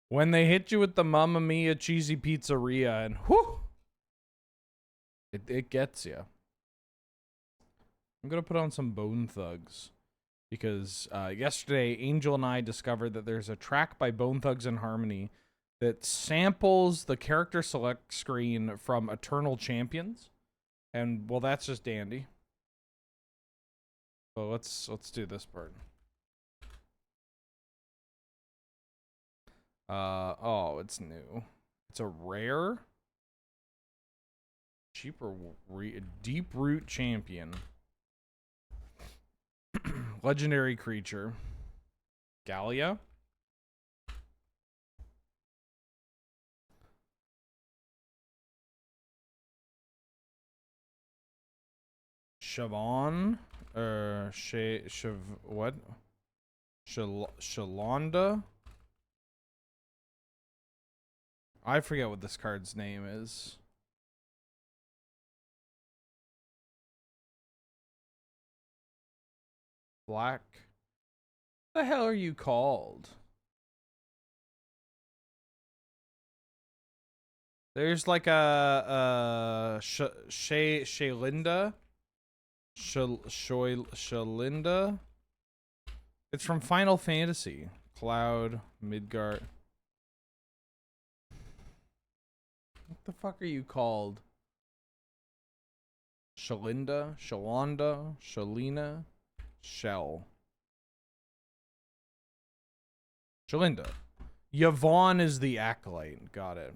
When they hit you with the Mamma Mia cheesy pizzeria and whoo, it gets you. I'm gonna put on some Bone Thugs because yesterday Angel and I discovered that there's a track by Bone Thugs and Harmony that samples the character select screen from Eternal Champions, and well, that's just dandy. So let's do this part. Oh, it's new. It's a rare. Cheaper Deep Root Champion. Legendary creature. Gallia. Shavon. What? Shalonda. I forget what this card's name is. Black. What the hell are you called? There's like a Shalinda. Shalinda. It's from Final Fantasy. Cloud, Midgard. What the fuck are you called? Shalinda, Shalonda, Shalina, Shell. Shalinda. Yvonne is the acolyte. Got it.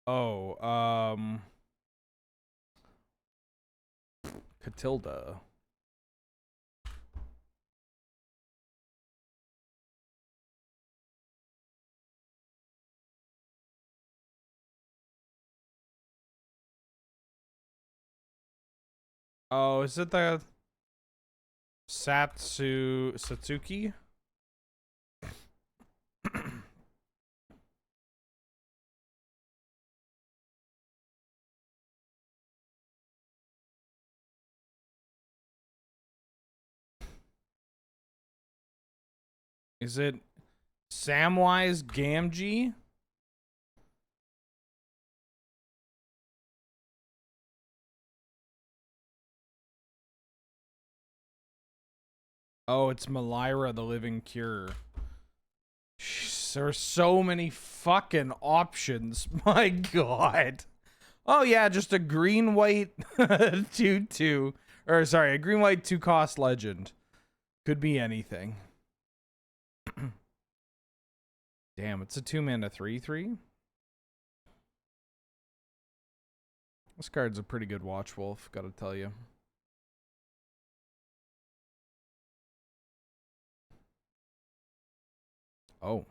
Oh, Catilda. Oh, is it the Satsuki? Is it Samwise Gamgee? Oh, it's Malira the Living Cure. There are so many fucking options. My god. Oh yeah, just a green white 2/2. Or sorry, a green white 2-cost legend. Could be anything. Damn, it's a 2-mana 3/3. This card's a pretty good watch wolf, gotta tell you. Oh.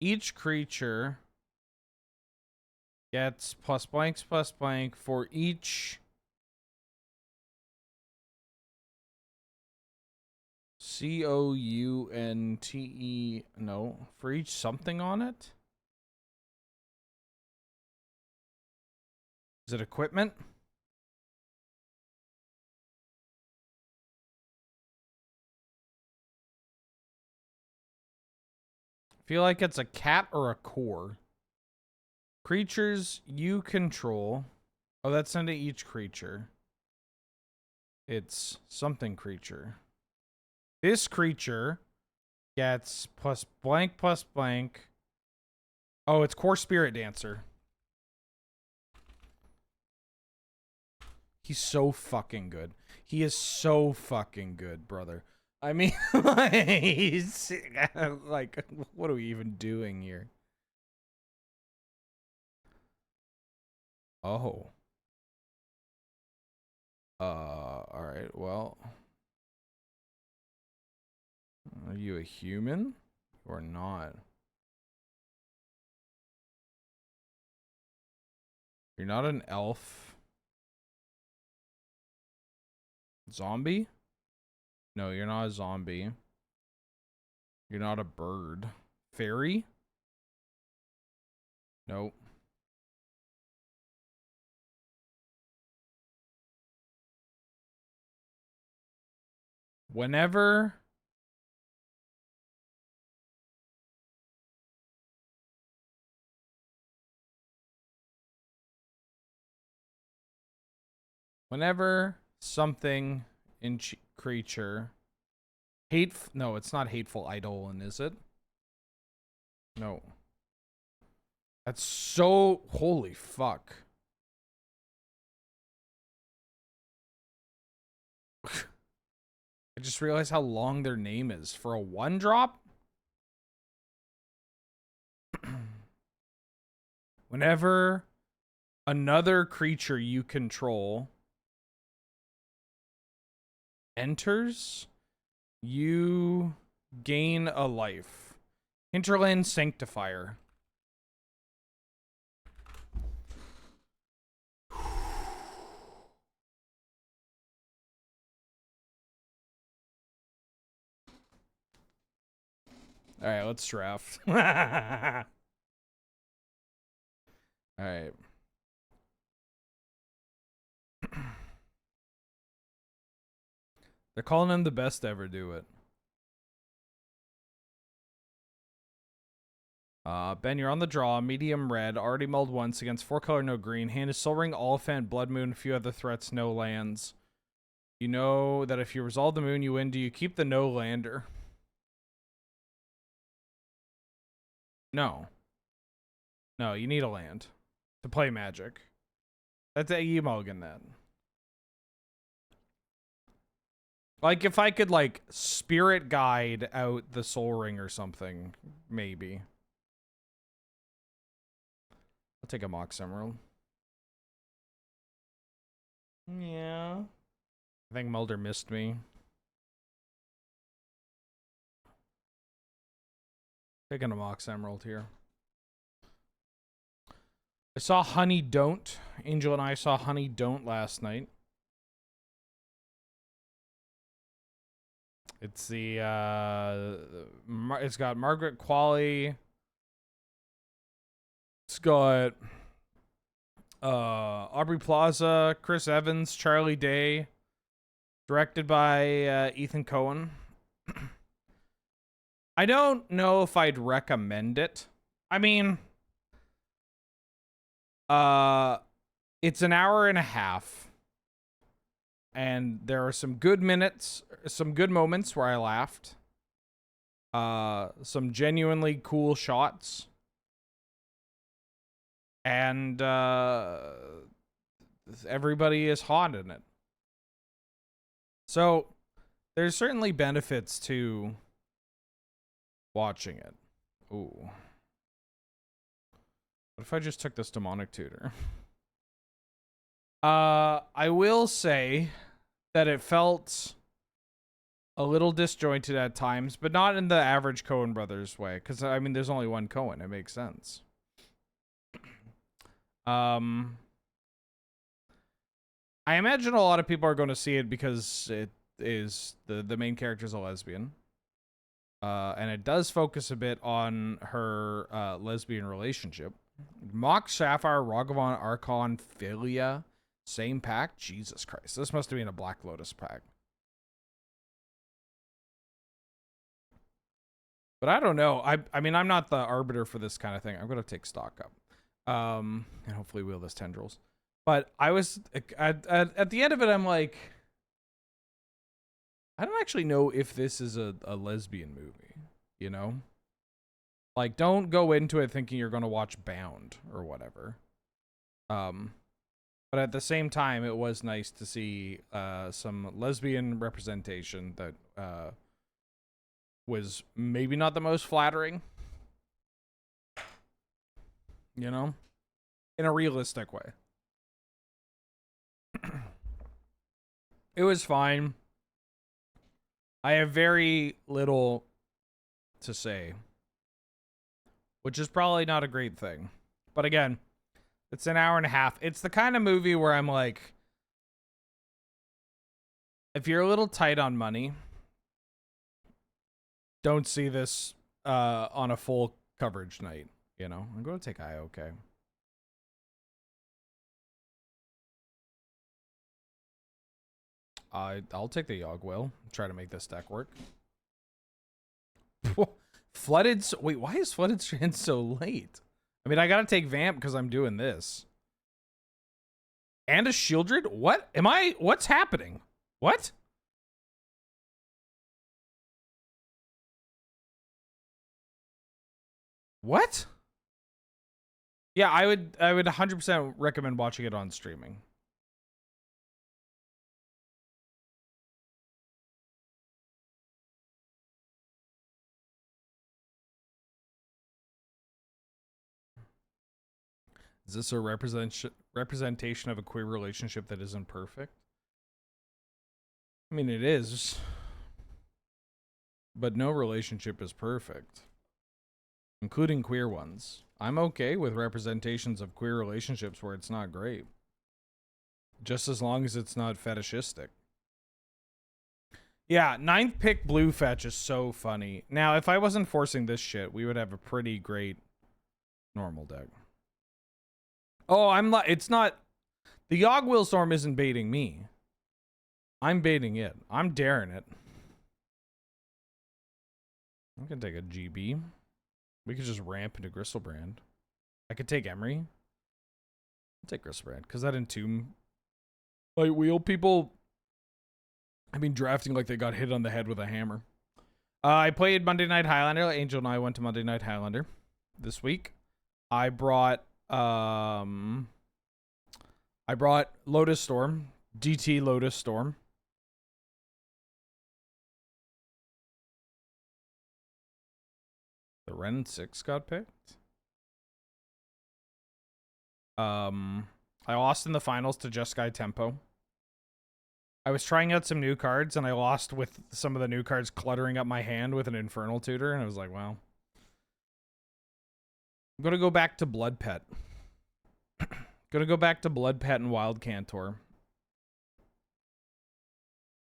Each creature gets plus blanks plus blank for each COUNTE. No, for each something on it. Is it equipment? I feel like it's a cat or a core. Creatures you control. Oh, that's into each creature. It's something creature. This creature gets plus blank plus blank. Oh, it's Core Spirit Dancer. He's so fucking good. He is so fucking good, brother. I mean, he's like, what are we even doing here? Oh. Alright, well. Are you a human? Or not? You're not an elf. Zombie? No, you're not a zombie. You're not a bird. Fairy? Nope. Whenever something in creature no, it's not hateful eidolon, is it? No. That's so holy fuck. I just realized how long their name is for a 1-drop. Whenever another creature you control enters, you gain a life. Hinterland Sanctifier. All right, let's draft. All right. They're calling him the best to ever do it. Ben, you're on the draw. Medium red. Already mulled once against 4-color, no green. Hand is Soul Ring, Oliphant, Blood Moon, a few other threats, no lands. You know that if you resolve the moon, you win. Do you keep the no lander? No. No, you need a land to play Magic. That's a you mulligan that. Like, if I could, like, Spirit Guide out the Soul Ring or something, maybe. I'll take a Mox Emerald. Yeah. I think Mulder missed me. Taking a Mox Emerald here. I saw Honey Don't. Angel and I saw Honey Don't last night. It's the it's got Margaret Qualley. It's got Aubrey Plaza, Chris Evans, Charlie Day. Directed by Ethan Coen. I don't know if I'd recommend it. I mean, it's an hour and a half. And there are some good minutes, some good moments where I laughed. Some genuinely cool shots. And everybody is hot in it. So, there's certainly benefits to watching it. Ooh. What if I just took this Demonic Tutor? I will say that it felt a little disjointed at times, but not in the average Coen Brothers way. Because, I mean, there's only one Coen. It makes sense. I imagine a lot of people are going to see it because it is the main character is a lesbian. And it does focus a bit on her lesbian relationship. Mox, Sapphire, Ragavan, Archon, Philia, same pack? Jesus Christ. This must have been a Black Lotus pack. But I don't know. I mean, I'm not the arbiter for this kind of thing. I'm going to take stock up. And hopefully wheel this Tendrils. But I was, at the end of it, I'm like, I don't actually know if this is a lesbian movie, you know? Like, don't go into it thinking you're going to watch Bound or whatever. But at the same time, it was nice to see some lesbian representation that was maybe not the most flattering. You know? In a realistic way. It was fine. I have very little to say, which is probably not a great thing. But again, it's an hour and a half. It's the kind of movie where I'm like, if you're a little tight on money, don't see this on a full coverage night. You know, I'm going to take IOK. I'll take the Yogg Will. Try to make this deck work. Flooded. Wait, why is Flooded Strand so late? I mean, I gotta take Vamp because I'm doing this. And a Shieldred? What? What's happening? What? What? Yeah, I would 100% recommend watching it on streaming. Is this a representation of a queer relationship that isn't perfect? I mean, it is. But no relationship is perfect. Including queer ones. I'm okay with representations of queer relationships where it's not great. Just as long as it's not fetishistic. Yeah, 9th pick blue fetch is so funny. Now, if I wasn't forcing this shit, we would have a pretty great normal deck. Oh, it's not... The Yogg Will Storm isn't baiting me. I'm baiting it. I'm daring it. I can take a GB. We could just ramp into Gristlebrand. I could take Emery. I'll take Gristlebrand, because that Entomb... Like, wheel people... I mean, drafting like they got hit on the head with a hammer. I played Monday Night Highlander. Angel and I went to Monday Night Highlander this week. I brought Lotus Storm. GT Lotus Storm. The Ren 6 got picked. I lost in the finals to Just Guy Tempo. I was trying out some new cards, and I lost with some of the new cards cluttering up my hand with an Infernal Tutor, and I was like, wow. I'm going to go back to Blood Pet. Going to go back to Blood Pet and Wild Cantor.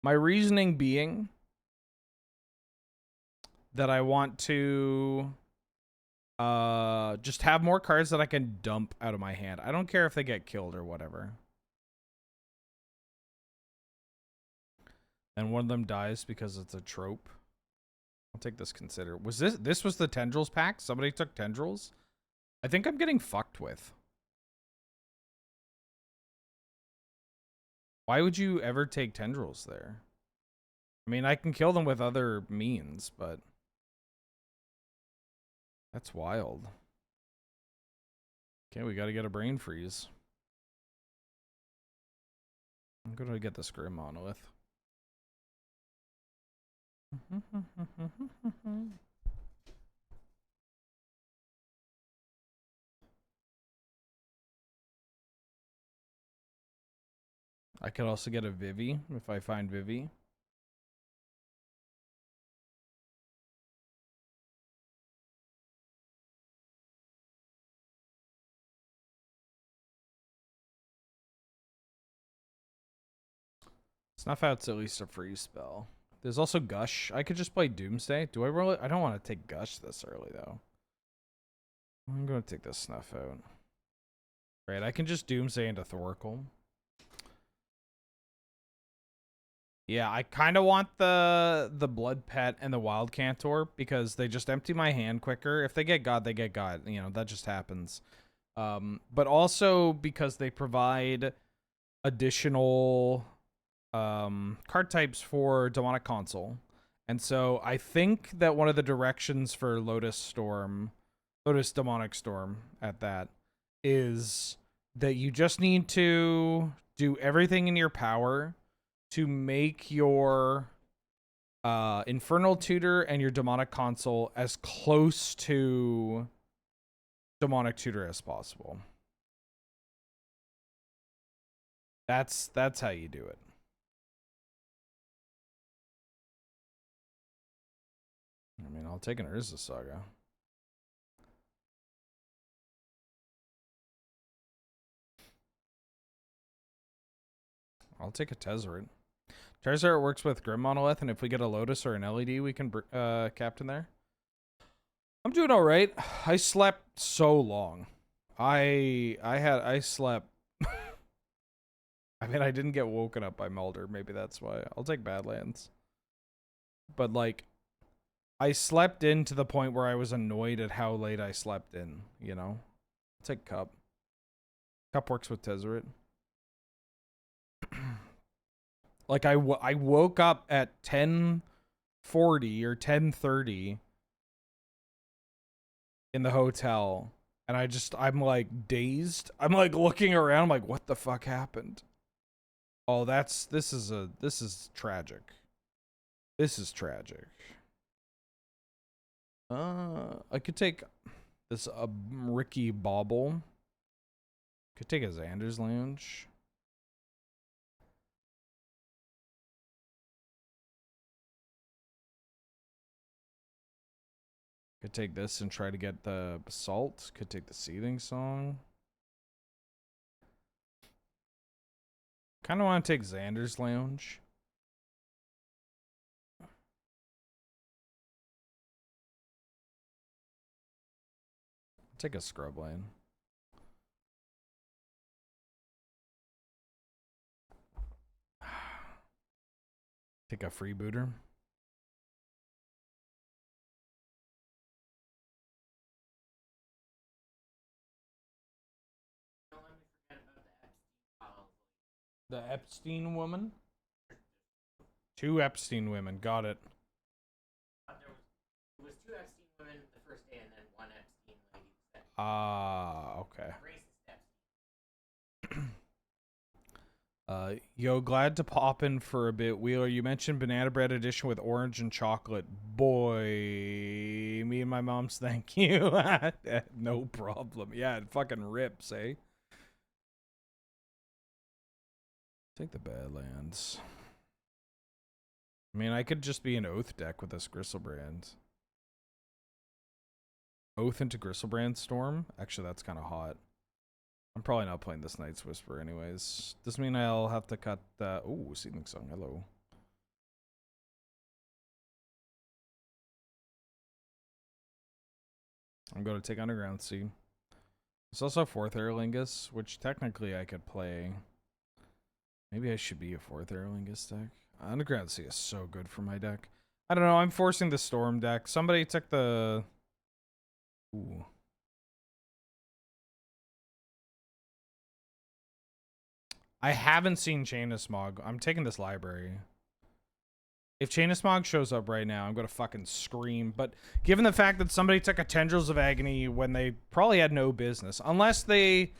My reasoning being that I want to just have more cards that I can dump out of my hand. I don't care if they get killed or whatever. And one of them dies because it's a trope. I'll take this consider. Was this was the Tendrils pack? Somebody took Tendrils? I think I'm getting fucked with. Why would you ever take Tendrils there? I mean, I can kill them with other means, but that's wild. Okay, we gotta get a brain freeze. I'm gonna get this Grim Monolith. I could also get a Vivi if I find Vivi. Snuff Out's at least a free spell. There's also Gush. I could just play Doomsday. Do I really? I don't want to take Gush this early, though. I'm going to take this Snuff Out. Right, I can just Doomsday into Thoracle. Yeah, I kind of want the Blood Pet and the Wild Cantor because they just empty my hand quicker. If they get God, they get God. You know, that just happens. But also because they provide additional card types for Demonic Console. And so I think that one of the directions for Lotus Demonic Storm at that, is that you just need to do everything in your power to make your Infernal Tutor and your Demonic Console as close to Demonic Tutor as possible. That's how you do it. I mean, I'll take an Urza Saga. I'll take a Tezzeret. Tezzeret works with Grim Monolith, and if we get a Lotus or an LED, we can captain there. I'm doing all right. I slept so long. I slept I mean, I didn't get woken up by Mulder. Maybe that's why. I'll take Badlands. But, like, I slept in to the point where I was annoyed at how late I slept in, you know? I'll take Cup. Cup works with Tezzeret. Like, I woke up at 10:40 or 10:30 in the hotel, and I'm, like, dazed. I'm, like, looking around, I'm like, what the fuck happened? Oh, this is tragic. This is tragic. I could take this Ricky Bauble. Could take a Xander's Lounge. Could take this and try to get the Basalt. Could take the Seething Song. Kind of want to take Xander's Lounge. Take a Scrub Lane. Take a Freebooter. The Epstein woman? 2 Epstein women. Got it. It was 2 Epstein women the first day and then 1 Epstein lady. Okay. Racist Epstein. Yo, glad to pop in for a bit. Wheeler, you mentioned banana bread edition with orange and chocolate. Boy, me and my mom's thank you. No problem. Yeah, it fucking rips, eh? Take the Badlands. I mean, I could just be an Oath deck with this Gristlebrand. Oath into Gristlebrand Storm? Actually, that's kind of hot. I'm probably not playing this Night's Whisper anyways. Does mean I'll have to cut the... Ooh, Seething Song, hello. I'm going to take Underground Sea. There's also 4th Aerlingus, which technically I could play. Maybe I should be a 4th Aerlingus deck. Underground Sea is so good for my deck. I don't know, I'm forcing the Storm deck. Somebody took the... Ooh. I haven't seen Chain of Smog. I'm taking this library. If Chain of Smog shows up right now, I'm going to fucking scream. But given the fact that somebody took a Tendrils of Agony when they probably had no business, unless they...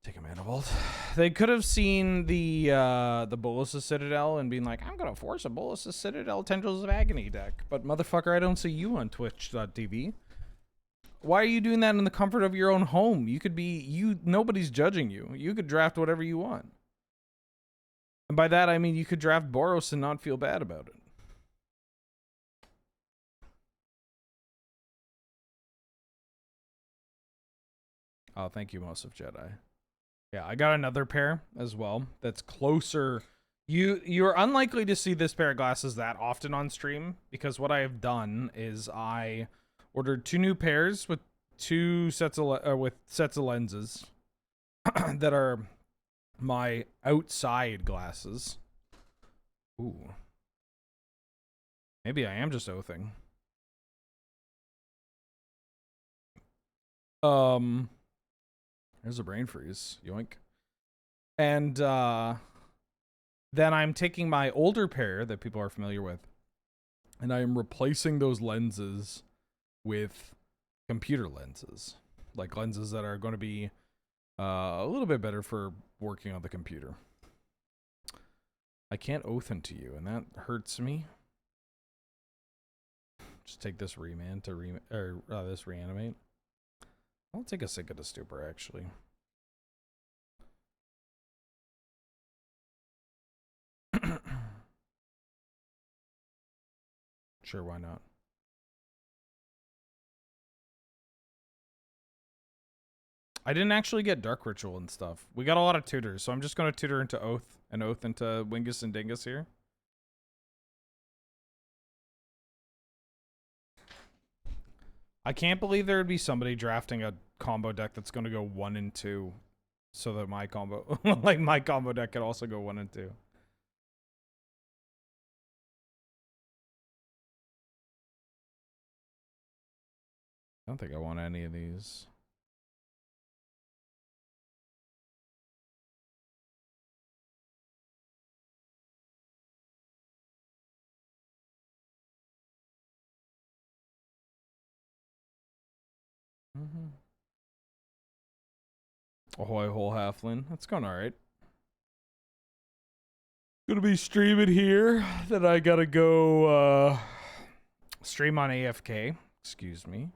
Take a Mana Vault. They could have seen the Bolos' Citadel and been like, I'm going to force a Bolos' Citadel Tendrils of Agony deck. But motherfucker, I don't see you on Twitch.tv. Why are you doing that in the comfort of your own home? You could be, nobody's judging you. You could draft whatever you want. And by that, I mean you could draft Boros and not feel bad about it. Oh, thank you, Most of Jedi. Yeah, I got another pair as well that's closer. You're unlikely to see this pair of glasses that often on stream because what I have done is I ordered 2 new pairs with 2 sets of lenses that are my outside glasses. Ooh. Maybe I am just oathing. There's a brain freeze. Yoink. And then I'm taking my older pair that people are familiar with, and I am replacing those lenses with computer lenses. Like lenses that are going to be a little bit better for working on the computer. I can't oath into you, and that hurts me. Just take this remand to this reanimate. I'll take a Sink of the Stupor, actually. Sure, why not? I didn't actually get Dark Ritual and stuff. We got a lot of tutors, so I'm just going to tutor into Oath and Oath into Wingus and Dingus here. I can't believe there would be somebody drafting a combo deck that's going to go 1 and 2 so that my combo, like my combo deck could also go 1 and 2. I don't think I want any of these. Ahoy, whole halfling. That's going alright. Gonna be streaming here. Then I gotta go stream on AFK. Excuse me.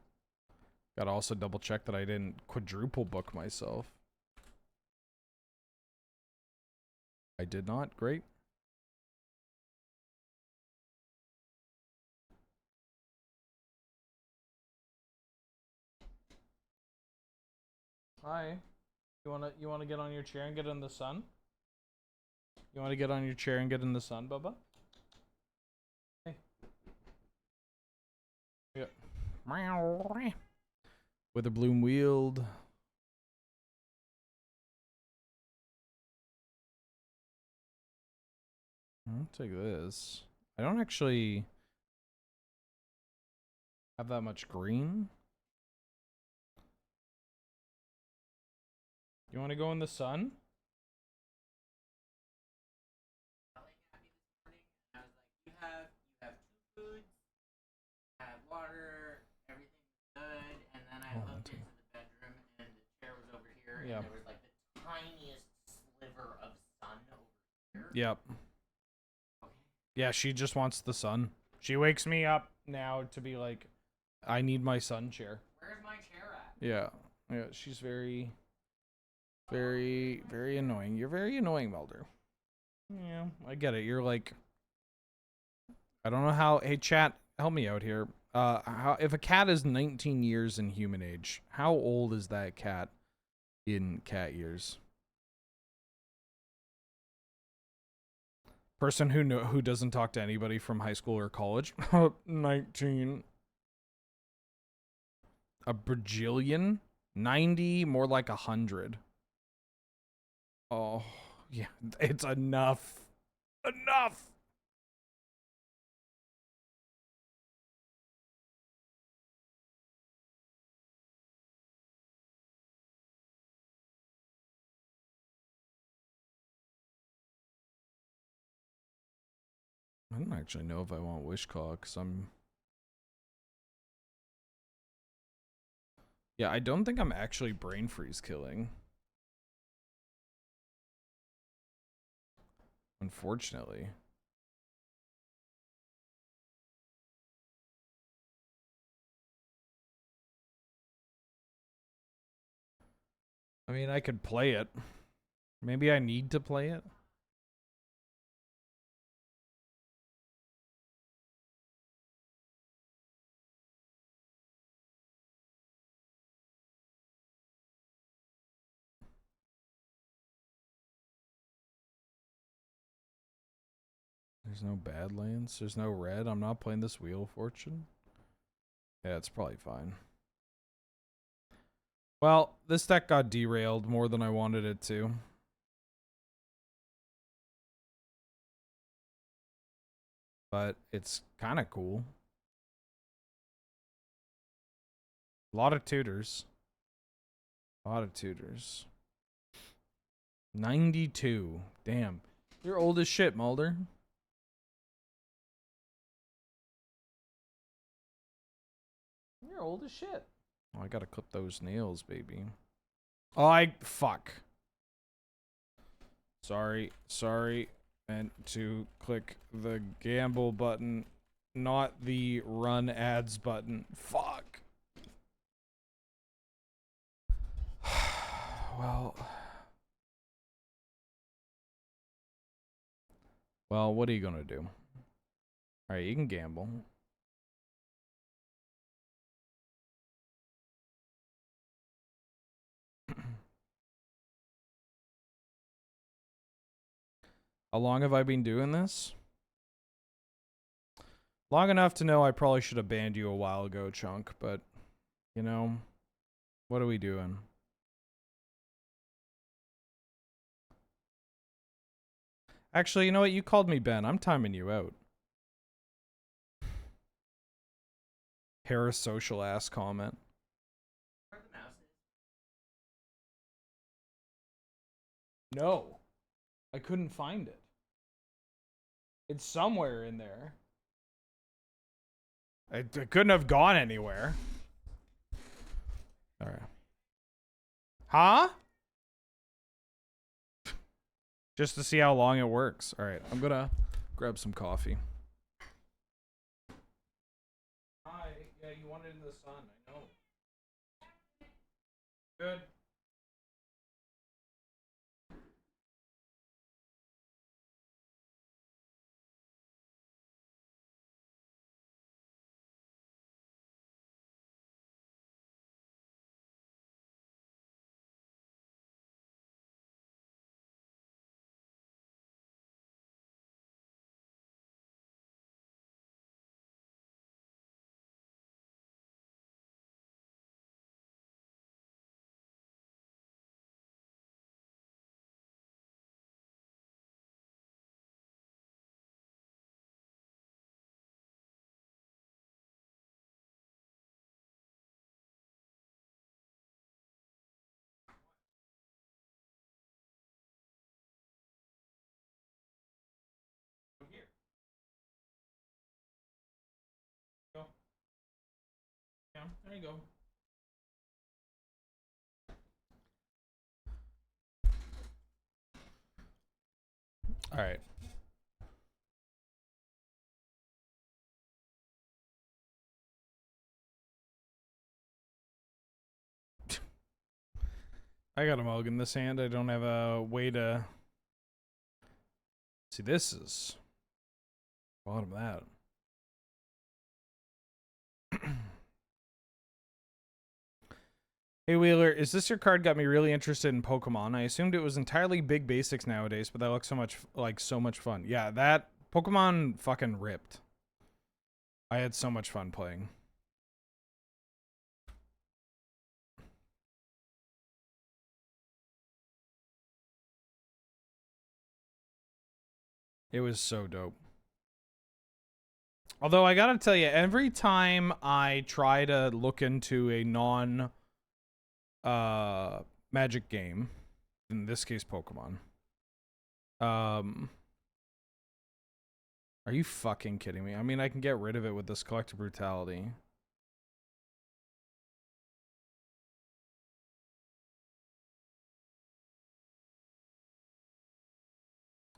Gotta also double check that I didn't quadruple book myself. I did not. Great. Hi. You wanna get on your chair and get in the sun? You wanna get on your chair and get in the sun, Bubba? Hey. Yeah. Witherbloom wield. I'll take this. I don't actually have that much green. You want to go in the sun? I was like, you have 2 foods, I have water, everything's good, and then I looked into the bedroom and the chair was over here, and there was like the tiniest sliver of sun over here. Yep. Okay. Yeah, she just wants the sun. She wakes me up now to be like, I need my sun chair. Where's my chair at? Yeah. Yeah, she's very annoying. You're very annoying, Melder. Yeah, I get it. You're like, I don't know how. Hey, chat, help me out here. How if a cat is 19 years in human age, how old is that cat in cat years? Person who doesn't talk to anybody from high school or college. 19. A bajillion? 90, more like 100. Oh, yeah, it's enough. Enough! I don't actually know if I want Wishclaw, because yeah, I don't think I'm actually Brain Freeze killing. Unfortunately. I mean, I could play it. Maybe I need to play it. There's no Badlands. There's no red. I'm not playing this Wheel of Fortune. Yeah, it's probably fine. Well, this deck got derailed more than I wanted it to. But it's kind of cool. A lot of tutors. A lot of tutors. 92. Damn. You're old as shit, Mulder. You're old as shit. Oh, I gotta clip those nails, baby. Oh, fuck. Sorry. Meant to click the gamble button, not the run ads button. Fuck. Well, what are you gonna do? Alright, you can gamble. How long have I been doing this? Long enough to know I probably should have banned you a while ago, Chunk, but, you know, what are we doing? Actually, you know what? You called me Ben. I'm timing you out. Parasocial ass comment. Where the mouse is? No. I couldn't find it. It's somewhere in there. It couldn't have gone anywhere. Alright. Huh? Just to see how long it works. Alright, I'm gonna grab some coffee. Hi. Yeah, you want it in the sun. I know. Good. Here. Go. Yeah, there you go. All right. I got a mug in this hand. I don't have a way to see. This is bottom of that. Hey Wheeler, is this your card? Got me really interested in Pokemon. I assumed it was entirely big basics nowadays, but that looks so much like so much fun. Yeah, that Pokemon fucking ripped. I had so much fun playing. It was so dope. Although I gotta tell you, every time I try to look into a non Magic game, in this case Pokemon, are you fucking kidding me? I mean, I can get rid of it with this Collective Brutality.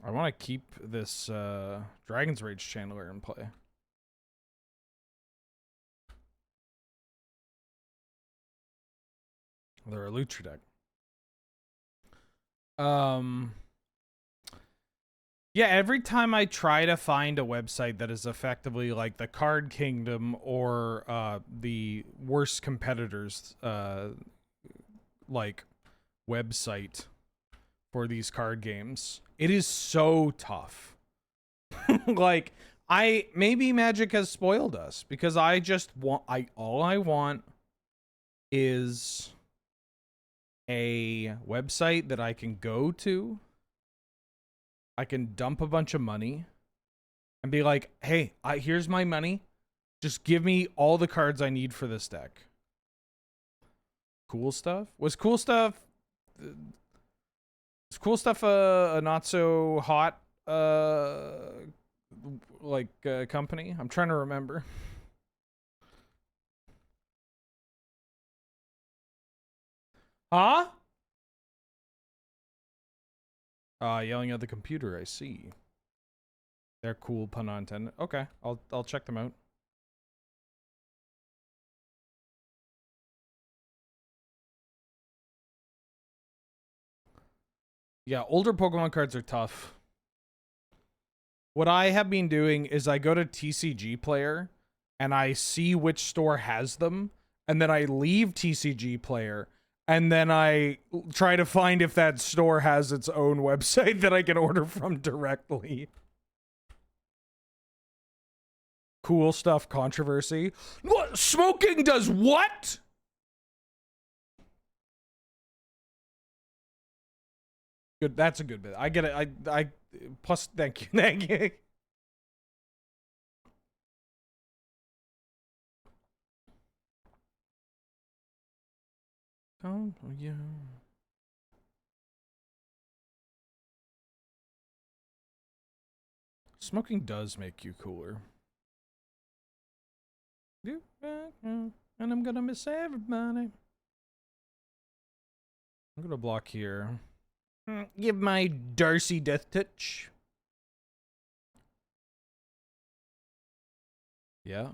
I want to keep this Dragon's Rage Channeler in play. They're a Lucha deck. Yeah, every time I try to find a website that is effectively like the Card Kingdom or the worst competitors like website for these card games, it is so tough. Like maybe Magic has spoiled us because I just want all I want is a website that I can go to. I can dump a bunch of money and be like, hey, here's my money. Just give me all the cards I need for this deck. Cool Stuff? Was Cool Stuff a not so hot company? I'm trying to remember. Huh? Yelling at the computer, I see. They're cool, pun not intended. Okay, I'll check them out. Yeah, older Pokemon cards are tough. What I have been doing is I go to TCG Player and I see which store has them, and then I leave TCG Player, and then I try to find if that store has its own website that I can order from directly. Cool Stuff controversy. What? Smoking does what? Good. That's a good bit. I get it. I plus thank you. Thank you. Oh yeah. Smoking does make you cooler. And I'm gonna miss everybody. I'm gonna block here. Give my Darcy death touch. Yeah.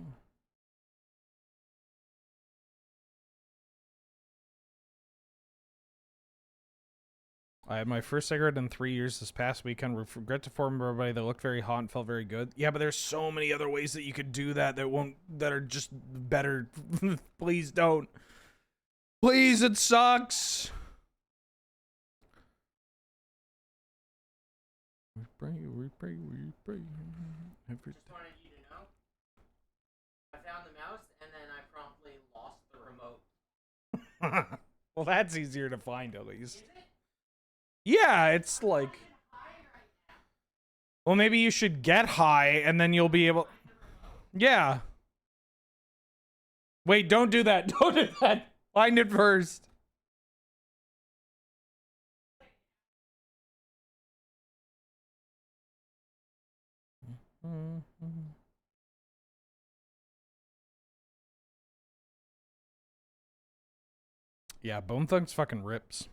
I had my first cigarette in 3 years this past weekend. Regret to inform everybody that looked very hot and felt very good. Yeah, but there's so many other ways that you could do that that are just better. Please don't. Please, it sucks. We pray. Just wanted you to know. I found the mouse and then I promptly lost the remote. Well, that's easier to find at least. Is it? Yeah, it's like. Well, maybe you should get high and then you'll be able. Yeah. Wait, don't do that. Don't do that. Find it first. Yeah, Bone Thugs fucking rips.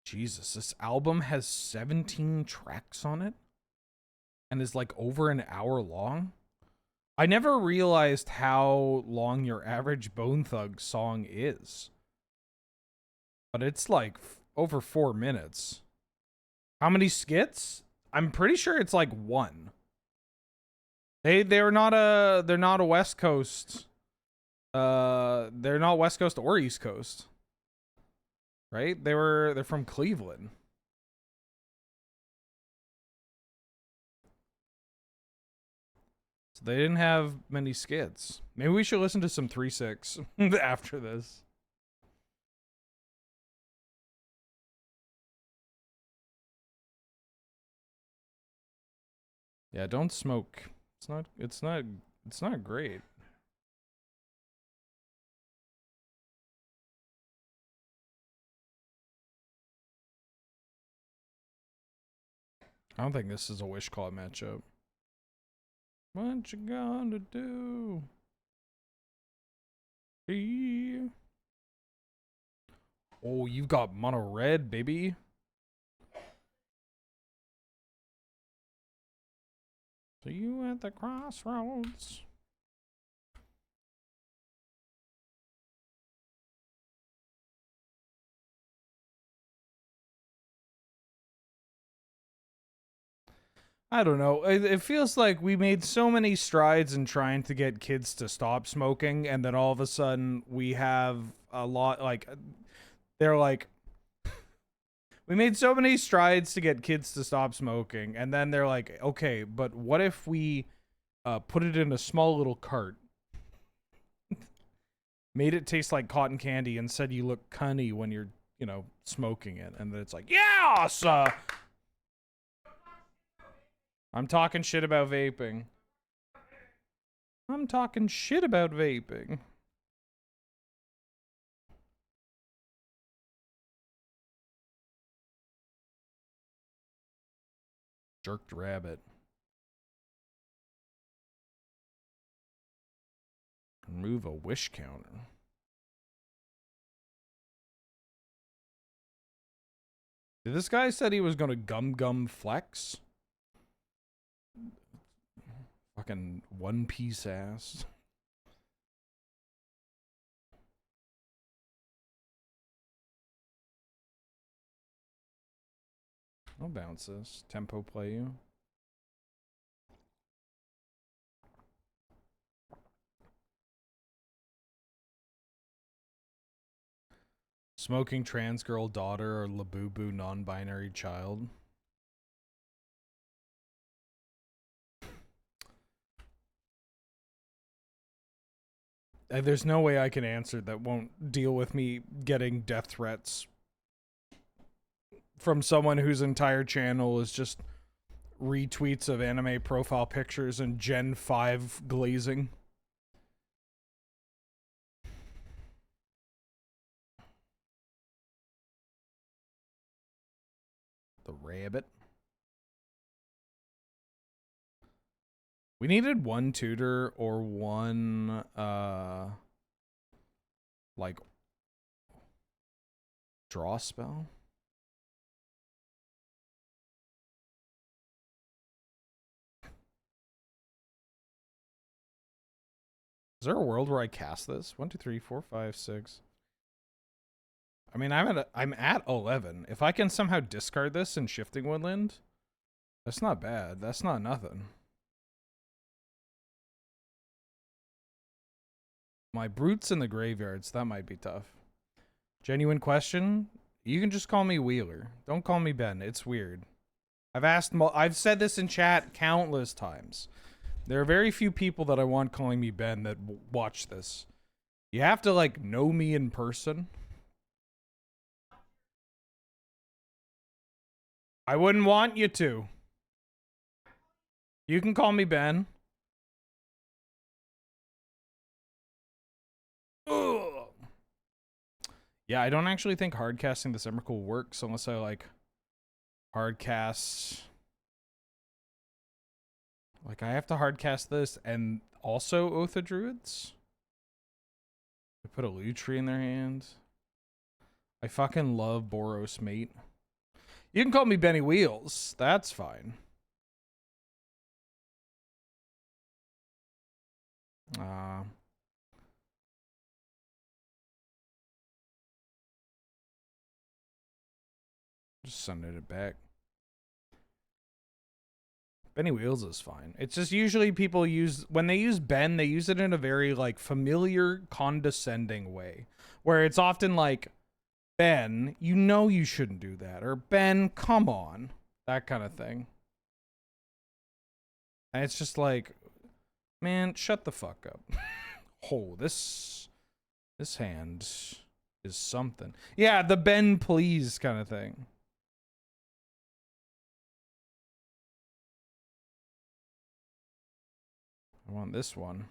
Jesus, this album has 17 tracks on it and is like over an hour long. I never realized how long your average Bone Thug song is. But it's like over 4 minutes. How many skits? I'm pretty sure it's like 1. They're not a West Coast. They're not West Coast or East Coast. Right? They're from Cleveland. So they didn't have many skits. Maybe we should listen to some 3-6 after this. Yeah, don't smoke. It's not great. I don't think this is a wish call matchup. What you gonna do? Hey. Oh, you've got mono red, baby. See you at the crossroads. I don't know. It feels like we made so many strides in trying to get kids to stop smoking, and then all of a sudden we have a lot, like, they're like, we made so many strides to get kids to stop smoking, and then they're like, okay, but what if we put it in a small little cart, made it taste like cotton candy, and said you look cunny when you're, you know, smoking it, and then it's like, yes! I'm talking shit about vaping. I'm talking shit about vaping. Jerked rabbit. Remove a wish counter. Did this guy said he was gonna gum flex? Fucking One Piece ass. I'll bounce this. Tempo play you. Smoking trans girl daughter or Labubu non-binary child. There's no way I can answer that won't deal with me getting death threats from someone whose entire channel is just retweets of anime profile pictures and Gen 5 glazing. The rabbit. We needed one tutor or one, like, draw spell. Is there a world where I cast this? 1, 2, 3, 4, 5, 6. I mean, I'm at 11. If I can somehow discard this in Shifting Woodland, that's not bad. That's not nothing. My Brute's in the graveyards. That might be tough. Genuine question. You can just call me Wheeler. Don't call me Ben. It's weird. I've said this in chat countless times. There are very few people that I want calling me Ben that watch this. You have to, like, know me in person. I wouldn't want you to. You can call me Ben. Ugh. Yeah, I don't actually think hardcasting this Emrakul works unless I, like, hardcast. Like, I have to hardcast this and also Oath of Druids? I put a Lutri in their hand. I fucking love Boros, mate. You can call me Benny Wheels. That's fine. Just sending it back. Benny Wheels is fine. It's just usually people use, when they use Ben, they use it in a very, like, familiar, condescending way. Where it's often like, Ben, you know you shouldn't do that. Or, Ben, come on. That kind of thing. And it's just like, man, shut the fuck up. Oh, this hand is something. Yeah, the Ben please kind of thing. I want this one.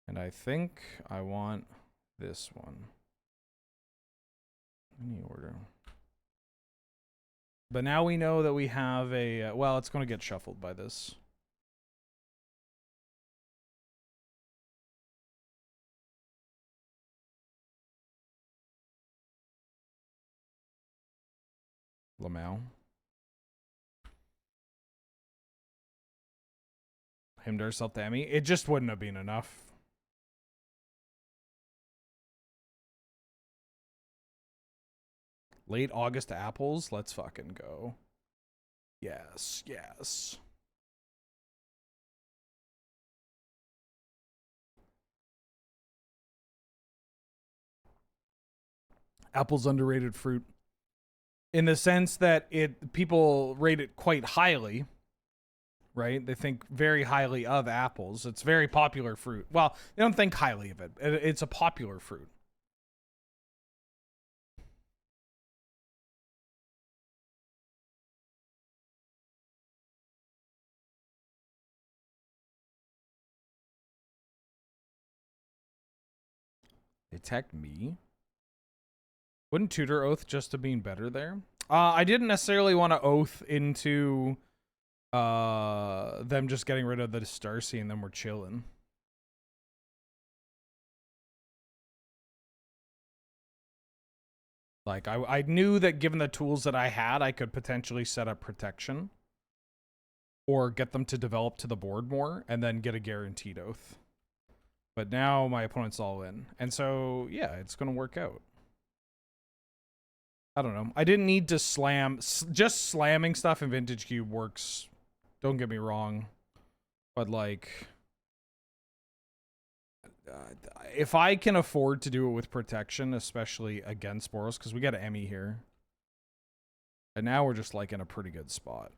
And I think I want this one. Any order. But now we know that we have a... well, it's going to get shuffled by this. Lamau. Hymned ourselves to Emmy. It just wouldn't have been enough. Late August apples. Let's fucking go. Yes, yes. Apple's underrated fruit. In the sense that people rate it quite highly. Right? They think very highly of apples. It's very popular fruit. Well, they don't think highly of it. It's a popular fruit. They attacked me? Wouldn't tutor oath just to being better there? I didn't necessarily want to oath into them just getting rid of the Starcy and then we're chilling. Like, I knew that given the tools that I had, I could potentially set up protection. Or get them to develop to the board more, and then get a guaranteed oath. But now my opponent's all in. And so, yeah, it's going to work out. I don't know. I didn't need to slam. Just slamming stuff in Vintage Cube works. Don't get me wrong. But, like... if I can afford to do it with protection, especially against Boros, because we got an Emmy here. And now we're just, like, in a pretty good spot.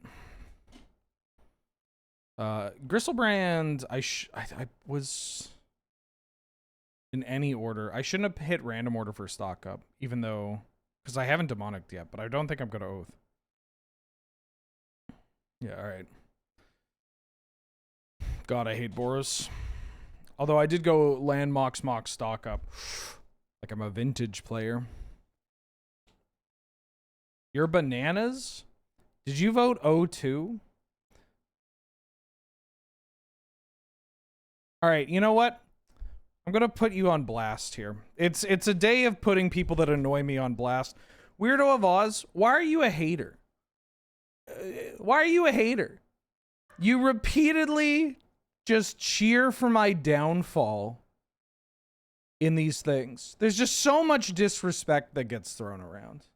Gristlebrand, I was... in any order. I shouldn't have hit random order for stock up, even though, because I haven't demonicked yet, but I don't think I'm going to oath. Yeah, all right. God, I hate Boros. Although I did go land mox stock up. Like I'm a vintage player. You're bananas? Did you vote O2? All right, you know what? I'm going to put you on blast here. It's a day of putting people that annoy me on blast. Weirdo of Oz, why are you a hater? Why are you a hater? You repeatedly just cheer for my downfall in these things. There's just so much disrespect that gets thrown around.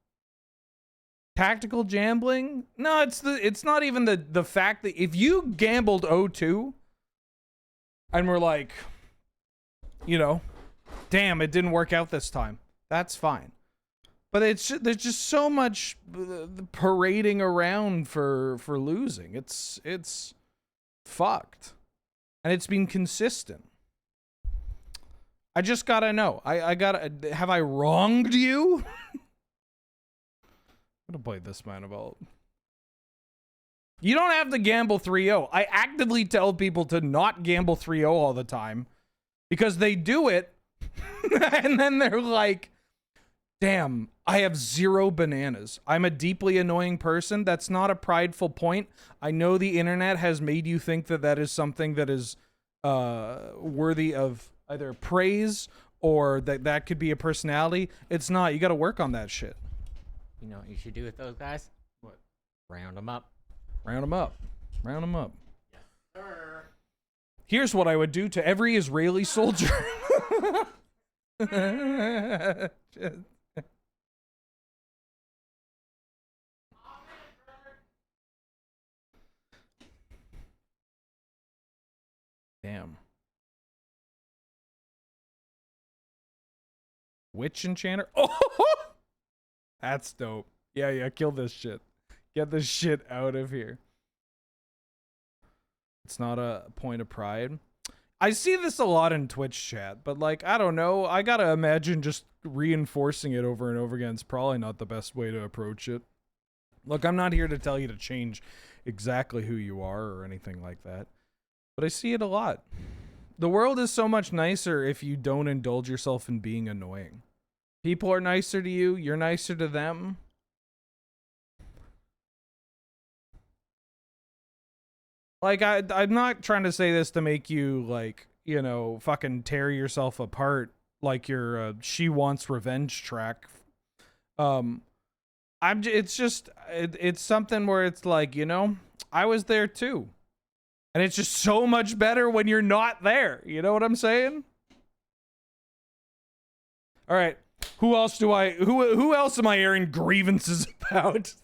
Tactical gambling? No, it's not even the fact that if you gambled O2 and we're like, you know, damn, it didn't work out this time. That's fine. But there's just so much parading around for losing. It's fucked. And it's been consistent. I just gotta know. Have I wronged you? I'm gonna play this man about. You don't have to gamble 3-0. I actively tell people to not gamble 3-0 all the time because they do it and then they're like, damn, I have 0 bananas. I'm a deeply annoying person. That's not a prideful point. I know the internet has made you think that that is something that is worthy of either praise or that could be a personality. It's not. You got to work on that shit. You know what you should do with those guys? What? Round them up. Round them up. Round them up. Yes, sir. Here's what I would do to every Israeli soldier. Damn. Witch enchanter? Oh! That's dope. Yeah, kill this shit. Get this shit out of here. It's not a point of pride. I see this a lot in Twitch chat, but like, I don't know. I gotta imagine just reinforcing it over and over again is probably not the best way to approach it. Look, I'm not here to tell you to change exactly who you are or anything like that, but I see it a lot. The world is so much nicer if you don't indulge yourself in being annoying. People are nicer to you, you're nicer to them. Like, I'm not trying to say this to make you, like, you know, fucking tear yourself apart like your She Wants Revenge track. It's just, it's something where it's like, you know, I was there too. And it's just so much better when you're not there. You know what I'm saying? All right. Who else am I airing grievances about?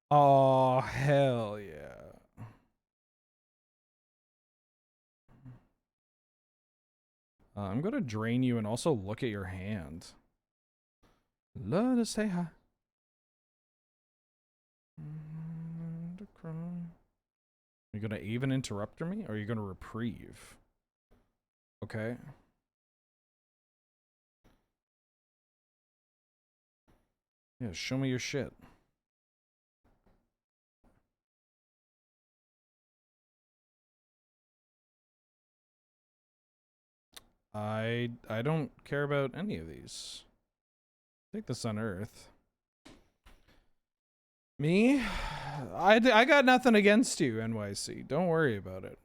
Oh, hell yeah. I'm gonna drain you and also look at your hand. Love to say hi. Are you gonna even interrupt me or are you gonna reprieve? Okay. Yeah, show me your shit. I don't care about any of these. Take this on Earth. Me? I got nothing against you, NYC. Don't worry about it.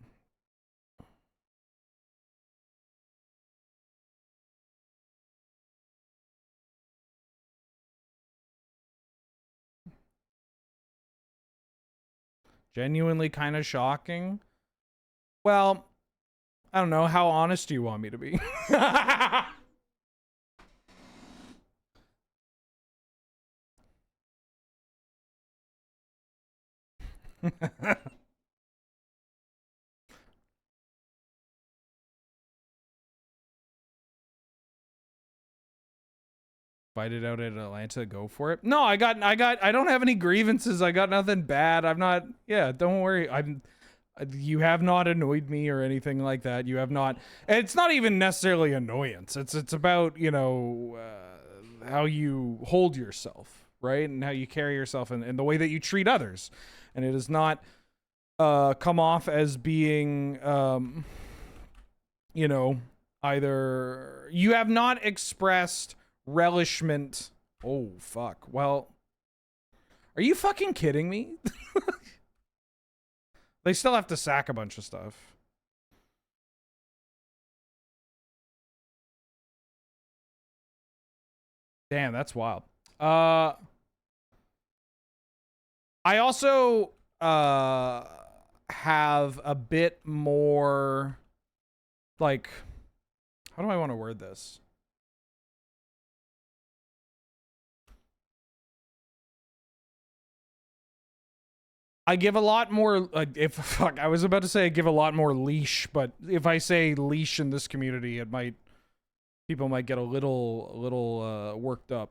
Genuinely kind of shocking. Well, I don't know. How honest do you want me to be? fight it out at Atlanta, go for it. No, I don't have any grievances. I got nothing bad. I'm not, yeah, don't worry. You have not annoyed me or anything like that. You have not, and it's not even necessarily annoyance. It's about, you know, how you hold yourself, right? And how you carry yourself and the way that you treat others. And it does not come off as being, you know, either you have not expressed relishment. Oh, fuck. Well, are you fucking kidding me? They still have to sack a bunch of stuff. Damn, that's wild. I also have a bit more, like, how do I want to word this? I give a lot more, fuck, I was about to say I give a lot more leash, but if I say leash in this community, it might, people might get a little worked up.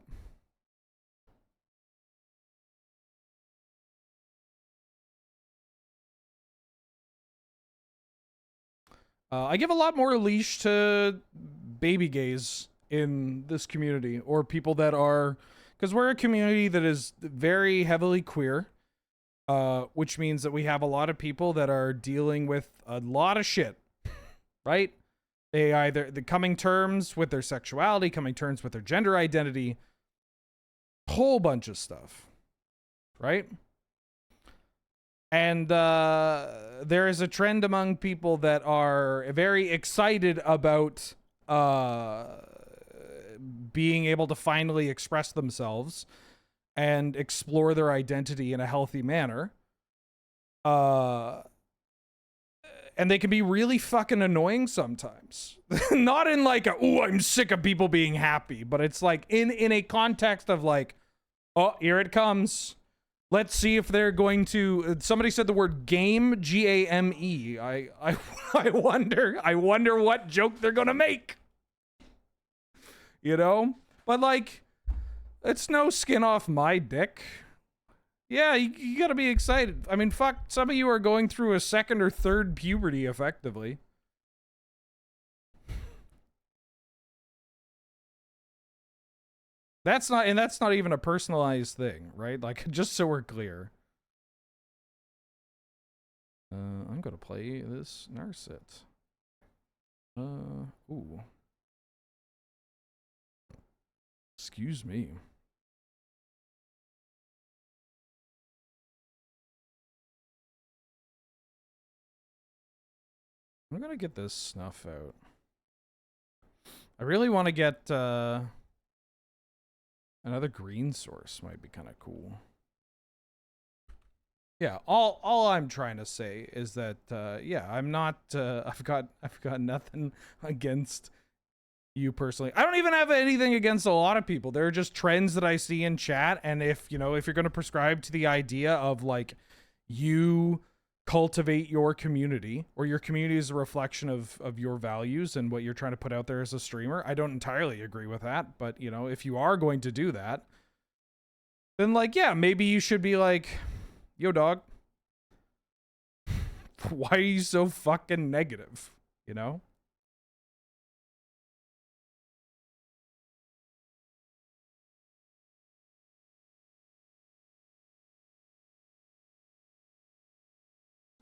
I give a lot more leash to baby gays in this community, or people that are, because we're a community that is very heavily queer, which means that we have a lot of people that are dealing with a lot of shit, right? They either coming terms with their sexuality, coming terms with their gender identity, whole bunch of stuff, right? And there is a trend among people that are very excited about being able to finally express themselves and explore their identity in a healthy manner. And they can be really fucking annoying sometimes. Not in like a, oh, I'm sick of people being happy, but it's like in a context of like, oh, here it comes. Let's see if they're going to, somebody said the word game, G-A-M-E. I wonder what joke they're gonna make. You know? But like, it's no skin off my dick. Yeah, you gotta be excited. I mean, fuck, some of you are going through a second or third puberty, effectively. That's not even a personalized thing, right? Like, just so we're clear. I'm gonna play this Narset. Ooh. Excuse me. I'm gonna get this snuff out. I really want to get, another green source might be kind of cool. Yeah, all I'm trying to say is that yeah, I'm not I've got nothing against you personally. I don't even have anything against a lot of people. There are just trends that I see in chat, and if, you know, if you're going to prescribe to the idea of like you cultivate your community, or your community is a reflection of your values and what you're trying to put out there as a streamer, I don't entirely agree with that, but you know, if you are going to do that, then like, yeah, maybe you should be like, yo dog, why are you so fucking negative, you know?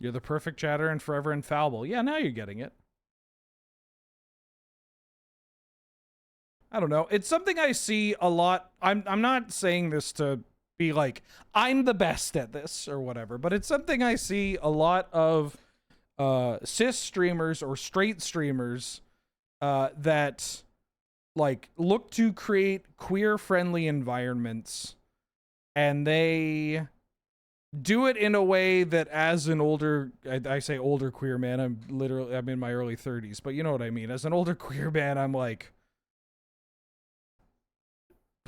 You're the perfect chatter and forever infallible. Yeah, now you're getting it. I don't know. It's something I see a lot. I'm not saying this to be like, I'm the best at this or whatever, but it's something I see a lot of cis streamers or straight streamers that like look to create queer friendly environments, and they do it in a way that, as an older, I say older queer man, I'm in my early 30s, but you know what I mean. As an older queer man, I'm like,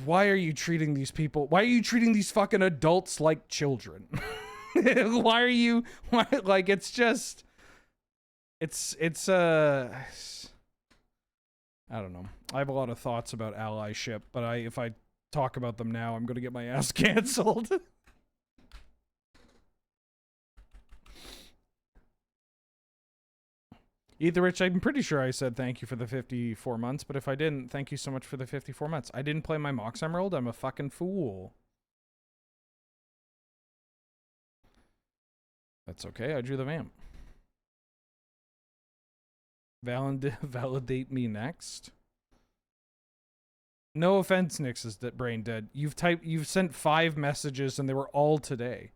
why are you treating these people? Why are you treating these fucking adults like children? Why are you, like, it's just, it's I don't know. I have a lot of thoughts about allyship, but if I talk about them now, I'm gonna get my ass canceled. Either Rich, I'm pretty sure I said thank you for the 54 months, but if I didn't, thank you so much for the 54 months. I didn't play my Mox Emerald. I'm a fucking fool. That's okay. I drew the vamp. Validate me next. No offense, Nix is brain dead. You've sent 5 messages and they were all today.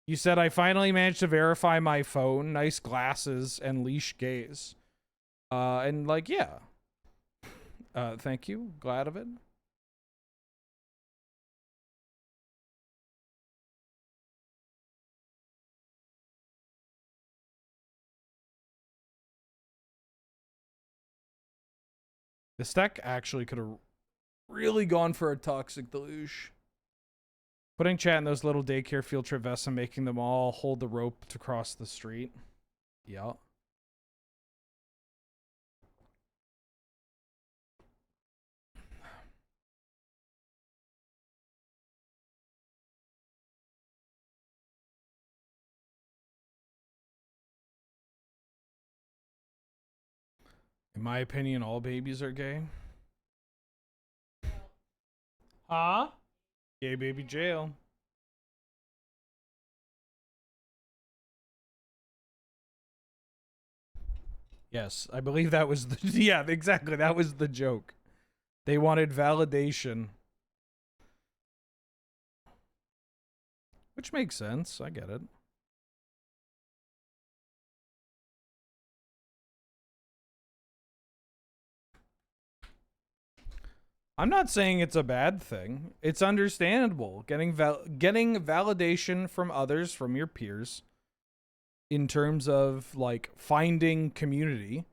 You said I finally managed to verify my phone, nice glasses, and leash gaze. And like, yeah. Thank you. Glad of it. This deck actually could have really gone for a Toxic Deluge. Putting chat in those little daycare field trip vests and making them all hold the rope to cross the street. Yeah. In my opinion, all babies are gay. Huh? Gay baby jail. Yes, I believe that was the yeah, exactly. That was the joke. They wanted validation. Which makes sense. I get it. I'm not saying it's a bad thing. It's understandable. Getting validation from others, from your peers, in terms of like finding community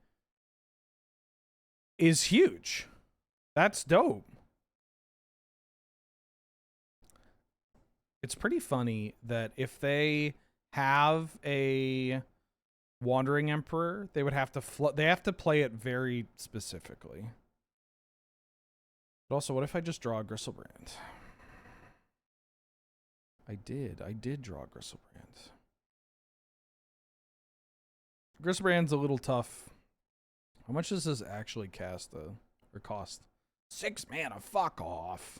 is huge. That's dope. It's pretty funny that if they have a Wandering Emperor, they would have to play it very specifically. But also, what if I just draw a Gristlebrand? I did draw a Gristlebrand. Gristlebrand's a little tough. How much does this actually cast, though? Or cost? 6 mana, fuck off.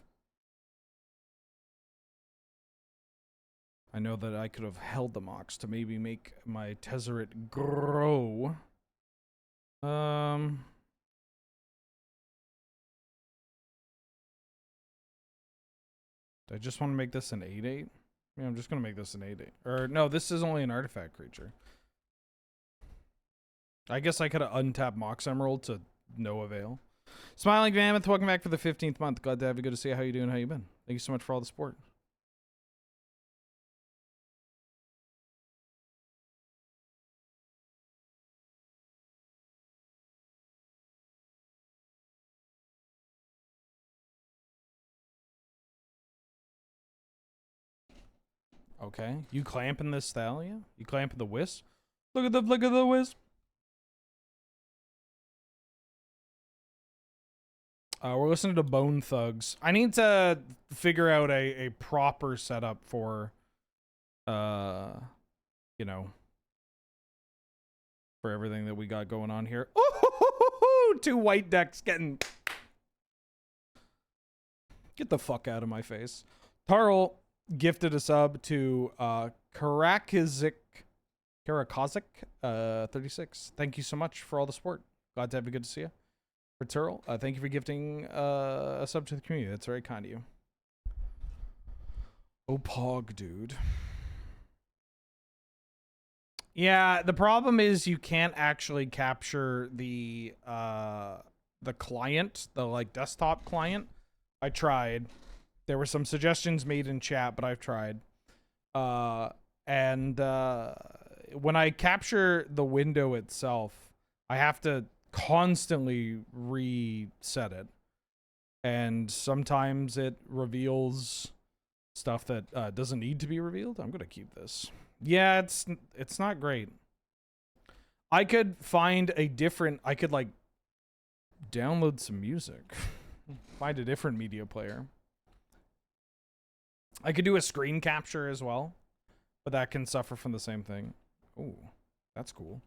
I know that I could have held the Mox to maybe make my Tezzeret grow. I just want to make this an 8/8. Yeah, I'm just going to make this an 8/8. Or, no, this is only an artifact creature. I guess I could have untapped Mox Emerald to no avail. Smiling Mammoth, welcome back for the 15th month. Glad to have you. Good to see you. How you doing? How you been? Thank you so much for all the support. Okay. You clamping this Thalia? You clamping the Wisp? Look at the Wisp. We're listening to Bone Thugs. I need to figure out a proper setup for, you know, for everything that we got going on here. Ooh, 2 white decks getting... Get the fuck out of my face. Tarl gifted a sub to Karakazik 36. Thank you so much for all the support. Glad to have you. Good to see you. For Turl, thank you for gifting a sub to the community. That's very kind of you. Oh, Pog, dude. Yeah, the problem is you can't actually capture the client, the like desktop client. I tried. There were some suggestions made in chat, but I've tried. And when I capture the window itself, I have to constantly reset it. And sometimes it reveals stuff that doesn't need to be revealed. I'm going to keep this. Yeah, it's not great. I could find a different... I could, like, download some music. Find a different media player. I could do a screen capture as well, but that can suffer from the same thing. Ooh, that's cool.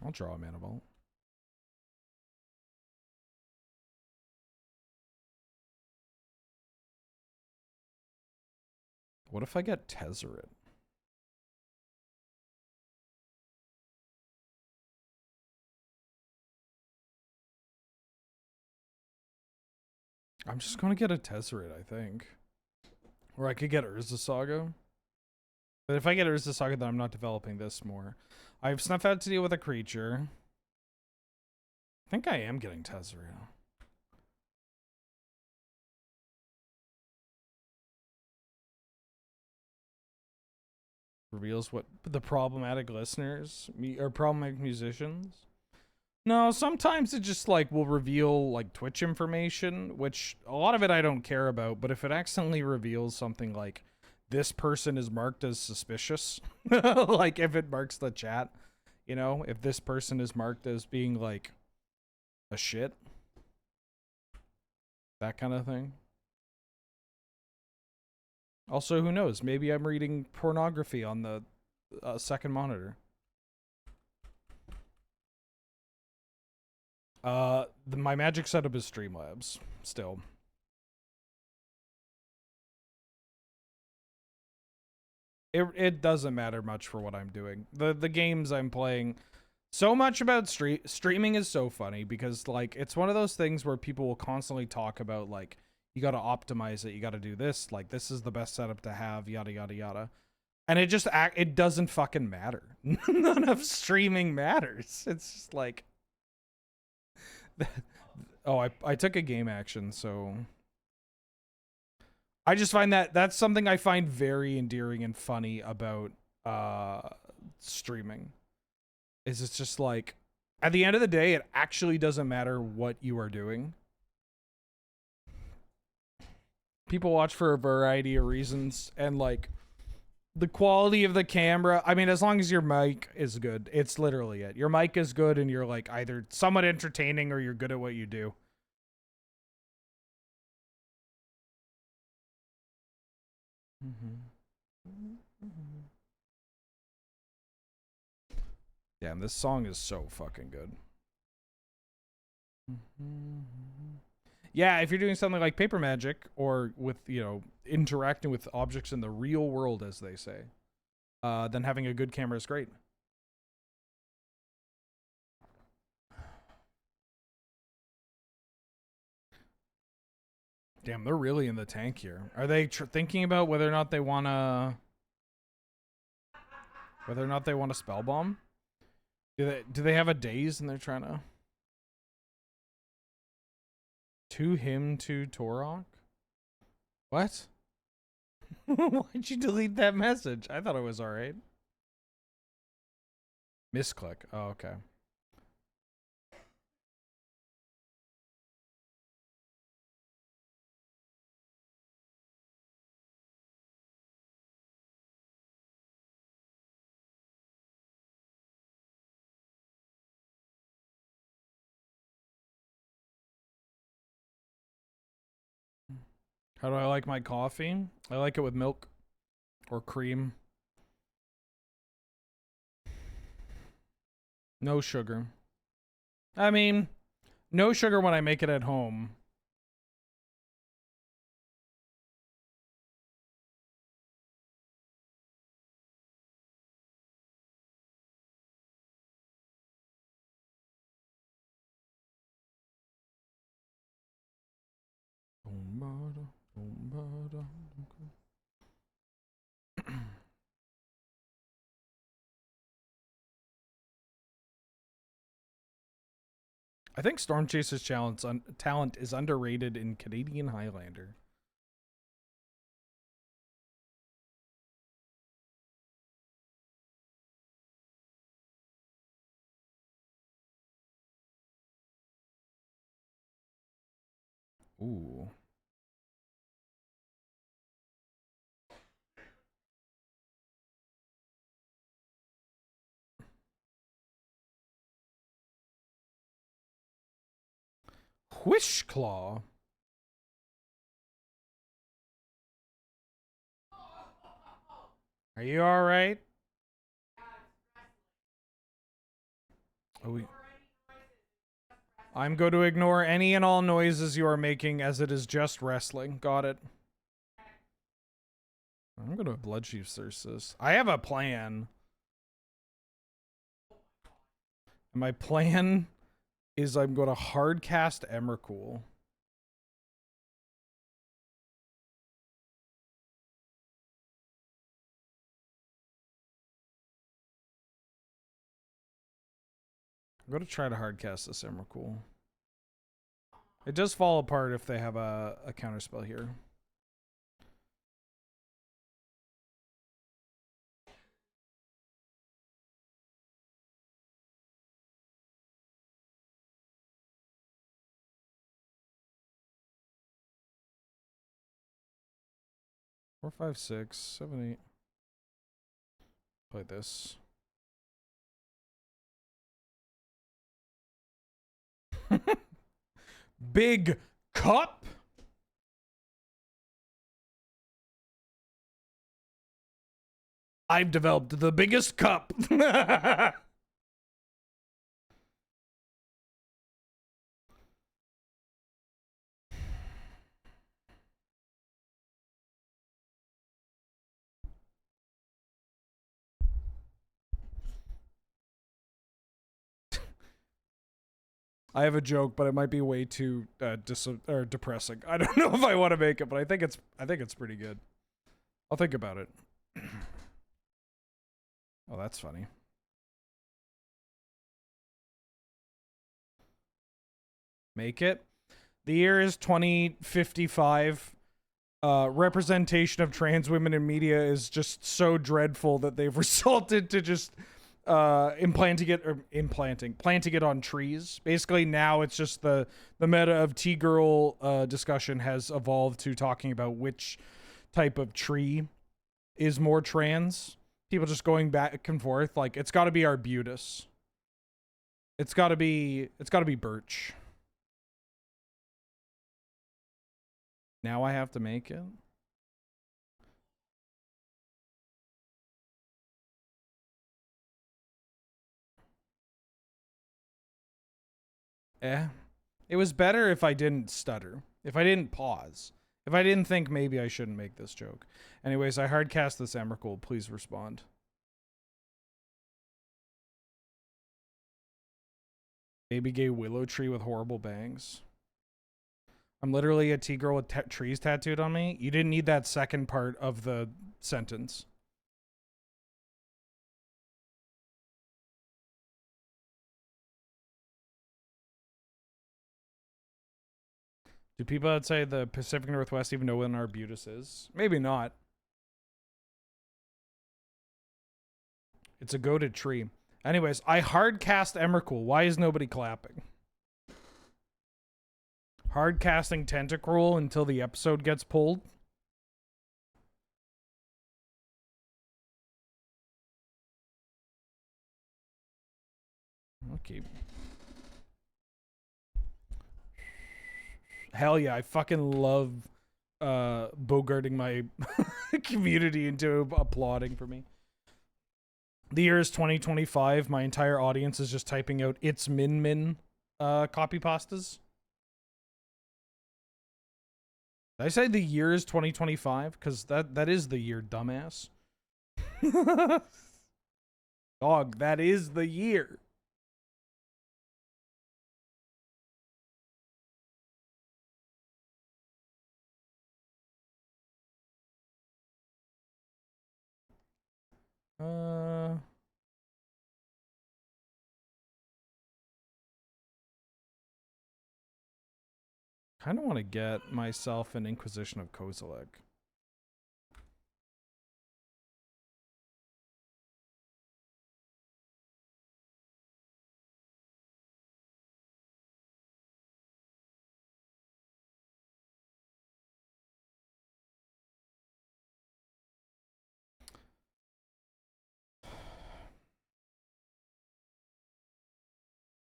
I'll draw a mana vault. What if I get Tezzeret? I'm just gonna get a Tezzeret, I think. Or I could get Urza Saga. But if I get Urza Saga, then I'm not developing this more. I have Snuff Out to deal with a creature. I think I am getting Tezzeret. Reveals what the problematic listeners or problematic musicians. No, sometimes it just like will reveal like Twitch information, which a lot of it I don't care about, but if it accidentally reveals something like this person is marked as suspicious, like if it marks the chat, you know, if this person is marked as being like a shit, that kind of thing. Also, who knows? Maybe I'm reading pornography on the second monitor. My Magic setup is Streamlabs still. It doesn't matter much for what I'm doing. The games I'm playing, so much about streaming is so funny because like it's one of those things where people will constantly talk about like you got to optimize it, you got to do this, like this is the best setup to have, yada yada yada. And it doesn't fucking matter. None of streaming matters. It's just like oh, I took a game action, so I just find that's something I find very endearing and funny about streaming. Is it's just like at the end of the day, it actually doesn't matter what you are doing. People watch for a variety of reasons, and like the quality of the camera, I mean, as long as your mic is good, it's literally it. Your mic is good and you're like either somewhat entertaining or you're good at what you do. Damn, this song is so fucking good. Yeah, if you're doing something like paper magic or with, you know, interacting with objects in the real world, as they say, then having a good camera is great. Damn, they're really in the tank here. Are they thinking about whether or not they want to spell bomb? Do they have a daze and they're trying to him to Torok? What? Why'd you delete that message? I thought it was alright. Misclick. Oh, okay. How do I like my coffee? I like it with milk or cream. No sugar. I mean, no sugar when I make it at home. I think Stormchaser's talent is underrated in Canadian Highlander. Ooh. Squish Claw. Are you alright? I'm going to ignore any and all noises you are making as it is just wrestling. Got it. I'm going to Bloodchief Thirst this. I have a plan. And my plan is I'm going to hardcast Emrakul. I'm going to try to hardcast this Emrakul. It does fall apart if they have a counterspell here. Four, five, six, seven, eight. Play this. Big cup. I've developed the biggest cup. I have a joke, but it might be way too depressing. I don't know if I want to make it, but I think it's pretty good. I'll think about it. Oh, that's funny. Make it. The year is 2055. Representation of trans women in media is just so dreadful that they've resulted to just planting it on trees. Basically now it's just the meta of T-girl discussion has evolved to talking about which type of tree is more trans. People just going back and forth. Like, it's got to be Arbutus. It's got to be birch. Now I have to make it. It was better if I didn't stutter. If I didn't pause. If I didn't think maybe I shouldn't make this joke. Anyways, I hardcast this Emrakul. Please respond. Baby gay willow tree with horrible bangs. I'm literally a T-girl with trees tattooed on me. You didn't need that second part of the sentence. Do people outside the Pacific Northwest even know what an Arbutus is? Maybe not. It's a goated tree. Anyways, I hardcast Emrakul. Why is nobody clapping? Hardcasting Tentacruel until the episode gets pulled. Okay. Hell yeah, I fucking love bogarting my community into applauding for me. The year is 2025. My entire audience is just typing out "it's min copy pastas. Did I say the year is 2025? Because that is the year, dumbass. Dog, that is the year. Kind of want to get myself an Inquisition of Kozilek.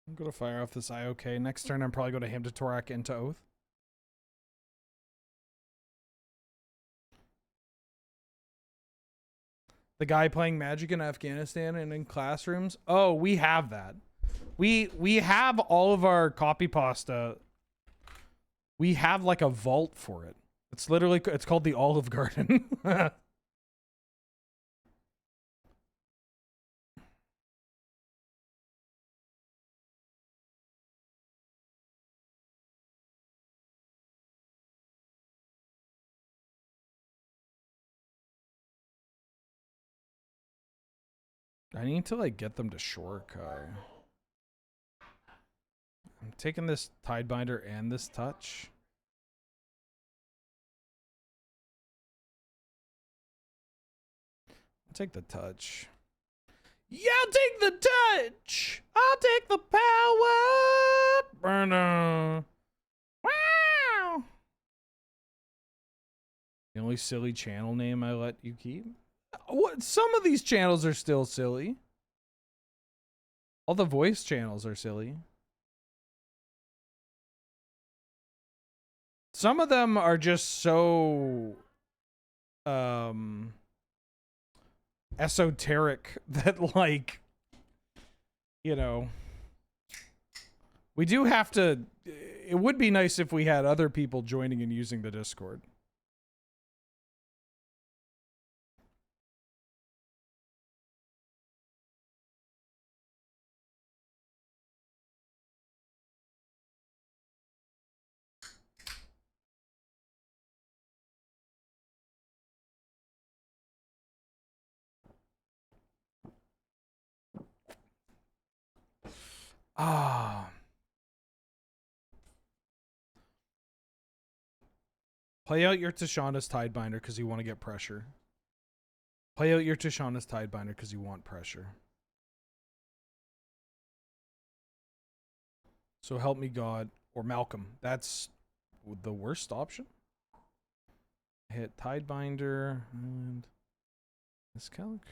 I'm gonna fire off this IOK. Next turn, I'm probably going to Hymn to Torak into Oath. The guy playing Magic in Afghanistan and in classrooms. Oh, we have that. We have all of our copy pasta. We have like a vault for it. It's literally, it's called the Olive Garden. I need to like get them to Shorkai. I'm taking this Tidebinder and this touch. I'll take the touch. Yeah, I'll take the touch. I'll take the power. Burner. Wow. The only silly channel name I let you keep. What? Some of these channels are still silly. All the voice channels are silly. Some of them are just so esoteric that, like, you know, we do have to, it would be nice if we had other people joining and using the Discord. Ah. Play out your Tishana's Tidebinder because you want to get pressure. Play out your Tishana's Tidebinder because you want pressure. So help me God. Or Malcolm. That's the worst option. Hit Tidebinder and Miscalc.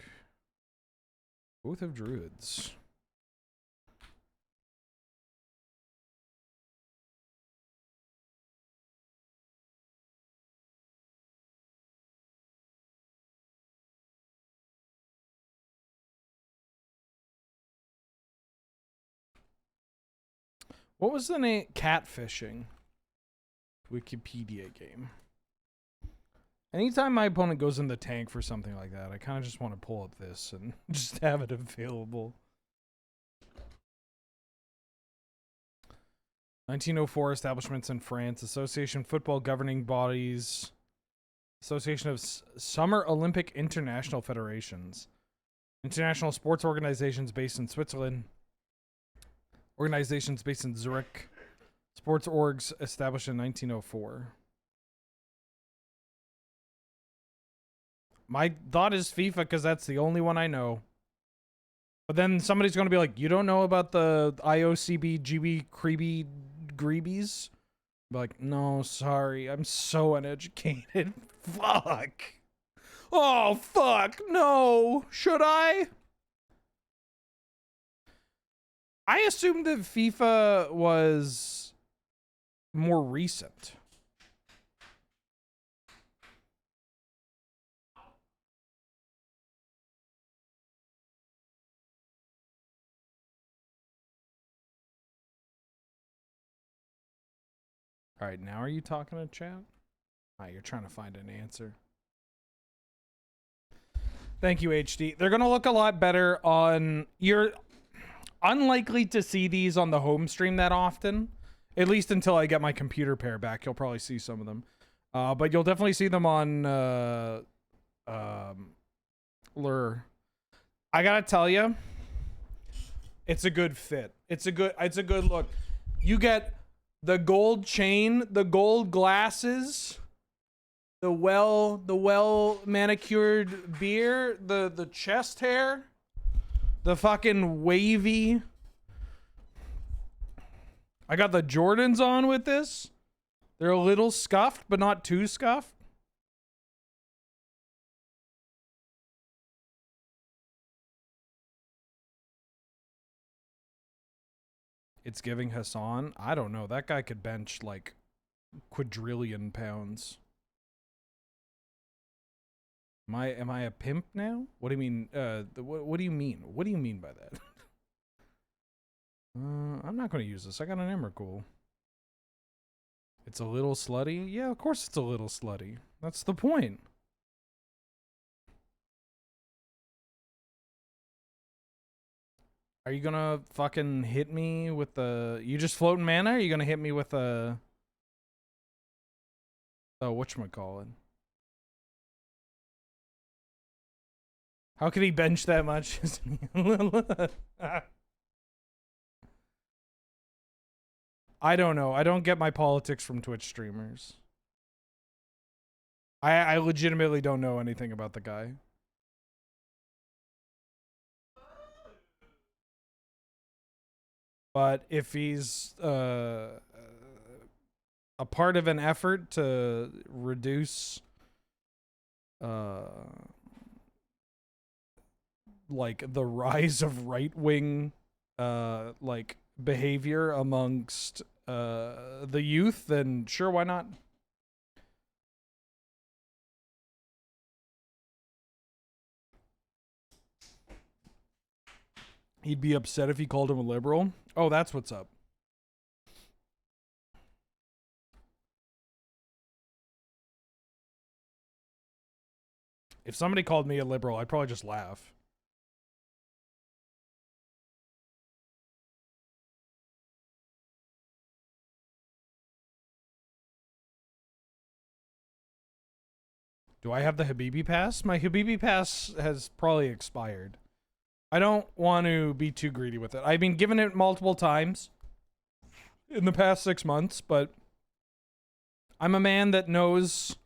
Both of Druids. What was the name? Catfishing. Wikipedia game. Anytime my opponent goes in the tank for something like that, I kind of just want to pull up this and just have it available. 1904 establishments in France. Association football governing bodies. Association of Summer Olympic International Federations. International sports organizations based in Switzerland. Organizations based in Zurich. Sports orgs established in 1904. My thought is FIFA because that's the only one I know. But then somebody's going to be like, you don't know about the IOCB GB Creeby Greebies? Be like, no, sorry. I'm so uneducated. Fuck. Oh, fuck. No. Should I? I assumed that FIFA was more recent. All right, now are you talking to chat? You're trying to find an answer. Thank you, HD. They're going to look a lot better on... You're unlikely to see these on the home stream that often. At least until I get my computer pair back. You'll probably see some of them. But you'll definitely see them on Lure. I gotta tell you, it's a good fit. It's a good look. You get the gold chain, the gold glasses, the well manicured beard, the chest hair, the fucking wavy. I got the Jordans on with this. They're a little scuffed, but not too scuffed. It's giving Hassan. I don't know. That guy could bench like quadrillion pounds. Am I a pimp now? What do you mean? What do you mean? What do you mean by that? I'm not going to use this. I got an Emrakul. It's a little slutty? Yeah, of course it's a little slutty. That's the point. Are you gonna fucking hit me with the... You just floating mana? Are you gonna hit me with a... Oh, whatchamacallit? How could he bench that much? I don't know. I don't get my politics from Twitch streamers. I legitimately don't know anything about the guy. But if he's a part of an effort to reduce like the rise of right-wing like behavior amongst the youth, then sure, why not? He'd be upset if he called him a liberal. Oh, that's what's up. If somebody called me a liberal, I'd probably just laugh. Do I have the Habibi pass? My Habibi pass has probably expired. I don't want to be too greedy with it. I've been given it multiple times in the past 6 months, but I'm a man that knows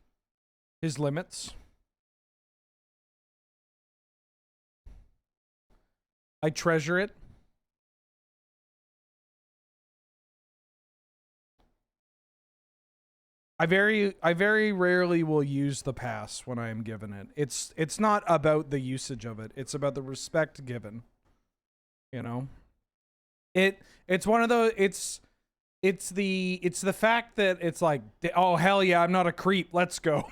his limits. I treasure it. I very rarely will use the pass when I am given it. It's not about the usage of it. It's about the respect given. You know? It's one of those it's the fact that it's like, oh hell yeah, I'm not a creep. Let's go.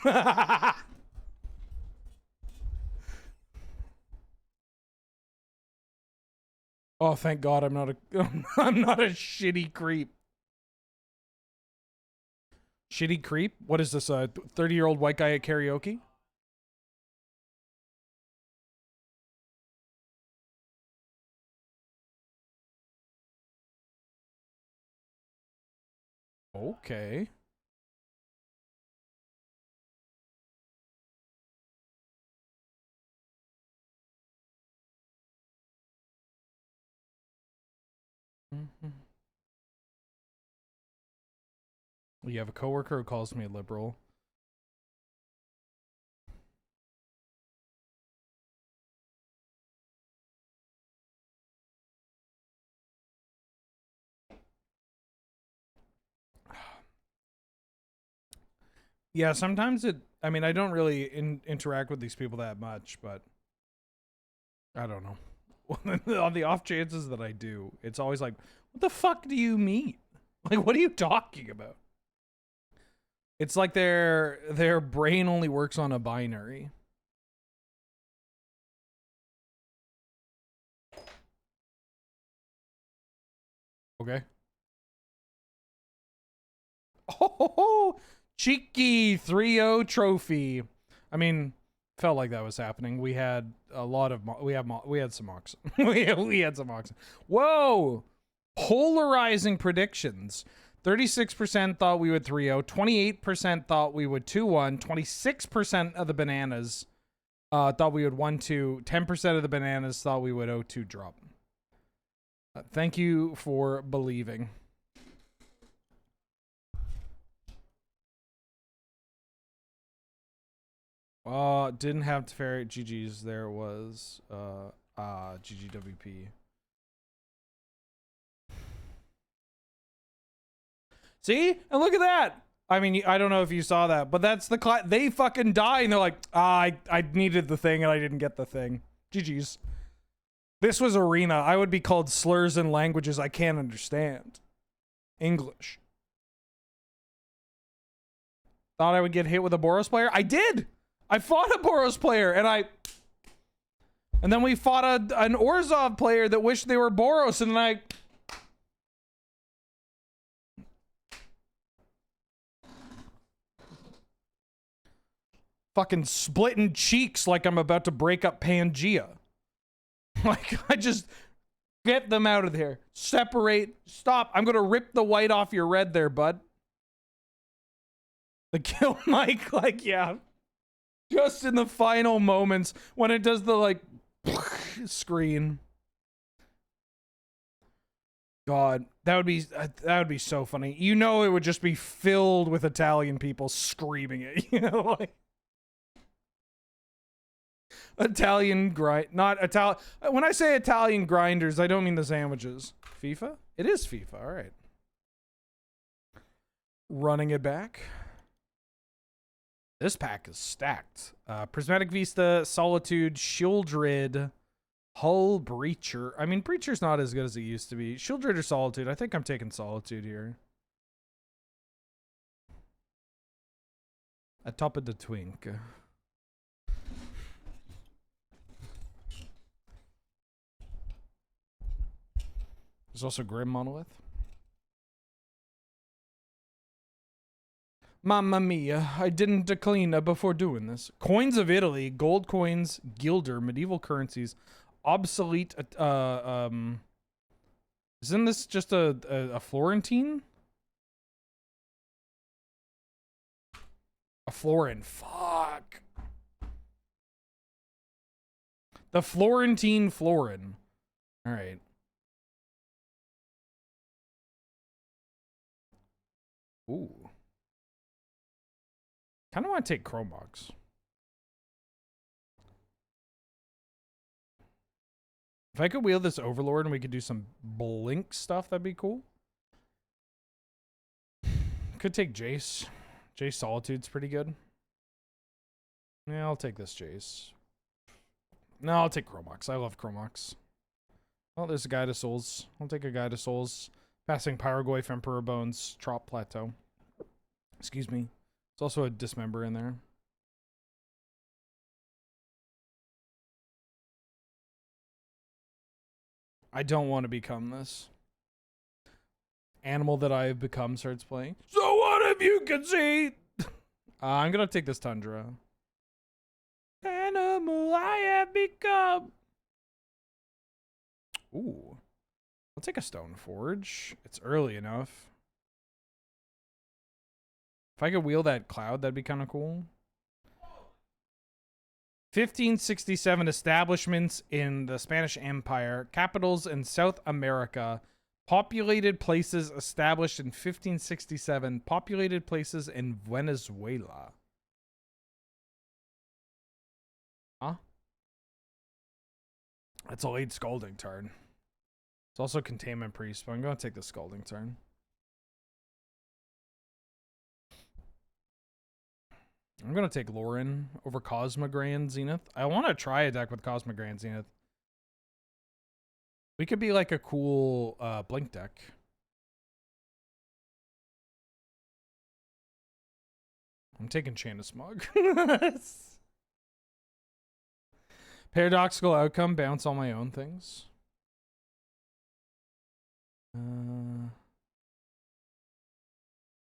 Oh, thank God I'm not a I'm not a shitty creep. Shitty creep? What is this, a 30-year-old white guy at karaoke? Okay. You have a coworker who calls me a liberal. Yeah, sometimes I mean, I don't really interact with these people that much, but I don't know. On the off chances that I do, it's always like, what the fuck do you mean? Like, what are you talking about? It's like their brain only works on a binary. Okay. Oh, cheeky 3-0 trophy. I mean, felt like that was happening. We had a lot of we had some oxen. we had some oxen. Whoa! Polarizing predictions. 36% thought we would 3-0. 28% thought we would 2-1. 26% of the bananas thought we would 1-2. 10% of the bananas thought we would 0-2 drop. Thank you for believing. Didn't have to ferret GG's. There was GGWP. See? And look at that. I mean, I don't know if you saw that, but that's the they fucking die and they're like, I needed the thing and I didn't get the thing. GG's. This was Arena. I would be called slurs in languages I can't understand. English. Thought I would get hit with a Boros player? I did! I fought a Boros player, and then we fought an Orzhov player that wished they were Boros, and I... Fucking splitting cheeks like I'm about to break up Pangea. Like, I just... Get them out of there. Separate. Stop. I'm gonna rip the white off your red there, bud. The kill mic, like, yeah. Just in the final moments when it does the, like, screen. God, that would be so funny. You know, it would just be filled with Italian people screaming it. You know, like Italian grind, not Italian. When I say Italian grinders, I don't mean the sandwiches. FIFA? It is FIFA. All right. Running it back. This pack is stacked. Prismatic Vista, Solitude, Shieldred, Hull, Breacher. I mean, Breacher's not as good as it used to be. Shieldred or Solitude? I think I'm taking Solitude here. Atop of the twink. There's also Grim Monolith. Mamma mia, I didn't clean before doing this. Coins of Italy, gold coins, guilder, medieval currencies, obsolete, isn't this just a Florentine? A Florin, fuck. The Florentine Florin. All right. Ooh. Kind of want to take Chromox. If I could wield this Overlord and we could do some blink stuff, that'd be cool. Could take Jace. Jace Solitude's pretty good. Yeah, I'll take this Jace. No, I'll take Chromox. I love Chromox. Oh, there's a Guide to Souls. I'll take a Guide to Souls. Passing Pyrogoyf, Emperor Bones, Trop Plateau. Excuse me. There's also a Dismember in there. I don't want to become this. Animal that I have become starts playing. So what if you can see? I'm going to take this Tundra. Animal I have become. Ooh. I'll take a Stone Forge. It's early enough. If I could wheel that cloud, that'd be kind of cool. 1567 establishments in the Spanish Empire, capitals in South America, populated places established in 1567, populated places in Venezuela. Huh? That's a late Scalding Tarn. It's also Containment Priest, but I'm going to take the Scalding Tarn. I'm going to take Lauren over Cosmogrand Zenith. I want to try a deck with Cosmogrand Zenith. We could be like a cool Blink deck. I'm taking Chain of Smog. Paradoxical Outcome, bounce all my own things.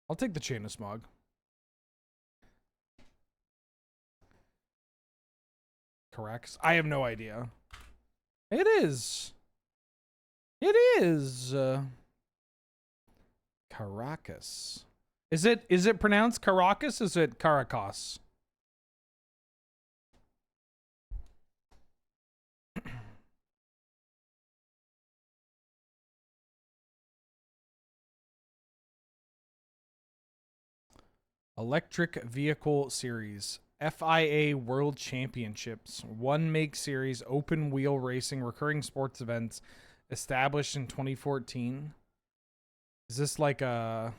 I'll take the Chain of Smog. Correct. I have no idea. It is. It is. Caracas. Is it pronounced Caracas? Is it Caracas? Electric Vehicle Series. FIA World Championships. One make series. Open wheel racing. Recurring sports events. Established in 2014. Is this like a...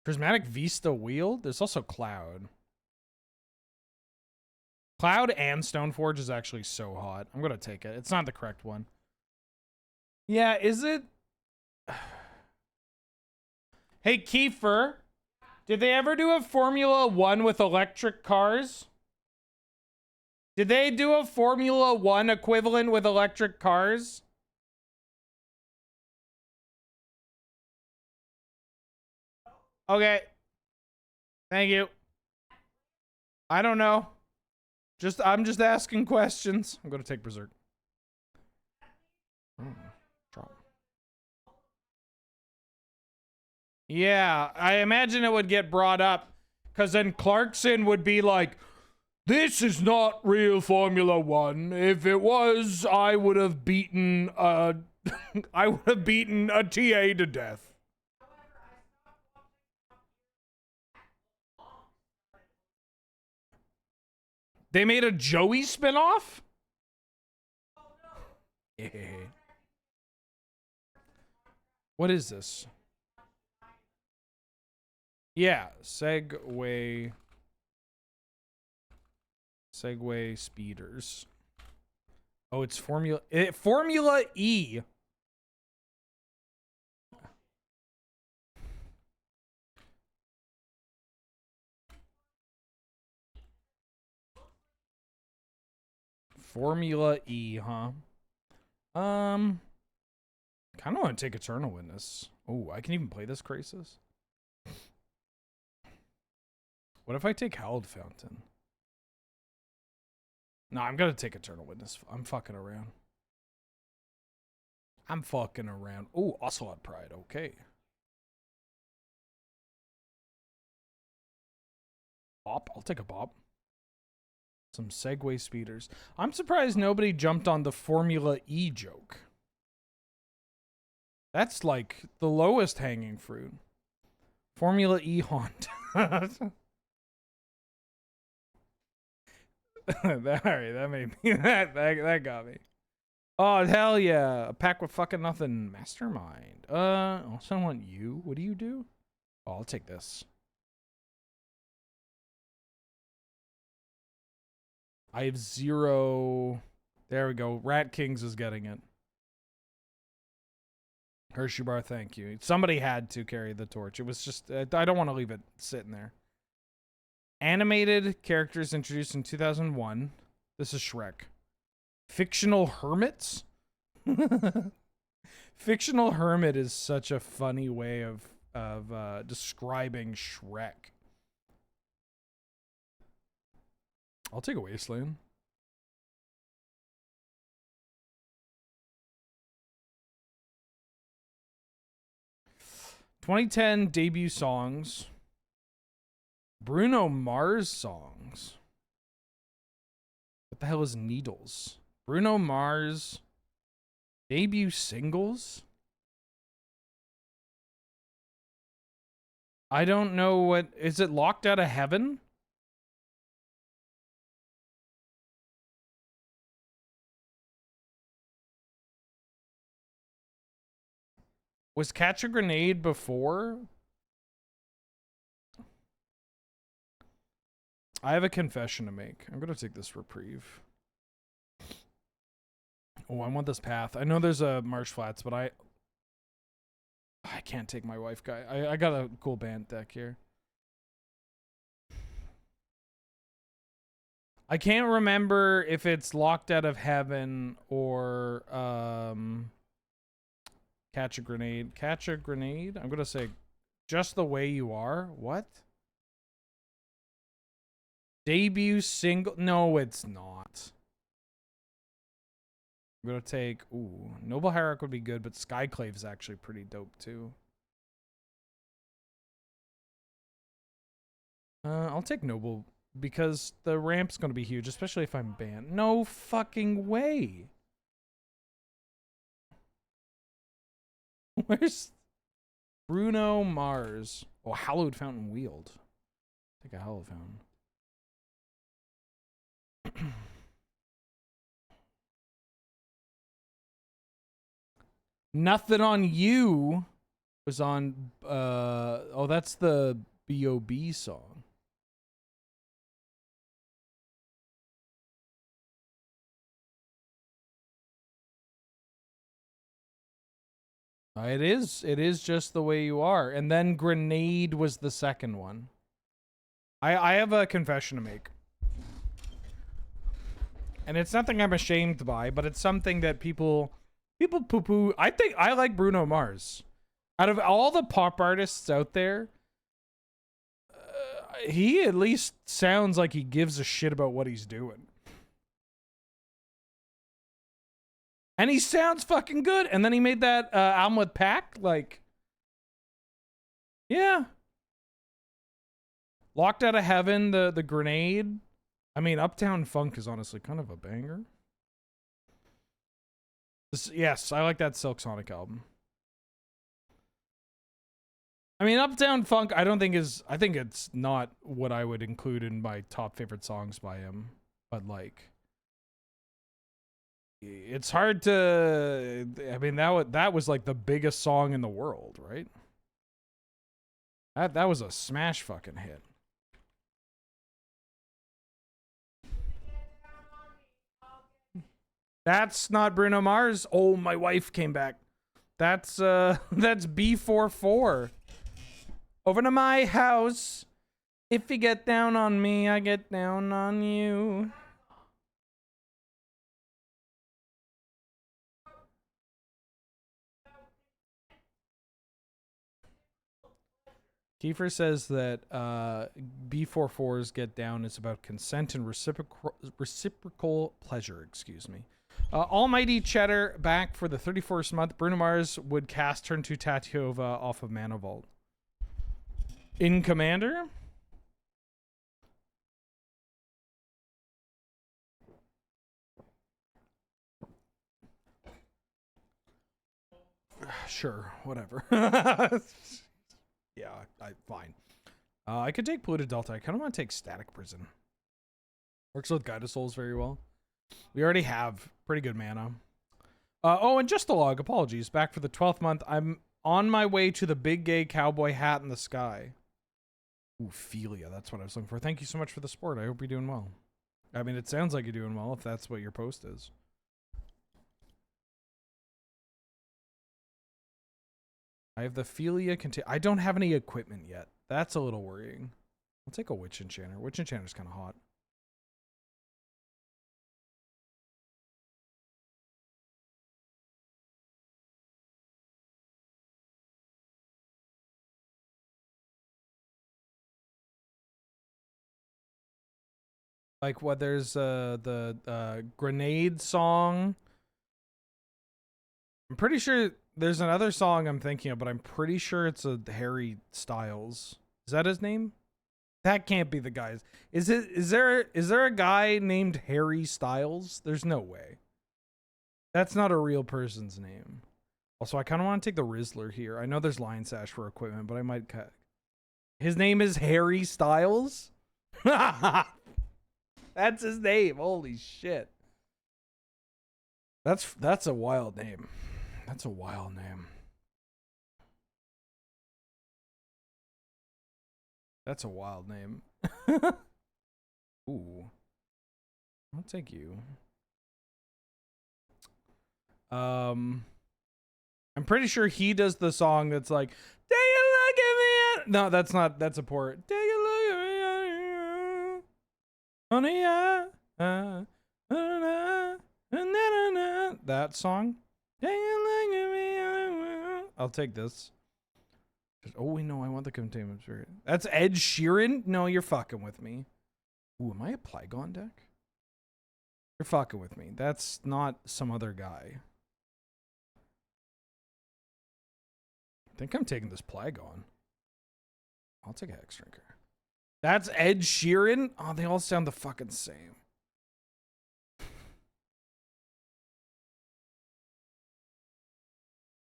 Prismatic Vista wheel? There's also Cloud. Cloud and Stoneforge is actually so hot. I'm gonna take it. It's not the correct one. Yeah, is it? Hey, Kiefer, did they ever do a Formula 1 with electric cars? Did they do a Formula 1 equivalent with electric cars? Okay. Thank you. I don't know. I'm just asking questions. I'm gonna take Berserk. Drop. Yeah, I imagine it would get brought up, because then Clarkson would be like, this is not real Formula 1. If it was, I would have beaten a I would have beaten a TA to death. They made a Joey spinoff? What is this? Yeah, Segway speeders. Oh, it's Formula E. Formula E, huh? Kind of want to take Eternal Witness. Oh, I can even play this Crisis. What if I take Hallowed Fountain? No, I'm gonna take Eternal Witness. I'm fucking around. Oh, Ocelot Pride. Okay. Bop. I'll take a bop. Some Segway speeders. I'm surprised nobody jumped on the Formula E joke. That's like the lowest hanging fruit. Formula E Honda. Alright, that made me that got me. Oh hell yeah. A pack with fucking nothing. Mastermind. Also I want you. What do you do? Oh, I'll take this. I have 0. There we go. Rat Kings is getting it. Hershey bar, thank you. Somebody had to carry the torch. It was just, I don't want to leave it sitting there. Animated characters introduced in 2001. This is Shrek. Fictional hermits? Fictional hermit is such a funny way of describing Shrek. I'll take a Wasteland. '10 debut songs. Bruno Mars songs. What the hell is Needles? Bruno Mars debut singles? I don't know what... Is it Locked Out of Heaven? Was Catch a Grenade before? I have a confession to make. I'm going to take this reprieve. Oh, I want this path. I know there's a Marsh Flats, but I can't take my wife guy. I got a cool Bant deck here. I can't remember if it's Locked Out of Heaven or Catch a Grenade. Catch a Grenade? I'm going to say Just the Way You Are. What? Debut single? No, it's not. I'm going to take... Ooh, Noble Hierarch would be good, but Skyclave is actually pretty dope, too. I'll take Noble, because the ramp's going to be huge, especially if I'm banned. No fucking way. Where's Bruno Mars? Oh, Hallowed Fountain Wield. Take a Hallowed Fountain. Nothing on You was on oh, that's the B.O.B. song. It is. It is Just the Way You Are. And then Grenade was the second one. I have a confession to make. And it's nothing I'm ashamed by, but it's something that people poo-poo. I think I like Bruno Mars. Out of all the pop artists out there, he at least sounds like he gives a shit about what he's doing. And he sounds fucking good. And then he made that album with Pac. Like, yeah. Locked Out of Heaven, the Grenade. I mean, Uptown Funk is honestly kind of a banger. Yes, I like that Silk Sonic album. I mean, Uptown Funk, I think it's not what I would include in my top favorite songs by him. But like, it's hard to, I mean, that was like the biggest song in the world, right? That was a smash fucking hit. That's not Bruno Mars. Oh, my wife came back. That's B44. Over to my house. If you get down on me, I get down on you. Kiefer says that B44's Get Down is about consent and reciprocal pleasure, excuse me. Almighty Cheddar back for the 31st month. Bruno Mars would cast Turn to Tatiova off of Mana Vault. In Commander? Sure, whatever. Yeah, fine. I could take Polluted Delta. I kind of want to take Static Prison. Works with Guided Souls very well. We already have pretty good mana. Oh, and just a log. Apologies. Back for the 12th month. I'm on my way to the big gay cowboy hat in the sky. Ooh, Philia. That's what I was looking for. Thank you so much for the support. I hope you're doing well. I mean, it sounds like you're doing well if that's what your post is. I have the Philia I don't have any equipment yet. That's a little worrying. I'll take a Witch Enchanter. Witch Enchanter's kind of hot. Like what? There's the Grenade song. I'm pretty sure there's another song I'm thinking of, but I'm pretty sure it's a Harry Styles. Is that his name? That can't be the guy's. Is there a guy named Harry Styles? There's no way. That's not a real person's name. Also, I kind of want to take the Rizzler here. I know there's Lion Sash for equipment, but I might cut. His name is Harry Styles? That's his name. Holy shit. That's a wild name. That's a wild name. That's a wild name. Ooh. I'll take you. I'm pretty sure he does the song that's like, take a look at me. No, that's not. That's a port. Take a look at me. Honey, that song. Take a look at me. I'll take this. Oh, wait, no, I want the Containment Spirit. That's Ed Sheeran? No, you're fucking with me. Ooh, am I a Plagon deck? You're fucking with me. That's not some other guy. I think I'm taking this Plagon. I'll take a Hexdrinker. That's Ed Sheeran? Oh, they all sound the fucking same.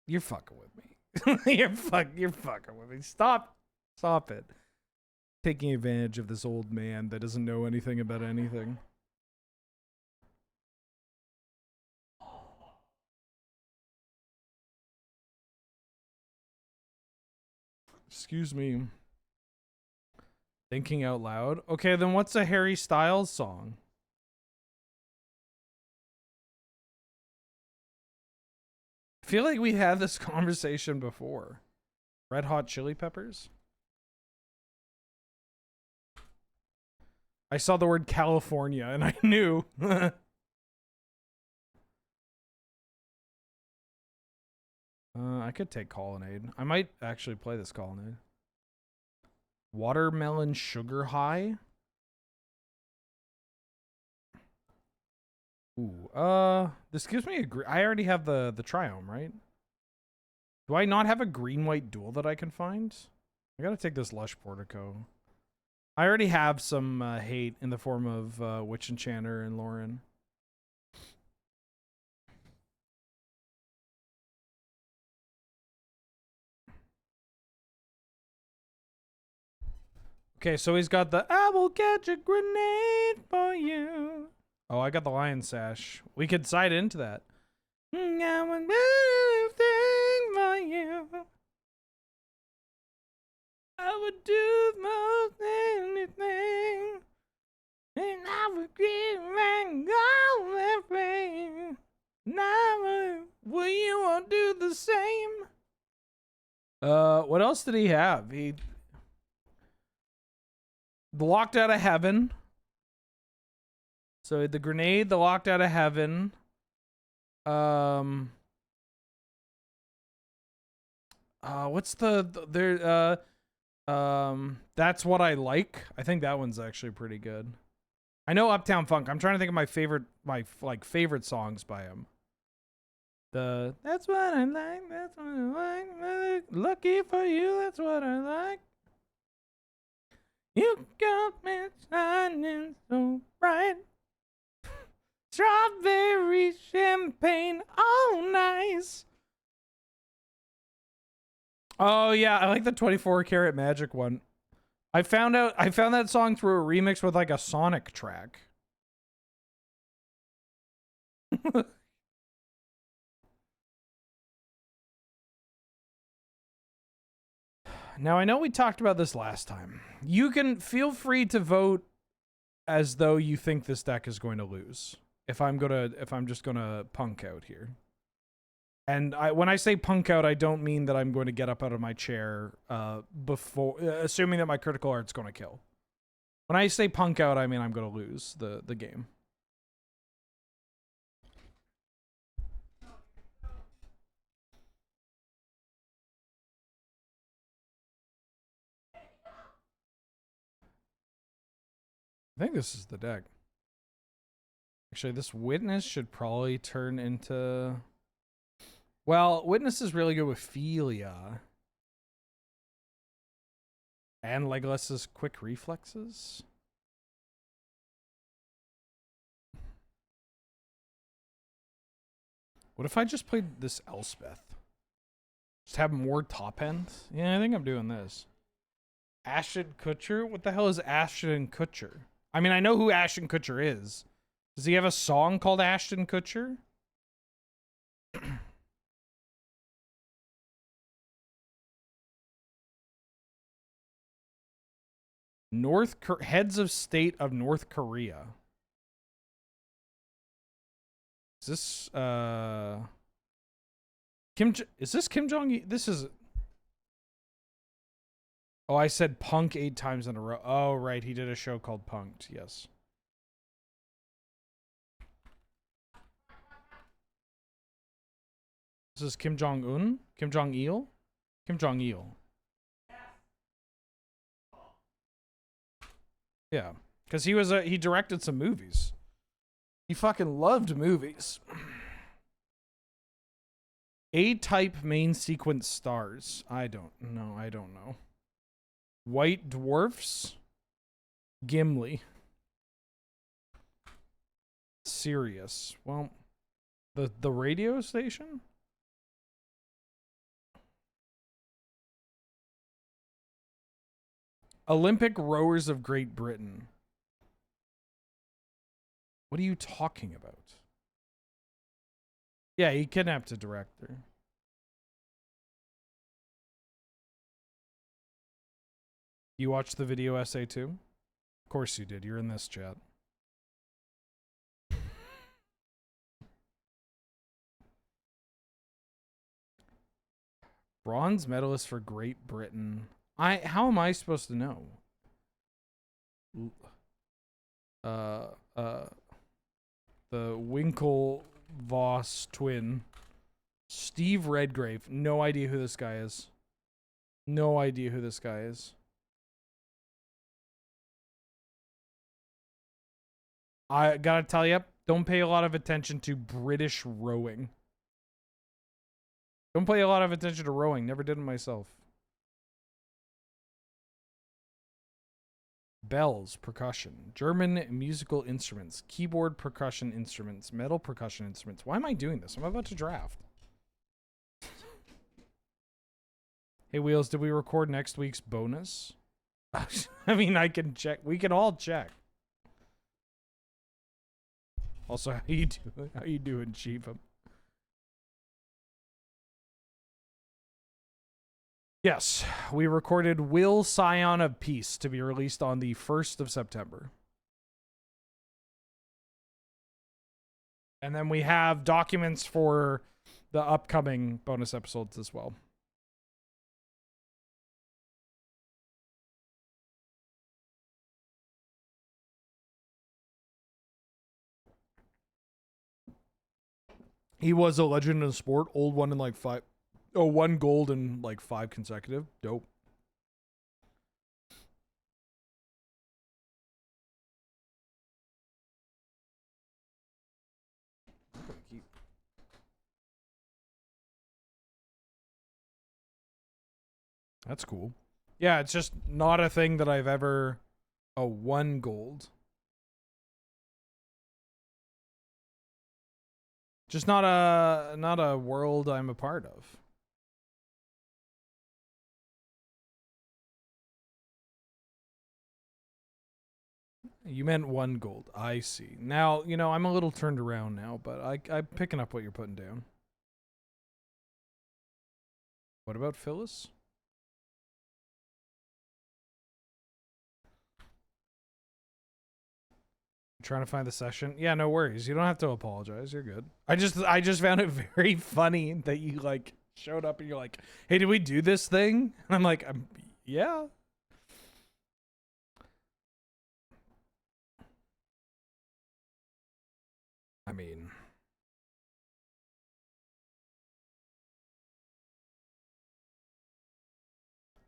You're fucking with me. you're fucking with me. Stop it. Taking advantage of this old man that doesn't know anything about anything. Excuse me. Thinking out loud. Okay, then what's a Harry Styles song? feel like we had this conversation before. Red Hot Chili Peppers? I saw the word California and I knew. I could take Colonnade. I might actually play this Colonnade. Watermelon Sugar High? Ooh, this gives me I already have the Triome, right? Do I not have a green-white duel that I can find? I gotta take this Lush Portico. I already have some hate in the form of Witch Enchanter and Lauren. Okay, so he's got the I will catch a grenade for you. Oh, I got the Lion Sash. We could side into that. I would do anything for you. I would do most anything. And I would give and go everything. Now, will you all do the same? What else did he have? He Locked Out of Heaven. So the grenade, the Locked Out of Heaven. What's That's What I Like. I think that one's actually pretty good. I know Uptown Funk. I'm trying to think of my favorite songs by him. That's what I like, that's what I like. Lucky for you, that's what I like. You got me shining so bright. Strawberry champagne, oh nice. Oh yeah, I like the 24 Karat Magic one. I found that song through a remix with like a Sonic track. Now I know we talked about this last time. You can feel free to vote as though you think this deck is going to lose. If I'm just gonna punk out here. And when I say punk out, I don't mean that I'm going to get up out of my chair before assuming that my critical art's going to kill. When I say punk out, I mean I'm going to lose the game. I think this is the deck. Actually, this Witness should probably turn into... Well, Witness is really good with Philia. And Legolas's Quick Reflexes. What if I just played this Elspeth? Just have more top end? Yeah, I think I'm doing this. Ashton Kutcher? What the hell is Ashton Kutcher? I mean, I know who Ashton Kutcher is. Does he have a song called Ashton Kutcher? Heads of State of North Korea. Is this is this Kim Jong-il? This is... Oh, I said Punk 8 times in a row. Oh, right. He did a show called Punked. Yes. This is Kim Jong-un? Kim Jong-il? Kim Jong-il. Yeah. Because he directed some movies. He fucking loved movies. A-type main sequence stars. I don't know. White Dwarfs. Gimli. Sirius. Well, the radio station? Olympic Rowers of Great Britain. What are you talking about? Yeah, he kidnapped a director. You watched the video essay too? Of course you did. You're in this chat. Bronze medalist for Great Britain. How am I supposed to know? The Winklevoss twin. Steve Redgrave. No idea who this guy is. No idea who this guy is. I gotta tell you, don't pay a lot of attention to British rowing. Don't pay a lot of attention to rowing. Never did it myself. Bells, percussion. German musical instruments. Keyboard percussion instruments. Metal percussion instruments. Why am I doing this? I'm about to draft. Hey, Wheels, did we record next week's bonus? I mean, I can check. We can all check. Also, how you doing? How you doing, Shiva? Yes, we recorded Will Scion of Peace to be released on the 1st of September. And then we have documents for the upcoming bonus episodes as well. He was a legend in the sport, old one in like 5. Oh, 1 gold and like 5 consecutive. Dope. That's cool. Yeah, it's just not a thing that I've ever... Oh, 1 gold. Just not a world I'm a part of. You meant 1 gold. I see. Now, you know, I'm a little turned around now, but I'm picking up what you're putting down. What about Phyllis? Trying to find the session. Yeah, no worries. You don't have to apologize. You're good. I just found it very funny that you like showed up and you're like, "Hey, did we do this thing?" And I'm like, "Yeah." I mean,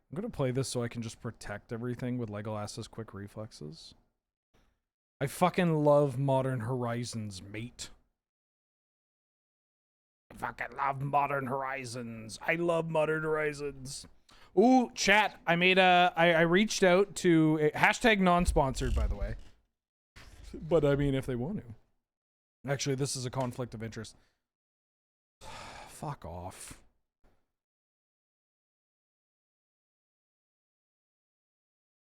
I'm gonna play this so I can just protect everything with Legolas's quick reflexes. I fucking love Modern Horizons, mate. I fucking love Modern Horizons. I love Modern Horizons. Ooh, chat. I made I reached out to a hashtag non-sponsored, by the way. But I mean, if they want to. Actually, this is a conflict of interest. Fuck off.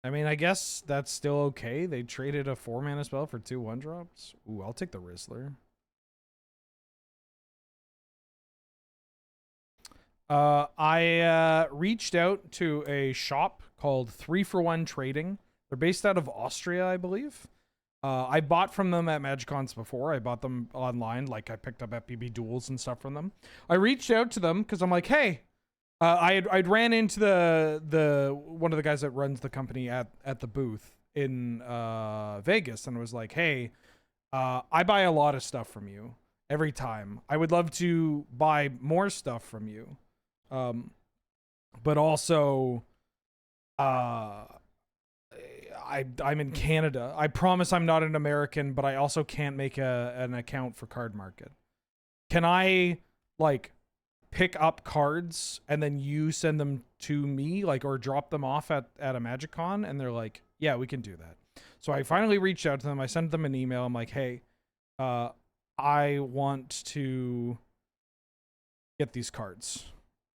I mean, I guess that's still okay. They traded a 4-mana spell for 2 1-drops. Ooh, I'll take the Rizzler. I reached out to a shop called 3-for-1 Trading. They're based out of Austria, I believe. I bought from them at MagicCons before. I bought them online. Like, I picked up FPB duels and stuff from them. I reached out to them because I'm like, hey... I'd ran into the one of the guys that runs the company at the booth in Vegas, and was like, hey, I buy a lot of stuff from you every time. I would love to buy more stuff from you, but also I'm in Canada. I promise I'm not an American, but I also can't make an account for Card Market. Can I like pick up cards and then you send them to me, like, or drop them off at a MagicCon? And they're like, yeah, we can do that. So I finally reached out to them. I sent them an email. I'm like, hey, I want to get these cards.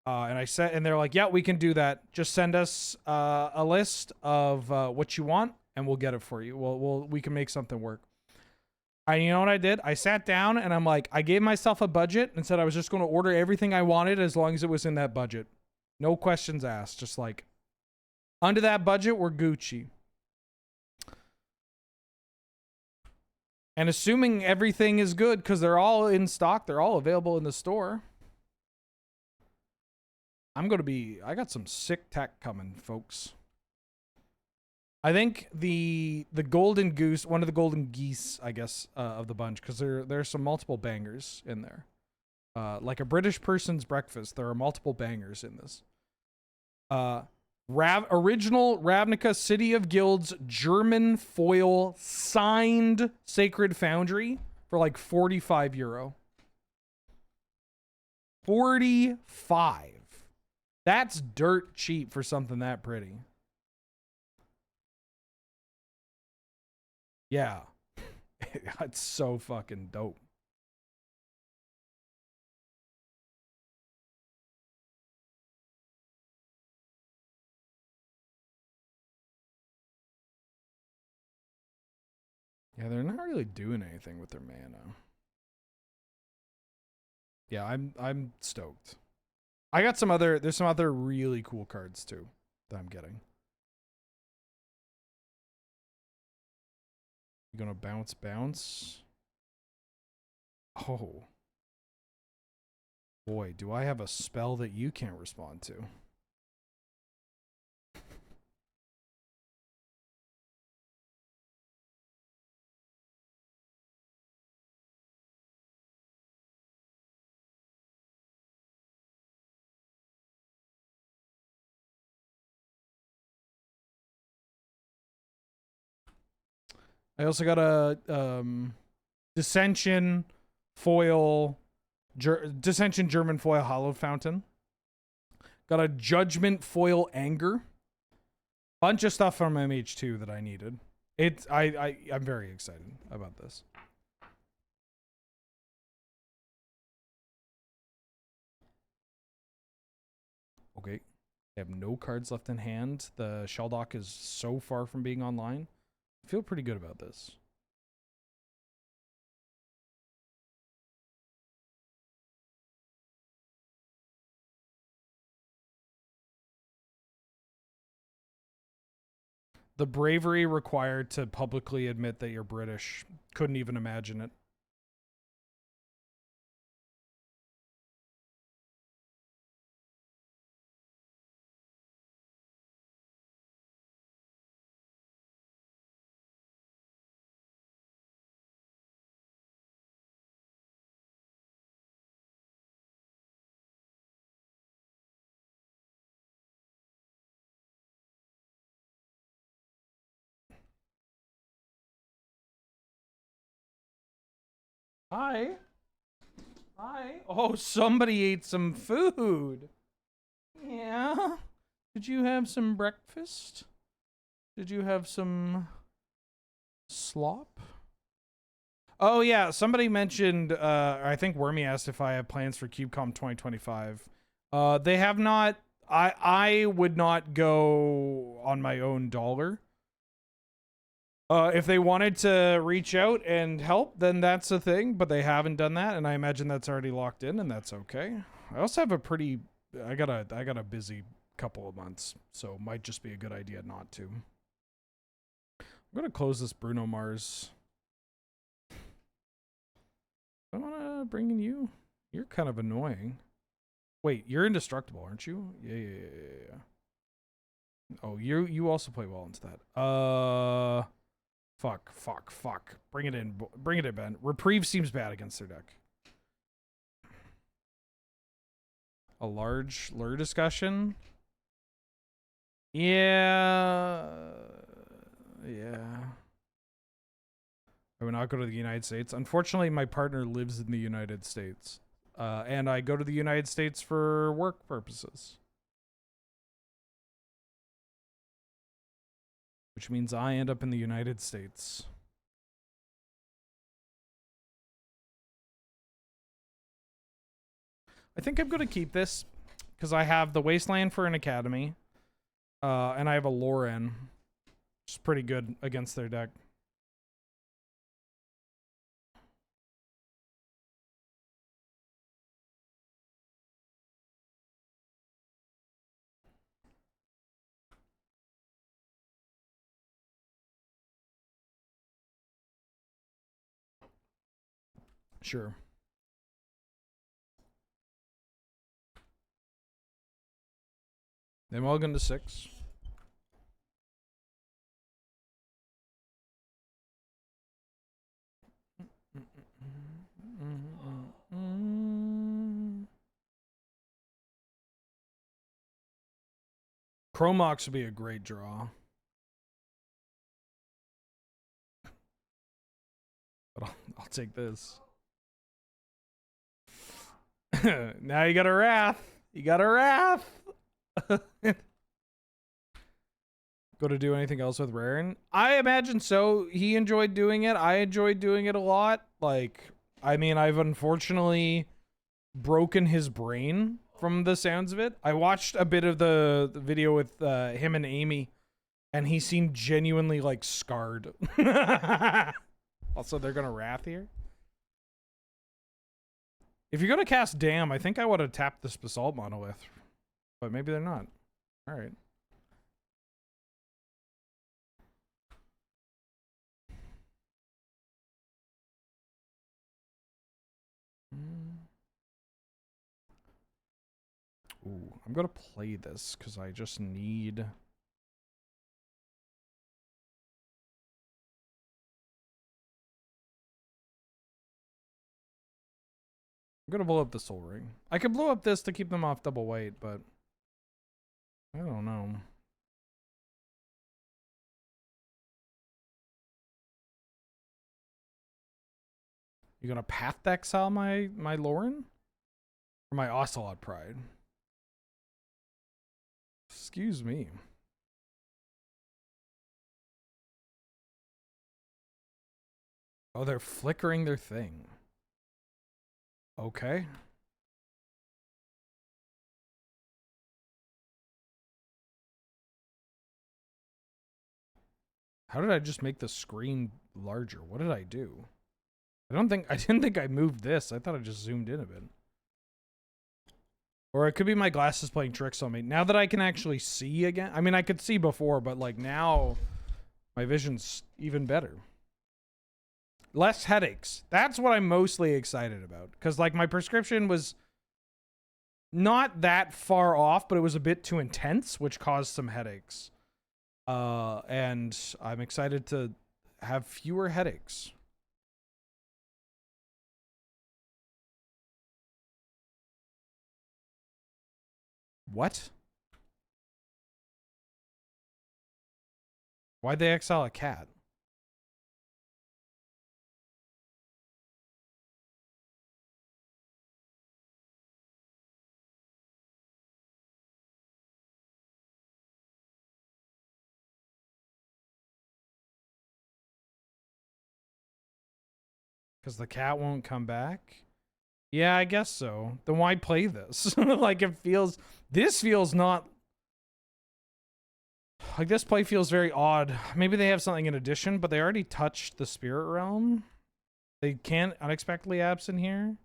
And they're like, yeah, we can do that. Just send us a list of what you want and we'll get it for you. We can make something work. And you know what I did? I sat down and I'm like, I gave myself a budget and said I was just going to order everything I wanted as long as it was in that budget. No questions asked. Just like, under that budget, we're Gucci. And assuming everything is good, because they're all in stock, they're all available in the store, I got some sick tech coming, folks. I think the golden goose, one of the golden geese, I guess, of the bunch, because there's some multiple bangers in there. Like a British person's breakfast, there are multiple bangers in this. Original Ravnica City of Guilds German foil signed Sacred Foundry for like €45. 45. That's dirt cheap for something that pretty. Yeah. It's so fucking dope. Yeah, they're not really doing anything with their mana. Yeah, I'm stoked. I got there's some other really cool cards too that I'm getting. You gonna bounce? Oh. Boy, do I have a spell that you can't respond to. I also got a Dissension foil, Dissension German foil Hollow Fountain. Got a Judgment foil Anger. Bunch of stuff from MH2 that I needed. I'm very excited about this. Okay. I have no cards left in hand. The Shell Dock is so far from being online. I feel pretty good about this. The bravery required to publicly admit that you're British. Couldn't even imagine it. Hi. Hi. Oh, somebody ate some food. Yeah. Did you have some breakfast? Did you have some slop? Oh yeah, somebody mentioned I think Wormy asked if I have plans for CubeCon 2025. They have not. I would not go on my own dollar. If they wanted to reach out and help, then that's a thing, but they haven't done that, and I imagine that's already locked in, and that's okay. I also have I got a busy couple of months, so might just be a good idea not to. I'm gonna close this Bruno Mars. I wanna bring in you. You're kind of annoying. Wait, you're indestructible, aren't you? Yeah. Oh, you also play well into that. Fuck. Bring it in, Ben. Reprieve seems bad against their deck. A large lure discussion? Yeah. I would not go to the United States. Unfortunately, my partner lives in the United States. And I go to the United States for work purposes. Which means I end up in the United States. I think I'm going to keep this because I have the Wasteland for an academy. And I have a Loren, which is pretty good against their deck. Sure. They mulligan to 6. Chromox would be a great draw. But I'll take this. Now you got a Wrath. You got a Wrath. Go to do anything else with Raren? I imagine so. He enjoyed doing it. I enjoyed doing it a lot. Like, I mean, I've unfortunately broken his brain from the sounds of it. I watched a bit of the video with him and Amy, and he seemed genuinely, like, scarred. Also, they're gonna Wrath here. If you're gonna cast Damn, I think I would have tapped this Basalt Monolith. But maybe they're not. Alright. Ooh, I'm gonna play this because I just need... I'm gonna blow up the Soul Ring. I could blow up this to keep them off double white, but... I don't know. You gonna Path Exile my Lauren? Or my Ocelot Pride? Excuse me. Oh, they're flickering their thing. Okay. How did I just make the screen larger? What did I do? I didn't think I moved this. I thought I just zoomed in a bit. Or it could be my glasses playing tricks on me. Now that I can actually see again. I mean, I could see before, but like now my vision's even better. Less headaches. That's what I'm mostly excited about. Because like my prescription was not that far off, but it was a bit too intense, which caused some headaches. And I'm excited to have fewer headaches. What? Why'd they exile a cat? Because the cat won't come back? Yeah, I guess so. Then why play this? Like, this feels not... Like, this play feels very odd. Maybe they have something in addition, but they already touched the Spirit Realm. They can't unexpectedly absent here.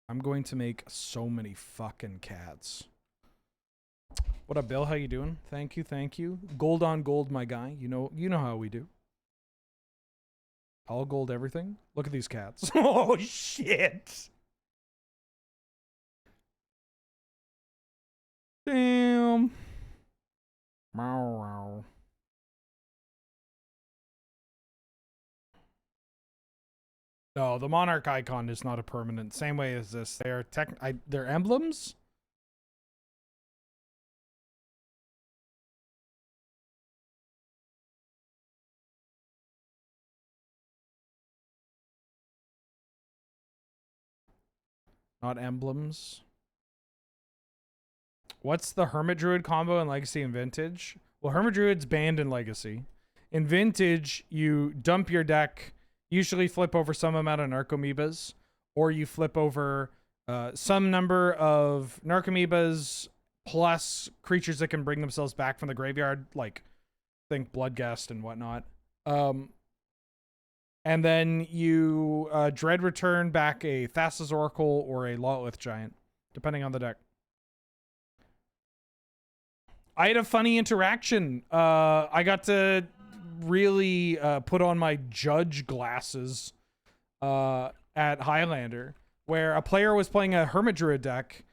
I'm going to make so many fucking cats. What up, Bill? How you doing? Thank you, thank you. Gold on gold, my guy. You know how we do. All gold everything. Look at these cats. Oh shit. Damn. Meow, meow. No, the Monarch icon is not a permanent. Same way as this. They're emblems? Not emblems. What's the Hermit Druid combo in Legacy and Vintage? Well, Hermit Druid's banned in Legacy. In Vintage, you dump your deck, usually flip over some amount of Narcomoebas, or you flip over some number of Narcomoebas plus creatures that can bring themselves back from the graveyard, like, think Bloodgust and whatnot. And then you Dread Return back a Thassa's Oracle or a Lawlith Giant, depending on the deck. I had a funny interaction. I got to really put on my judge glasses at Highlander, where a player was playing a Hermit Druid deck,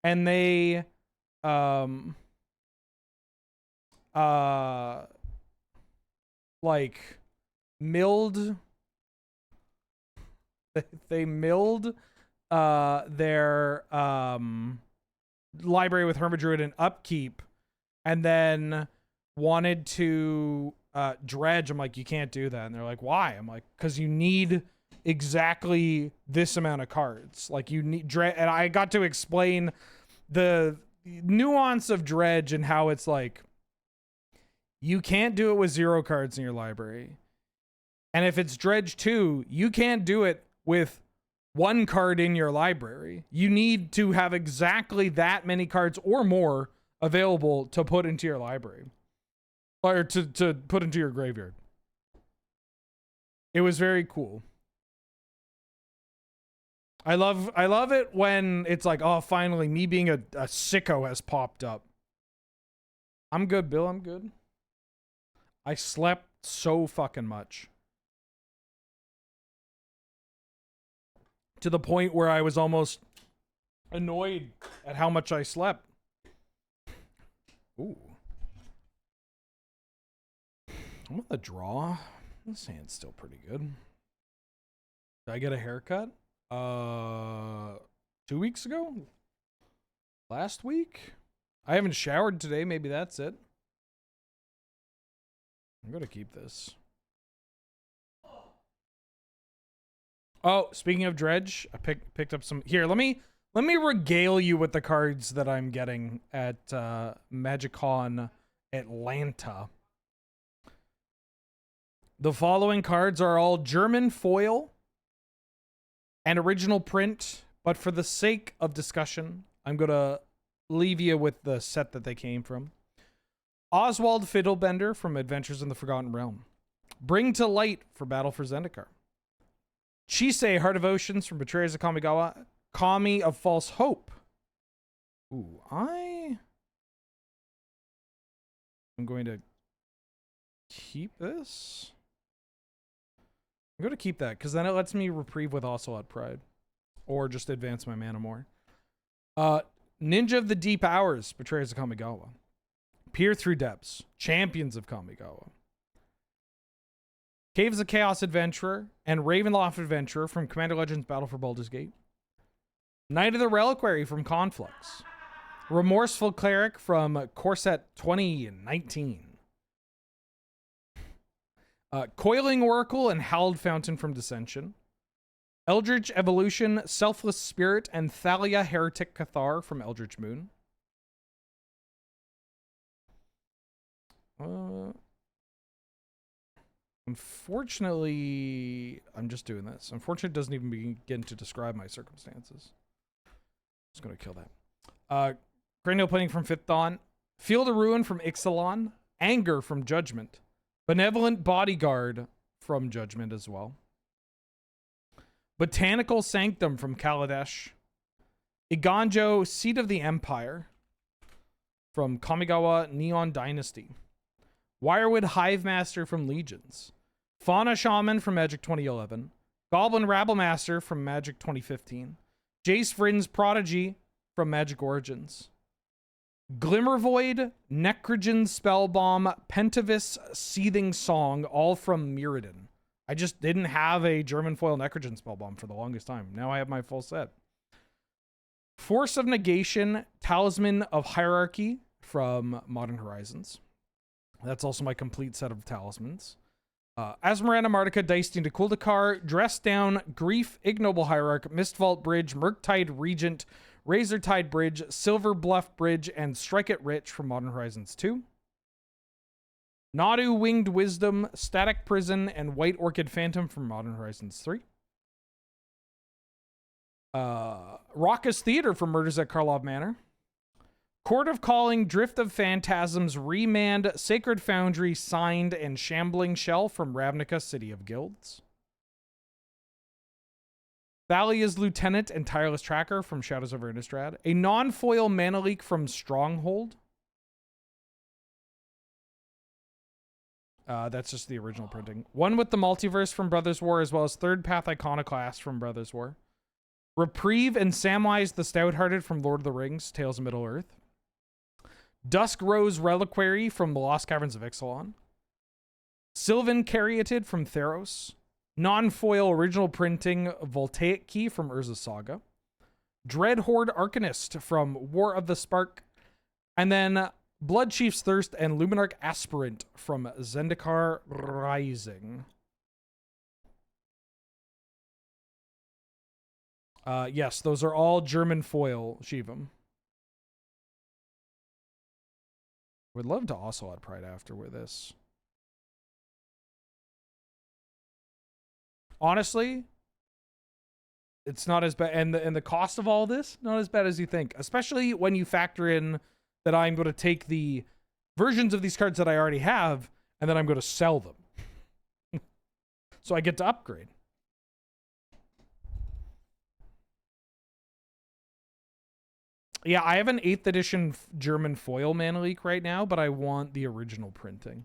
and they like milled they milled their library with Hermit Druid and upkeep, and then wanted to dredge. I'm like, you can't do that. And they're like, why? I'm like, because you need exactly this amount of cards. Like, you need dredge. And I got to explain the nuance of dredge and how it's like, you can't do it with 0 cards in your library. And if it's dredge 2, you can't do it with 1 card in your library. You need to have exactly that many cards or more available to put into your library. Or to put into your graveyard. It was very cool. I love it when it's like, oh, finally, me being a sicko has popped up. I'm good, Bill. I'm good. I slept so fucking much. To the point where I was almost annoyed at how much I slept. Ooh. I'm on the draw. This hand's still pretty good. Did I get a haircut? 2 weeks ago? Last week? I haven't showered today. Maybe that's it. I'm gonna keep this. Oh, speaking of dredge, I picked up some. Here, let me regale you with the cards that I'm getting at MagicCon Atlanta. The following cards are all German foil and original print, but for the sake of discussion, I'm gonna leave you with the set that they came from. Oswald Fiddlebender from Adventures in the Forgotten Realm. Bring to Light for Battle for Zendikar. Chisei, Heart of Oceans from Betrayers of Kamigawa. Kami of False Hope. Ooh, I'm going to keep this. I'm going to keep that, because then it lets me reprieve with Ocelot Pride. Or just advance my mana more. Ninja of the Deep Hours, Betrayers of Kamigawa. Peer Through Depths, Champions of Kamigawa. Caves of Chaos Adventurer and Ravenloft Adventurer from Commander Legends Battle for Baldur's Gate. Knight of the Reliquary from Conflux. Remorseful Cleric from Corset 2019. Coiling Oracle and Howled Fountain from Dissension. Eldritch Evolution, Selfless Spirit, and Thalia Heretic Cathar from Eldritch Moon. Unfortunately, I'm just doing this. Unfortunately, it doesn't even begin to describe my circumstances. Just going to kill that. Cranial Plating from Fifth Dawn. Field of Ruin from Ixalan. Anger from Judgment. Benevolent Bodyguard from Judgment as well. Botanical Sanctum from Kaladesh. Iganjo, Seat of the Empire from Kamigawa Neon Dynasty. Wirewood Hivemaster from Legions. Fauna Shaman from Magic 2011. Goblin Rabblemaster from Magic 2015. Jace Vryn's Prodigy from Magic Origins. Glimmervoid, Necrogen Spellbomb, Pentavis Seething Song, all from Mirrodin. I just didn't have a German foil Necrogen Spellbomb for the longest time. Now I have my full set. Force of Negation, Talisman of Hierarchy from Modern Horizons. That's also my complete set of talismans. Asmarana Mardica, Diced Kuldakar, Dress Down, Grief, Ignoble Hierarch, Mistvault Bridge, Murktide Regent, Razortide Bridge, Silver Bluff Bridge, and Strike It Rich from Modern Horizons 2. Nadu Winged Wisdom, Static Prison, and White Orchid Phantom from Modern Horizons 3. Raucous Theater from Murders at Karlov Manor. Court of Calling, Drift of Phantasms, Remand, Sacred Foundry, Signed, and Shambling Shell from Ravnica, City of Guilds. Thalia's Lieutenant and Tireless Tracker from Shadows over Innistrad. A non-foil Mana Leak from Stronghold. That's just the original printing. One with the multiverse from Brothers War, as well as Third Path Iconoclast from Brothers War. Reprieve and Samwise the Stout-Hearted from Lord of the Rings, Tales of Middle-earth. Dusk Rose Reliquary from the Lost Caverns of Ixalan. Sylvan Caryatid from Theros. Non-foil original printing Voltaic Key from Urza's Saga. Dread Horde Arcanist from War of the Spark. And then Blood Chief's Thirst and Luminarch Aspirant from Zendikar Rising. Yes, those are all German foil Shivam. Would love to Ocelot Pride after with this. Honestly, it's not as bad, and the cost of all this, not as bad as you think. Especially when you factor in that I'm going to take the versions of these cards that I already have, and then I'm going to sell them. So I get to upgrade. Yeah, I have an 8th edition German foil Mana Leak right now, but I want the original printing.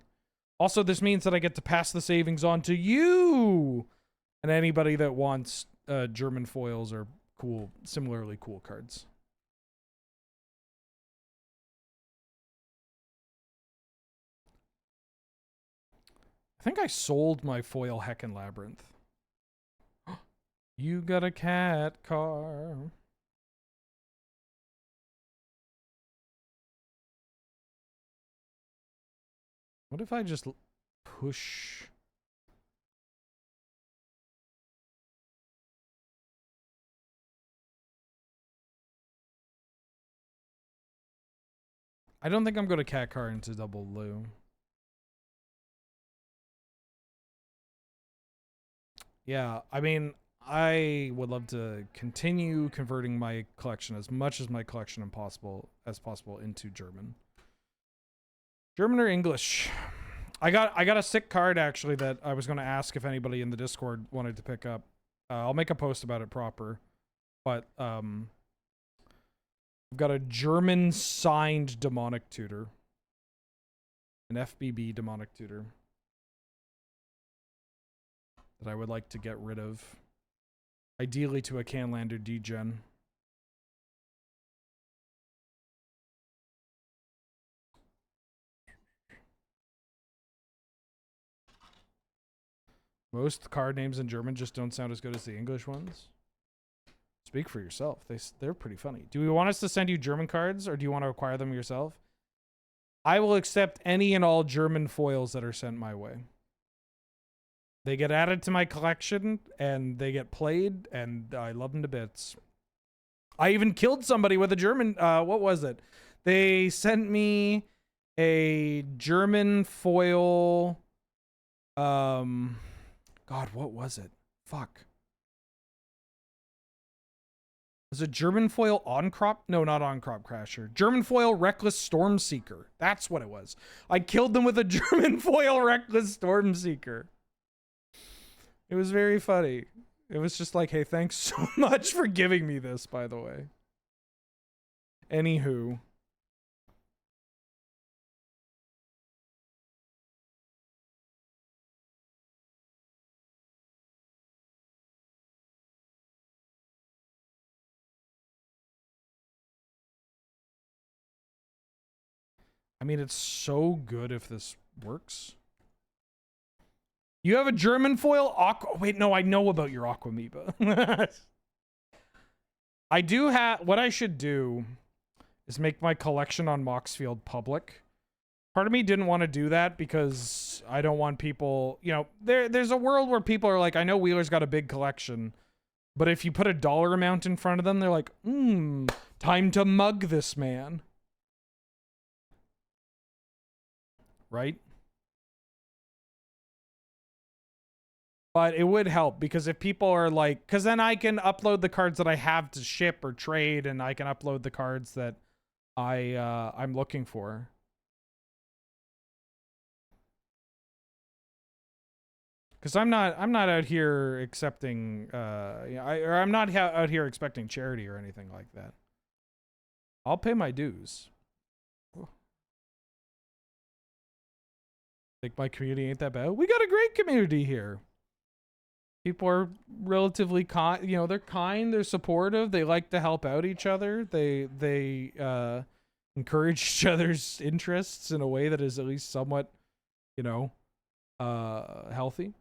Also, this means that I get to pass the savings on to you and anybody that wants German foils or cool, similarly cool cards. I think I sold my foil Heckin' Labyrinth. You got a cat car. What if I just push? I don't think I'm going to cat car into double Lou. Yeah, I mean, I would love to continue converting my collection as much as my collection as possible into German. German or English? I got a sick card actually that I was going to ask if anybody in the Discord wanted to pick up. I'll make a post about it proper. But I've got a German signed demonic tutor. An FBB demonic tutor that I would like to get rid of. Ideally to a Canlander degen. Most card names in German just don't sound as good as the English ones. Speak for yourself. They're pretty funny. Do we want us to send you German cards, or do you want to acquire them yourself? I will accept any and all German foils that are sent my way. They get added to my collection, and they get played, and I love them to bits. I even killed somebody with a German... what was it? They sent me a German foil... God, what was it? Fuck. Was it German foil on-crop? No, not on-crop crasher. German foil reckless stormseeker. That's what it was. I killed them with a German foil reckless stormseeker. It was very funny. It was just like, hey, thanks so much for giving me this, by the way. Anywho. I mean, it's so good if this works. You have a German foil aqua... Wait, no, I know about your Aquamoeba. I do have... What I should do is make my collection on Moxfield public. Part of me didn't want to do that because I don't want people... You know, there's a world where people are like, I know Wheeler's got a big collection, but if you put a dollar amount in front of them, they're like, time to mug this man. Right? But it would help because if people are like, because then I can upload the cards that I have to ship or trade, and I can upload the cards that I'm looking for. Because I'm not out here accepting I'm not out here expecting charity or anything like that. I'll pay my dues. Think my community ain't that bad? We got a great community here. People are relatively kind, you know, they're kind, they're supportive, they like to help out each other. They encourage each other's interests in a way that is at least somewhat, you know, healthy.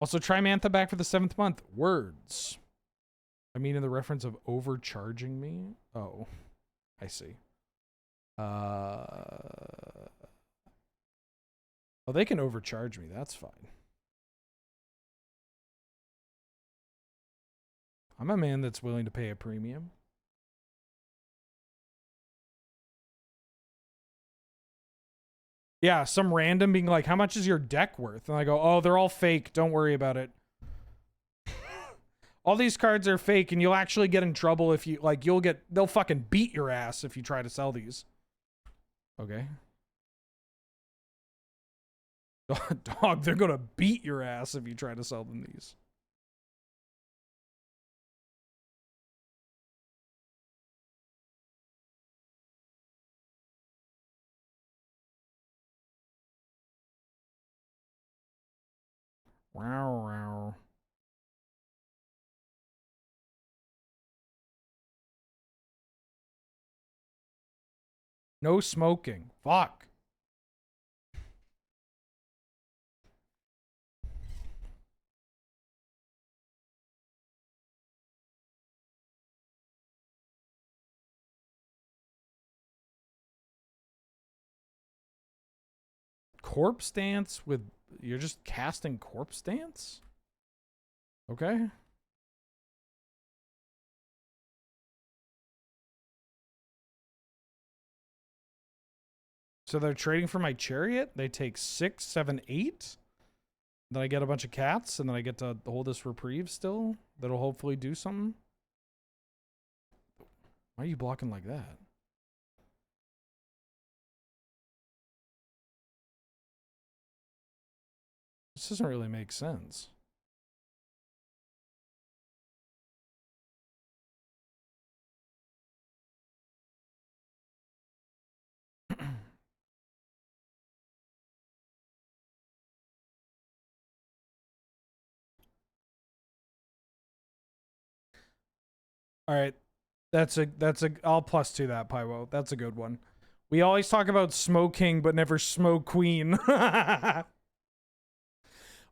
Also, try Mantha back for the 7th month. Words. I mean, in the reference of overcharging me. Oh, I see. Oh, they can overcharge me. That's fine. I'm a man that's willing to pay a premium. Yeah, some random being like, how much is your deck worth? And I go, oh, they're all fake. Don't worry about it. All these cards are fake, and you'll actually get in trouble if you, like, they'll fucking beat your ass if you try to sell these. Okay. Dog, they're gonna beat your ass if you try to sell them these. Wow, wow. No smoking. Fuck. Corpse dance with, you're just casting corpse dance? Okay. So they're trading for my chariot. They take 6, 7, 8. Then I get a bunch of cats, and then I get to hold this reprieve still. That'll hopefully do something. Why are you blocking like that? This doesn't really make sense. All right. I'll +2 that, Pywo. That's a good one. We always talk about smoking, but never smoke queen.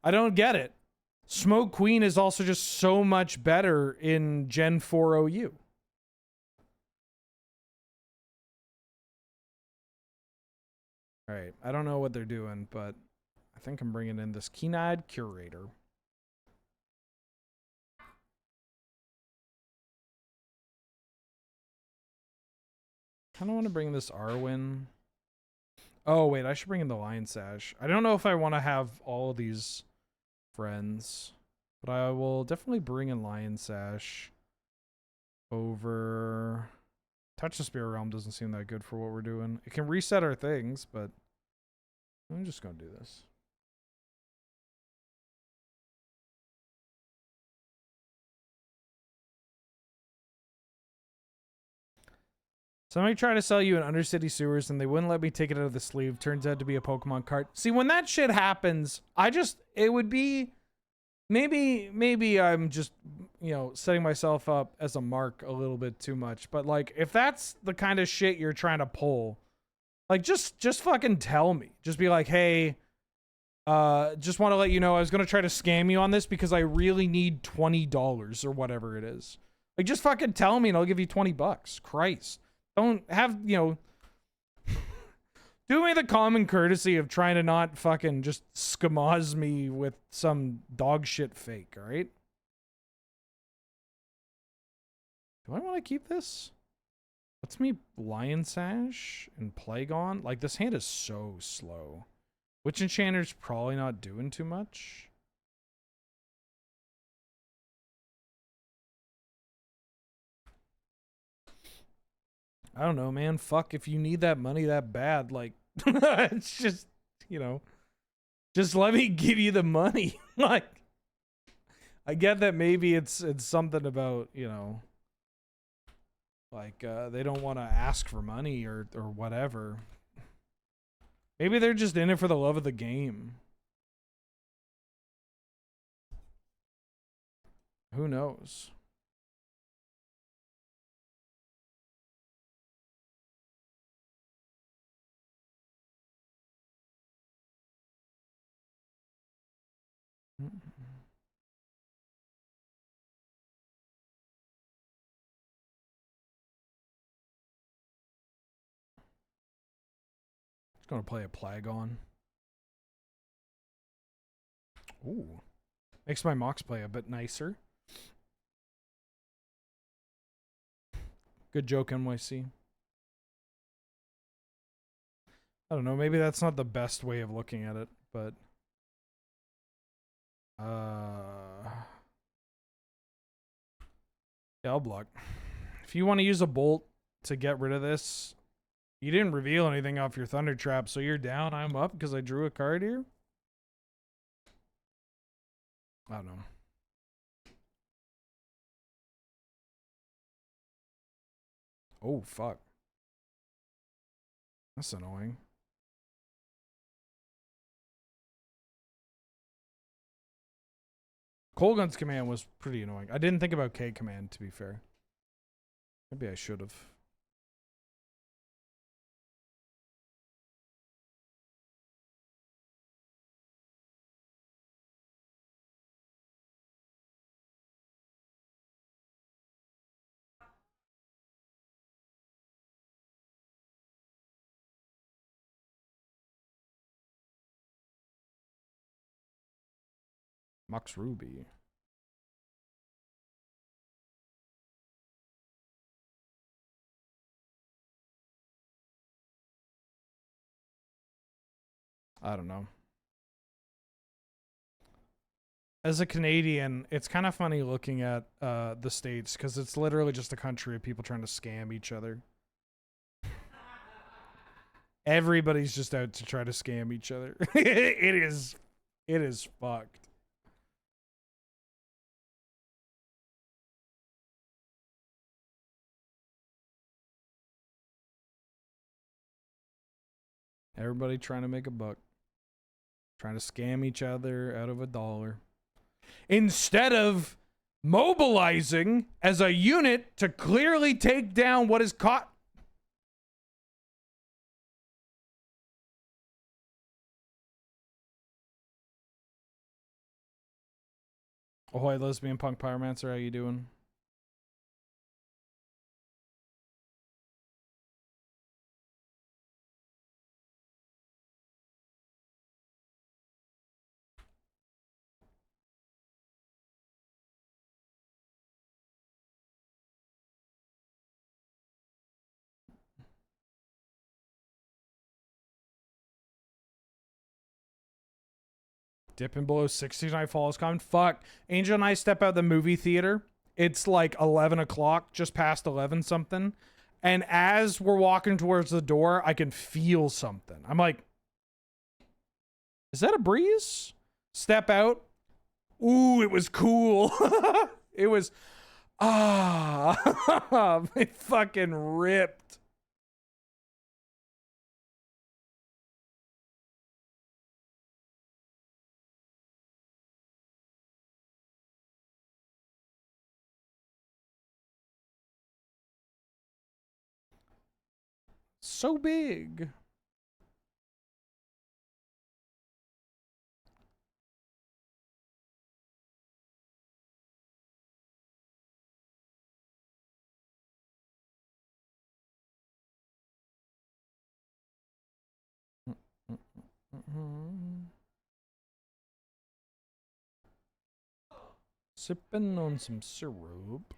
I don't get it. Smoke queen is also just so much better in Gen 4 OU. All right. I don't know what they're doing, but I think I'm bringing in this keen-eyed curator. Kind of want to bring this Arwen. Oh, wait, I should bring in the Lion Sash. I don't know if I want to have all of these friends, but I will definitely bring in Lion Sash over... Touch the Spirit Realm doesn't seem that good for what we're doing. It can reset our things, but I'm just going to do this. Somebody tried to sell you an Undercity Sewers and they wouldn't let me take it out of the sleeve. Turns out to be a Pokemon card. See, when that shit happens, it would be, maybe I'm just, you know, setting myself up as a mark a little bit too much. But like, if that's the kind of shit you're trying to pull, like just fucking tell me. Just be like, hey, just want to let you know I was going to try to scam you on this because I really need $20 or whatever it is. Like, just fucking tell me and I'll give you $20. Christ. Don't have, you know, do me the common courtesy of trying to not fucking just schmoz me with some dog shit fake, alright? Do I want to keep this? Let's me Lion Sash and Plagon. Like, this hand is so slow. Witch Enchanter's probably not doing too much. I don't know, man. Fuck, if you need that money that bad, like, it's just, you know, just let me give you the money. Like, I get that maybe it's something about, you know, like, they don't want to ask for money or whatever. Maybe they're just in it for the love of the game. Who knows? Just gonna play a Plagon. Ooh. Makes my Mox play a bit nicer. Good joke, NYC. I don't know, maybe that's not the best way of looking at it, but yeah, I'll block. If you want to use a bolt to get rid of this, you didn't reveal anything off your Thunder Trap, so you're down, I'm up because I drew a card here. I don't know. Oh, fuck. That's annoying. Colgun's command was pretty annoying. I didn't think about K command, to be fair. Maybe I should have. Mox Ruby. I don't know. As a Canadian, it's kind of funny looking at the States because it's literally just a country of people trying to scam each other. Everybody's just out to try to scam each other. It is fucked. Everybody trying to make a buck. Trying to scam each other out of $1. Instead of mobilizing as a unit to clearly take down what is caught. Ahoy, lesbian punk pyromancer, how you doing? Dipping below 69 falls coming. Fuck. Angel and I step out of the movie theater. It's like 11 o'clock, just past 11 something. And as we're walking towards the door, I can feel something. I'm like, is that a breeze? Step out. Ooh, it was cool. It was, it fucking ripped. So big. Sipping on some syrup.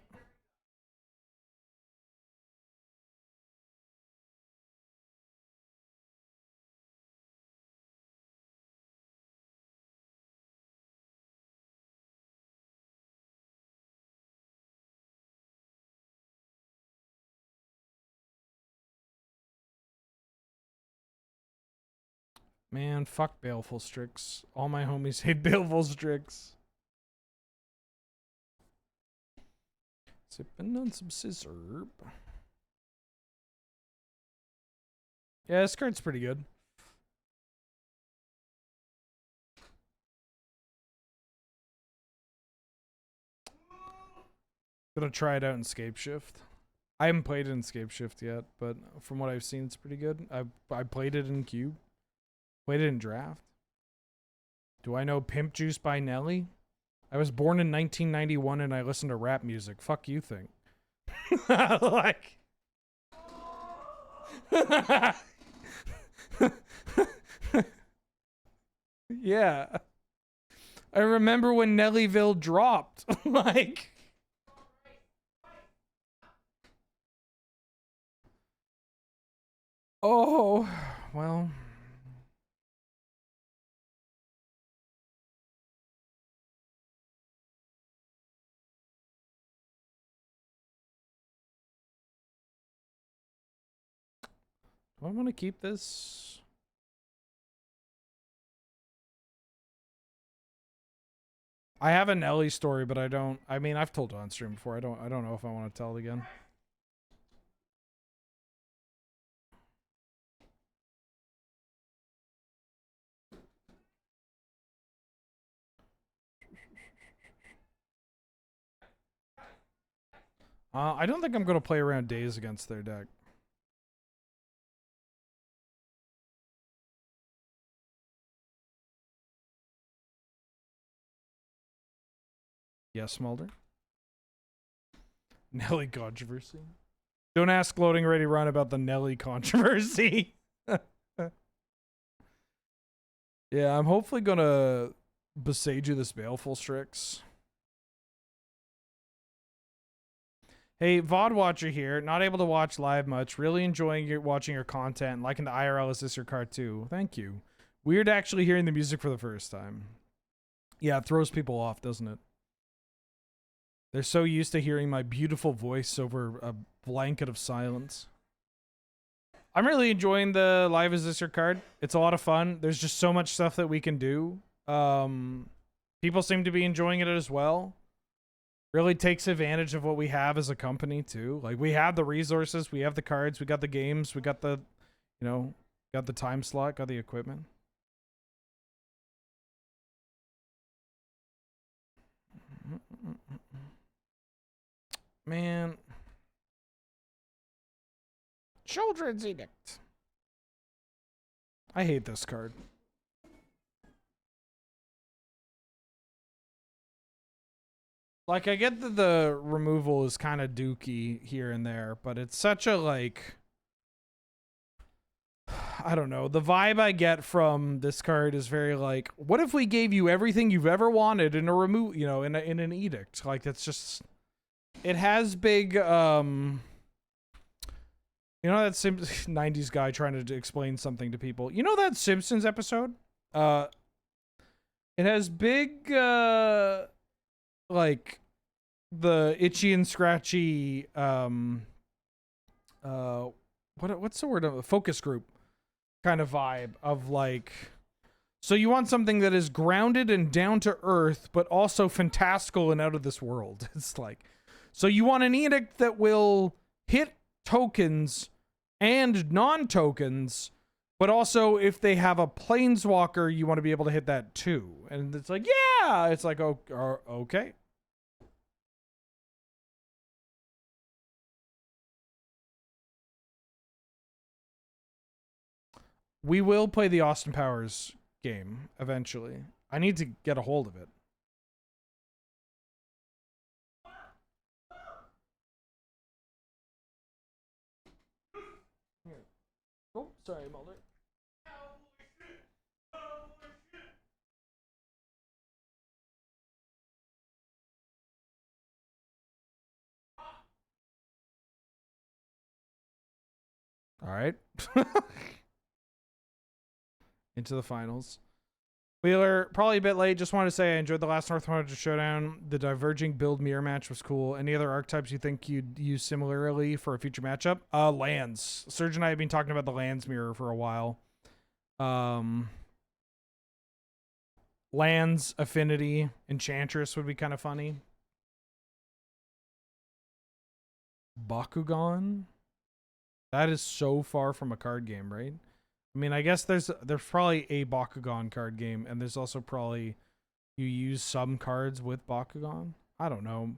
Man, fuck Baleful Strix. All my homies hate Baleful Strix. Sipping on some scissor. Yeah, this card's pretty good. Gonna try it out in Scape Shift. I haven't played it in Scape Shift yet, but from what I've seen, it's pretty good. I played it in Cube. Played it in Draft. Do I know Pimp Juice by Nelly? I was born in 1991 and I listen to rap music. Fuck you think. Like... Yeah. I remember when Nellyville dropped. Like... Oh, well... Do I want to keep this? I have a Nelly story, but I don't. I mean, I've told it on stream before. I don't know if I want to tell it again. I don't think I'm gonna play around Days against their deck. Yes, Mulder. Nelly controversy. Don't ask Loading Ready Run about the Nelly controversy. Yeah, I'm hopefully gonna Besage this Baleful Strix. Hey, VOD watcher here. Not able to watch live much. Really enjoying watching your content. Liking the IRL Is This Your Card too. Thank you. Weird actually hearing the music for the first time. Yeah, it throws people off, doesn't it? They're so used to hearing my beautiful voice over a blanket of silence. I'm really enjoying the Live Is This Your Card. It's a lot of fun. There's just so much stuff that we can do. People seem to be enjoying it as well. Really takes advantage of what we have as a company too. Like, we have the resources, we have the cards, we got the games, we got the, you know, got the time slot, got the equipment. Man. Children's Edict. I hate this card. Like, I get that the removal is kind of dookie here and there, but it's such a, like... I don't know. The vibe I get from this card is very like, what if we gave you everything you've ever wanted in a remove, you know, in an edict? Like, that's just... It has big, you know, that 90s guy trying to explain something to people. You know that Simpsons episode? It has big, like, the itchy and scratchy, what's the word? Focus group kind of vibe of, like, so you want something that is grounded and down to earth, but also fantastical and out of this world. It's like, so you want an edict that will hit tokens and non-tokens, but also if they have a planeswalker, you want to be able to hit that too. And it's like, yeah, it's like, oh, okay. We will play the Austin Powers game eventually. I need to get a hold of it. Here. Oh, sorry, Mulder. All right. Into the finals. Wheeler, probably a bit late. Just wanted to say I enjoyed the last North American Showdown. The diverging build mirror match was cool. Any other archetypes you think you'd use similarly for a future matchup? Lands. Serge and I have been talking about the lands mirror for a while. Lands, Affinity, Enchantress would be kind of funny. Bakugan? That is so far from a card game, right? I mean, I guess there's probably a Bakugan card game, and there's also probably you use some cards with Bakugan. I don't know.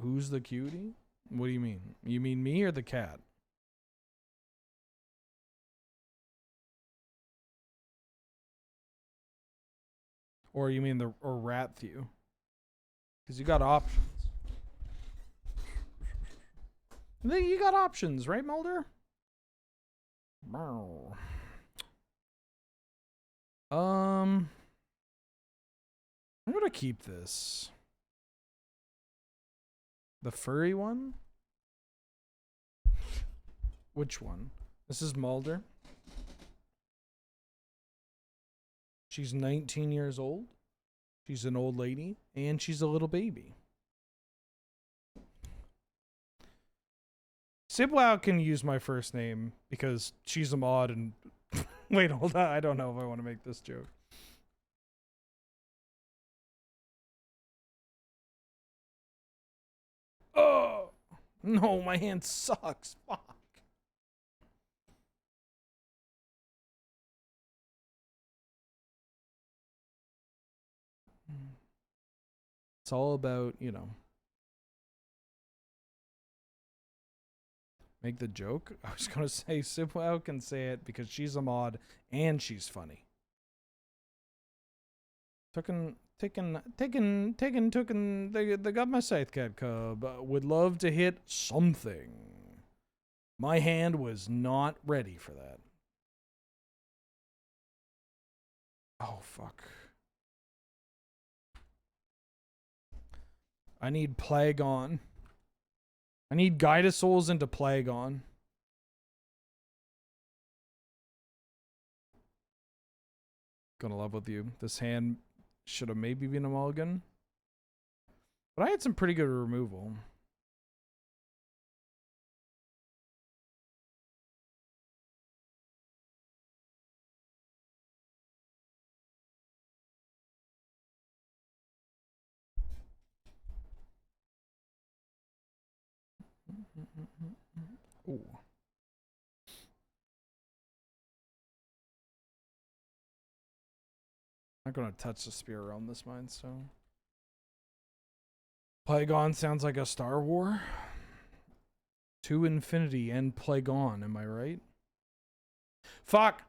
Who's the cutie? What do you mean? You mean me or the cat? Or you mean the or Ratthew? Because you got options. You got options, right, Mulder? I'm gonna keep this. The furry one? Which one? This is Mulder. She's 19 years old. She's an old lady, and she's a little baby. Sibwow can use my first name because she's a mod and... Wait, hold on. I don't know if I want to make this joke. Oh! No, my hand sucks. Fuck. It's all about, you know... Make the joke? I was gonna say Sibwow can say it because she's a mod and she's funny. Taken, they got my Scythe Cat Cub. Would love to hit something. My hand was not ready for that. Oh, fuck. I need Plague On. I need Guide of Souls into Plague On. Gonna love with you. This hand should have maybe been a mulligan. But I had some pretty good removal. Ooh. Not gonna touch the spear around this Mind Stone. Plague On sounds like a Star War. To infinity and Plague On, am I right? Fuck!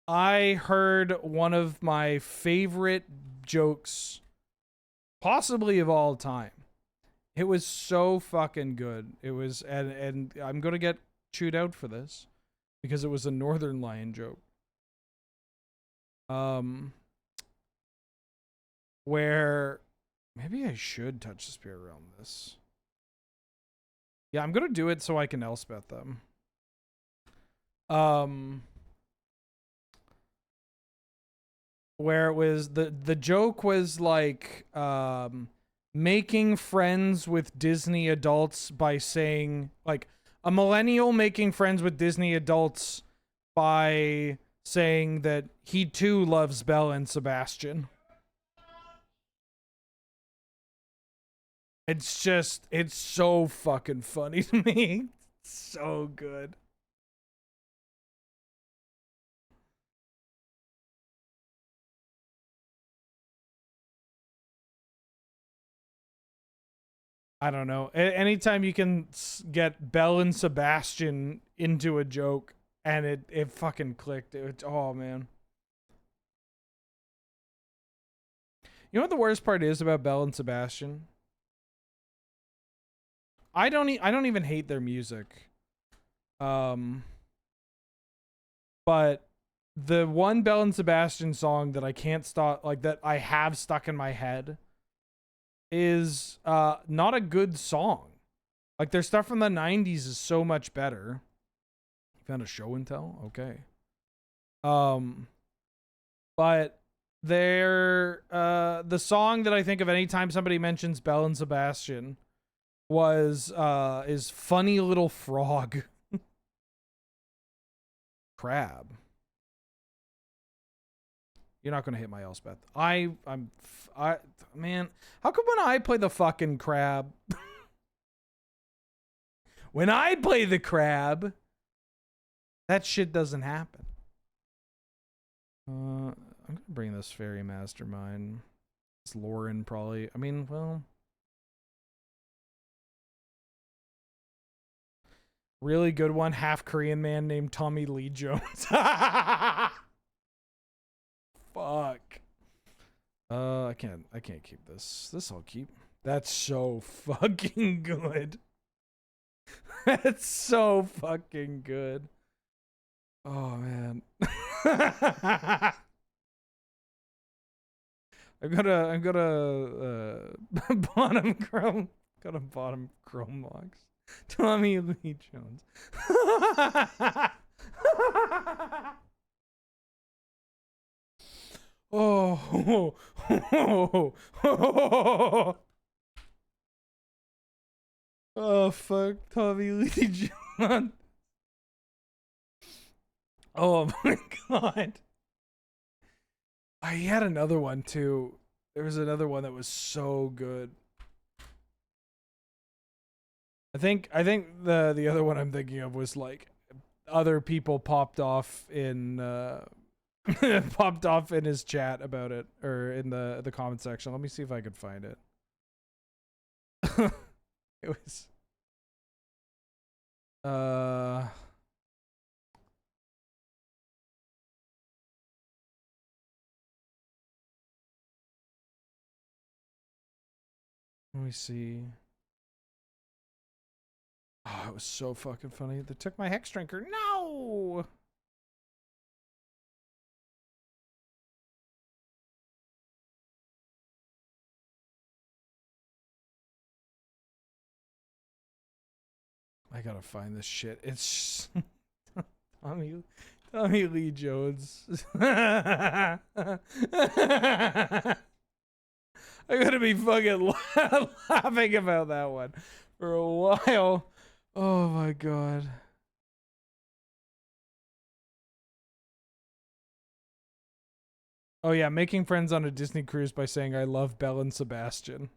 I heard one of my favorite jokes, possibly of all time. It was so fucking good. It was, and I'm gonna get chewed out for this because it was a Northern Lion joke. Where maybe I should touch the spear around this. Yeah, I'm gonna do it so I can Elspeth them. Where it was the joke was like making friends with Disney adults by saying, like, a millennial making friends with Disney adults by saying that he too loves Belle and Sebastian. It's just, it's so fucking funny to me. It's so good. I don't know. Anytime you can get Belle and Sebastian into a joke and it fucking clicked. Oh, man. You know what the worst part is about Belle and Sebastian? I don't even hate their music. But the one Belle and Sebastian song that I can't stop, like, that I have stuck in my head is not a good song. Like, their stuff from the 90s is so much better. You found a show and tell? Okay. But their the song that I think of anytime somebody mentions Belle and Sebastian is Funny Little Frog. Crab. You're not gonna hit my Elspeth. Man, how come when I play the fucking crab, when I play the crab, that shit doesn't happen? I'm gonna bring this fairy mastermind. It's Lauren probably. I mean, well, Really good one. Half Korean man named Tommy Lee Jones. Fuck. I can't keep this. This I'll keep. That's so fucking good. That's so fucking good. Oh man. I'm gonna bottom chrome. Got a bottom chrome box. Tommy Lee Jones. Oh, oh, fuck, Tommy Lee Jones. Oh my god. I had another one too. There was another one that was so good. I think the other one I'm thinking of was like other people popped off in popped off in his chat about it, or in the comment section. Let me see if I could find it. It was let me see. Oh, it was so fucking funny. They took my Hex Drinker. No! I gotta find this shit. It's Tommy Lee Jones. I gotta be fucking laughing about that one for a while. Oh my god. Oh yeah, making friends on a Disney cruise by saying I love Belle and Sebastian.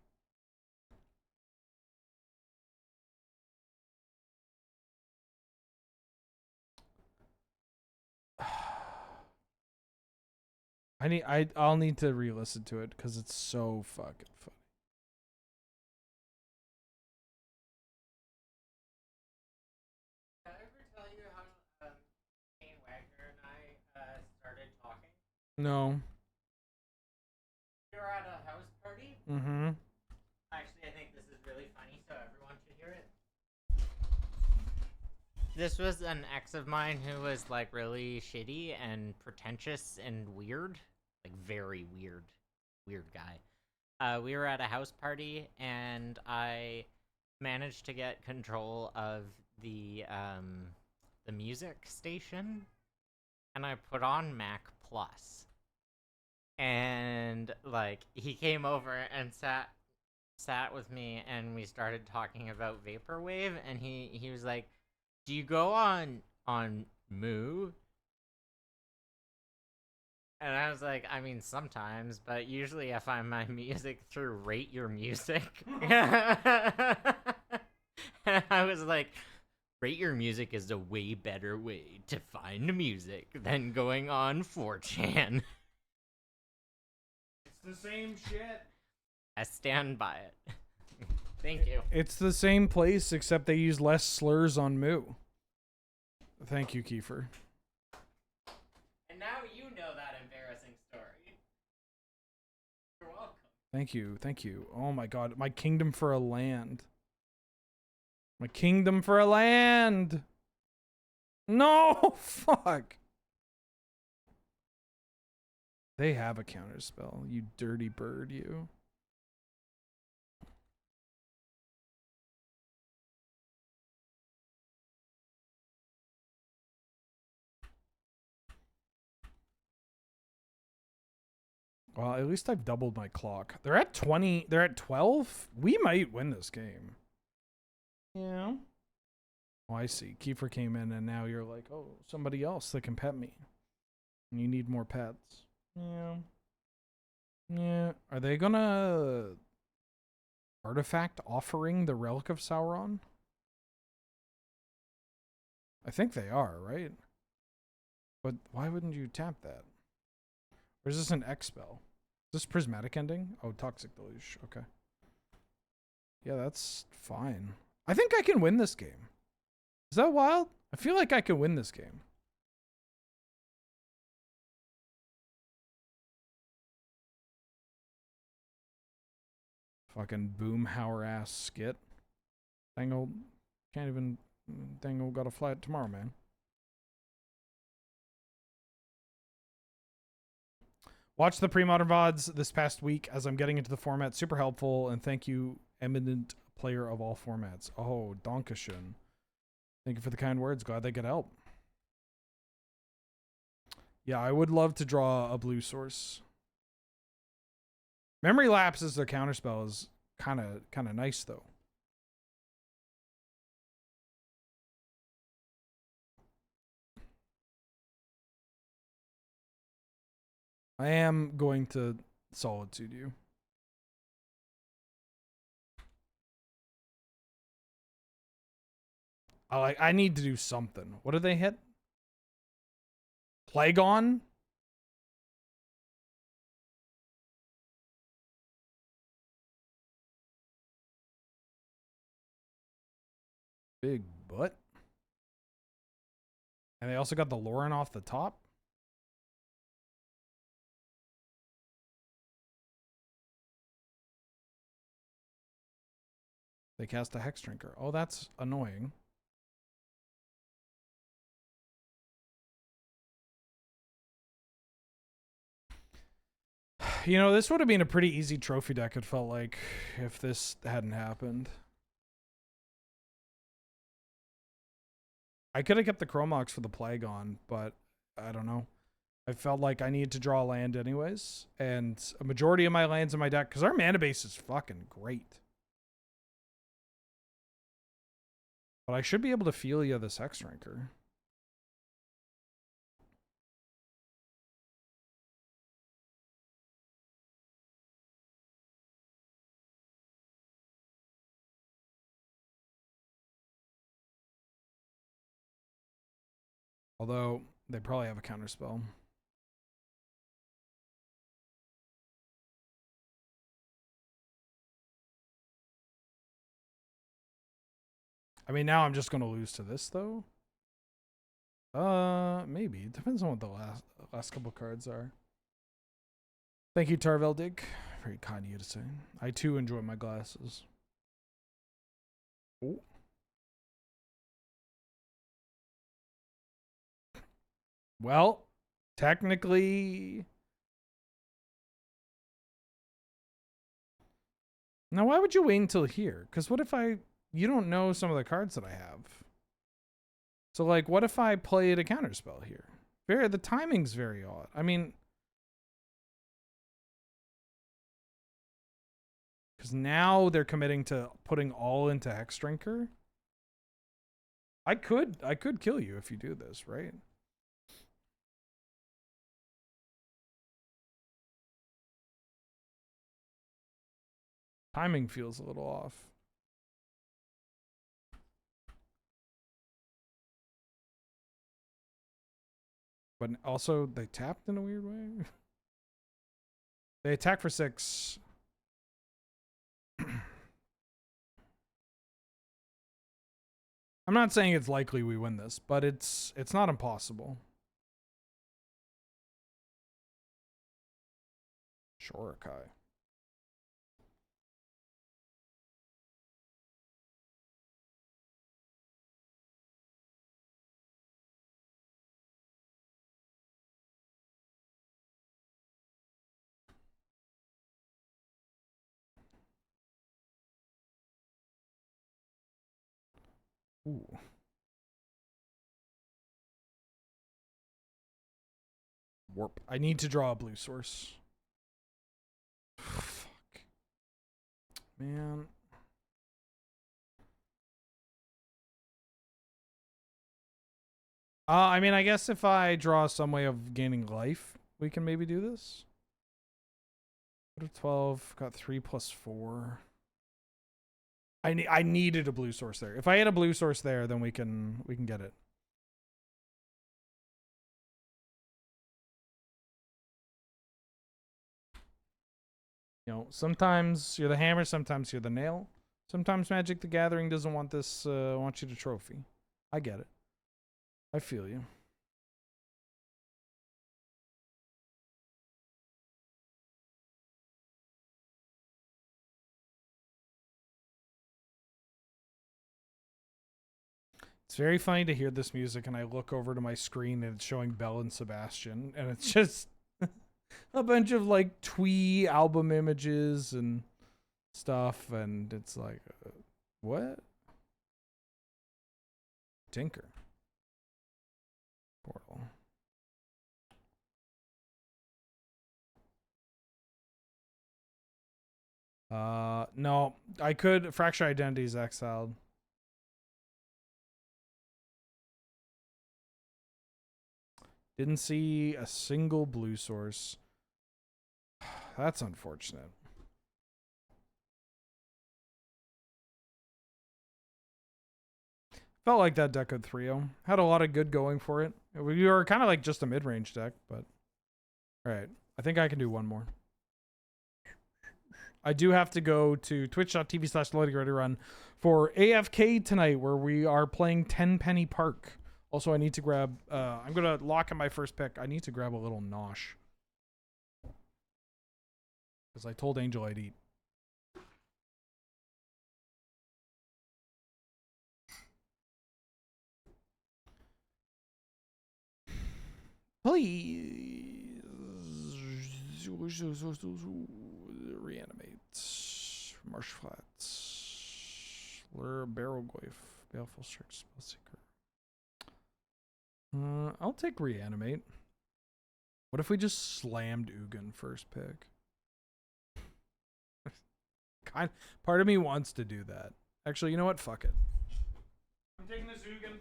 I'll need to re-listen to it because it's so fucking funny. Did I ever tell you how Kane Wagner and I started talking? No. We were at a house party. Mm-hmm. Actually, I think this is really funny, so everyone should hear it. This was an ex of mine who was like really shitty and pretentious and weird, like very weird guy. We were at a house party and I managed to get control of the music station, and I put on Mac Plus. And like he came over and sat with me, and we started talking about vaporwave, and he was like, "Do you go on Moo?" And I was like, "I mean, sometimes, but usually I find my music through Rate Your Music." And I was like, "Rate Your Music is a way better way to find music than going on 4chan." It's the same shit. I stand by it. Thank you. It's the same place, except they use less slurs on Moo. Thank you, Kiefer. And now you know that embarrassing story. You're welcome. Thank you, thank you. Oh my god, my kingdom for a land. My kingdom for a land! No! Fuck! They have a counterspell, you dirty bird, you. Well, at least I've doubled my clock. They're at 20. They're at 12? We might win this game. Yeah. Oh, I see. Kiefer came in and now you're like, oh, somebody else that can pet me. And you need more pets. Yeah. Yeah. Are they gonna artifact offering the Relic of Sauron? I think they are, right? But why wouldn't you tap that? Or is this an X spell? Is this prismatic ending? Oh, toxic deluge. Okay. Yeah, that's fine. I think I can win this game. Is that wild? I feel like I could win this game. Fucking boomhauer ass skit. Dangle can't even. Dangle got a flight tomorrow, man. Watch the pre-modern VODs this past week as I'm getting into the format. Super helpful, and thank you, eminent player of all formats. Oh, Dankeschön. Thank you for the kind words. Glad they could help. Yeah, I would love to draw a blue source. Memory lapse as their counterspell is kind of nice though. I am going to solitude you. I need to do something. What do they hit? Plagon? Big butt. And they also got the Lauren off the top. They cast a Hex Drinker. Oh, that's annoying. You know, this would have been a pretty easy trophy deck, it felt like, if this hadn't happened. I could have kept the Chromox for the Plagon, but I don't know. I felt like I needed to draw a land anyways, and a majority of my lands in my deck, because our mana base is fucking great. But I should be able to feel you this Hex Drinker. Although, they probably have a counterspell. I mean, now I'm just going to lose to this, though. Maybe. It depends on what the last couple cards are. Thank you, Tarveldig. Very kind of you to say. I, too, enjoy my glasses. Oh. Well, technically... Now, why would you wait until here? Because what if you don't know some of the cards that I have. So, like, what if I played a counterspell here? The timing's very odd. I mean... Because now they're committing to putting all into Hex Drinker. I could kill you if you do this, right? Timing feels a little off. But also, they tapped in a weird way. They attack for 6. I'm not saying it's likely we win this, but it's not impossible. Sure, Kai. Ooh. Warp. I need to draw a blue source. Fuck. Man. I mean, I guess if I draw some way of gaining life, we can maybe do this. Go to 12, got 3 plus 4. I needed a blue source there. If I had a blue source there, then we can get it. You know, sometimes you're the hammer, sometimes you're the nail. Sometimes Magic the Gathering doesn't want this want you to trophy. I get it. I feel you. It's very funny to hear this music and I look over to my screen and it's showing Belle and Sebastian and it's just a bunch of like twee album images and stuff and it's like what? Tinker. Portal. No, I could Fracture Identities exiled. Didn't see a single blue source. That's unfortunate. Felt like that deck could 3-0. Had a lot of good going for it. We were kind of like just a mid-range deck, but... Alright, I think I can do one more. I do have to go to twitch.tv/LoadingReadyRun for AFK tonight, where we are playing 10 Penny Park. Also, I need to grab... I'm going to lock in my first pick. I need to grab a little nosh. Because I told Angel I'd eat. Please. Reanimate. Marsh Flats. Lure Barrel Goyf. Baleful Search. Spellseeker. I'll take Reanimate. What if we just slammed Ugin first pick? Part of me wants to do that. Actually, you know what? Fuck it. I'm taking this Ugin.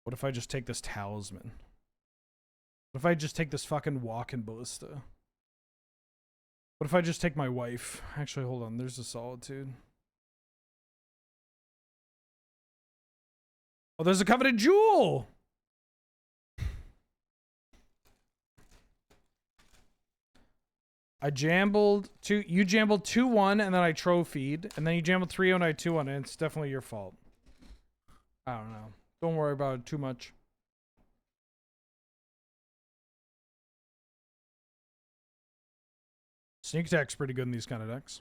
What if I just take this Talisman? What if I just take this fucking Walk-in Ballista? What if I just take my wife? Actually, hold on. There's a Solitude. Oh, there's a Coveted Jewel! I jambled two. You jambled 2-1 and then I trophied. And then you jambled 3-0 and I 2-1. And it's definitely your fault. I don't know. Don't worry about it too much. Sneak attack's pretty good in these kind of decks.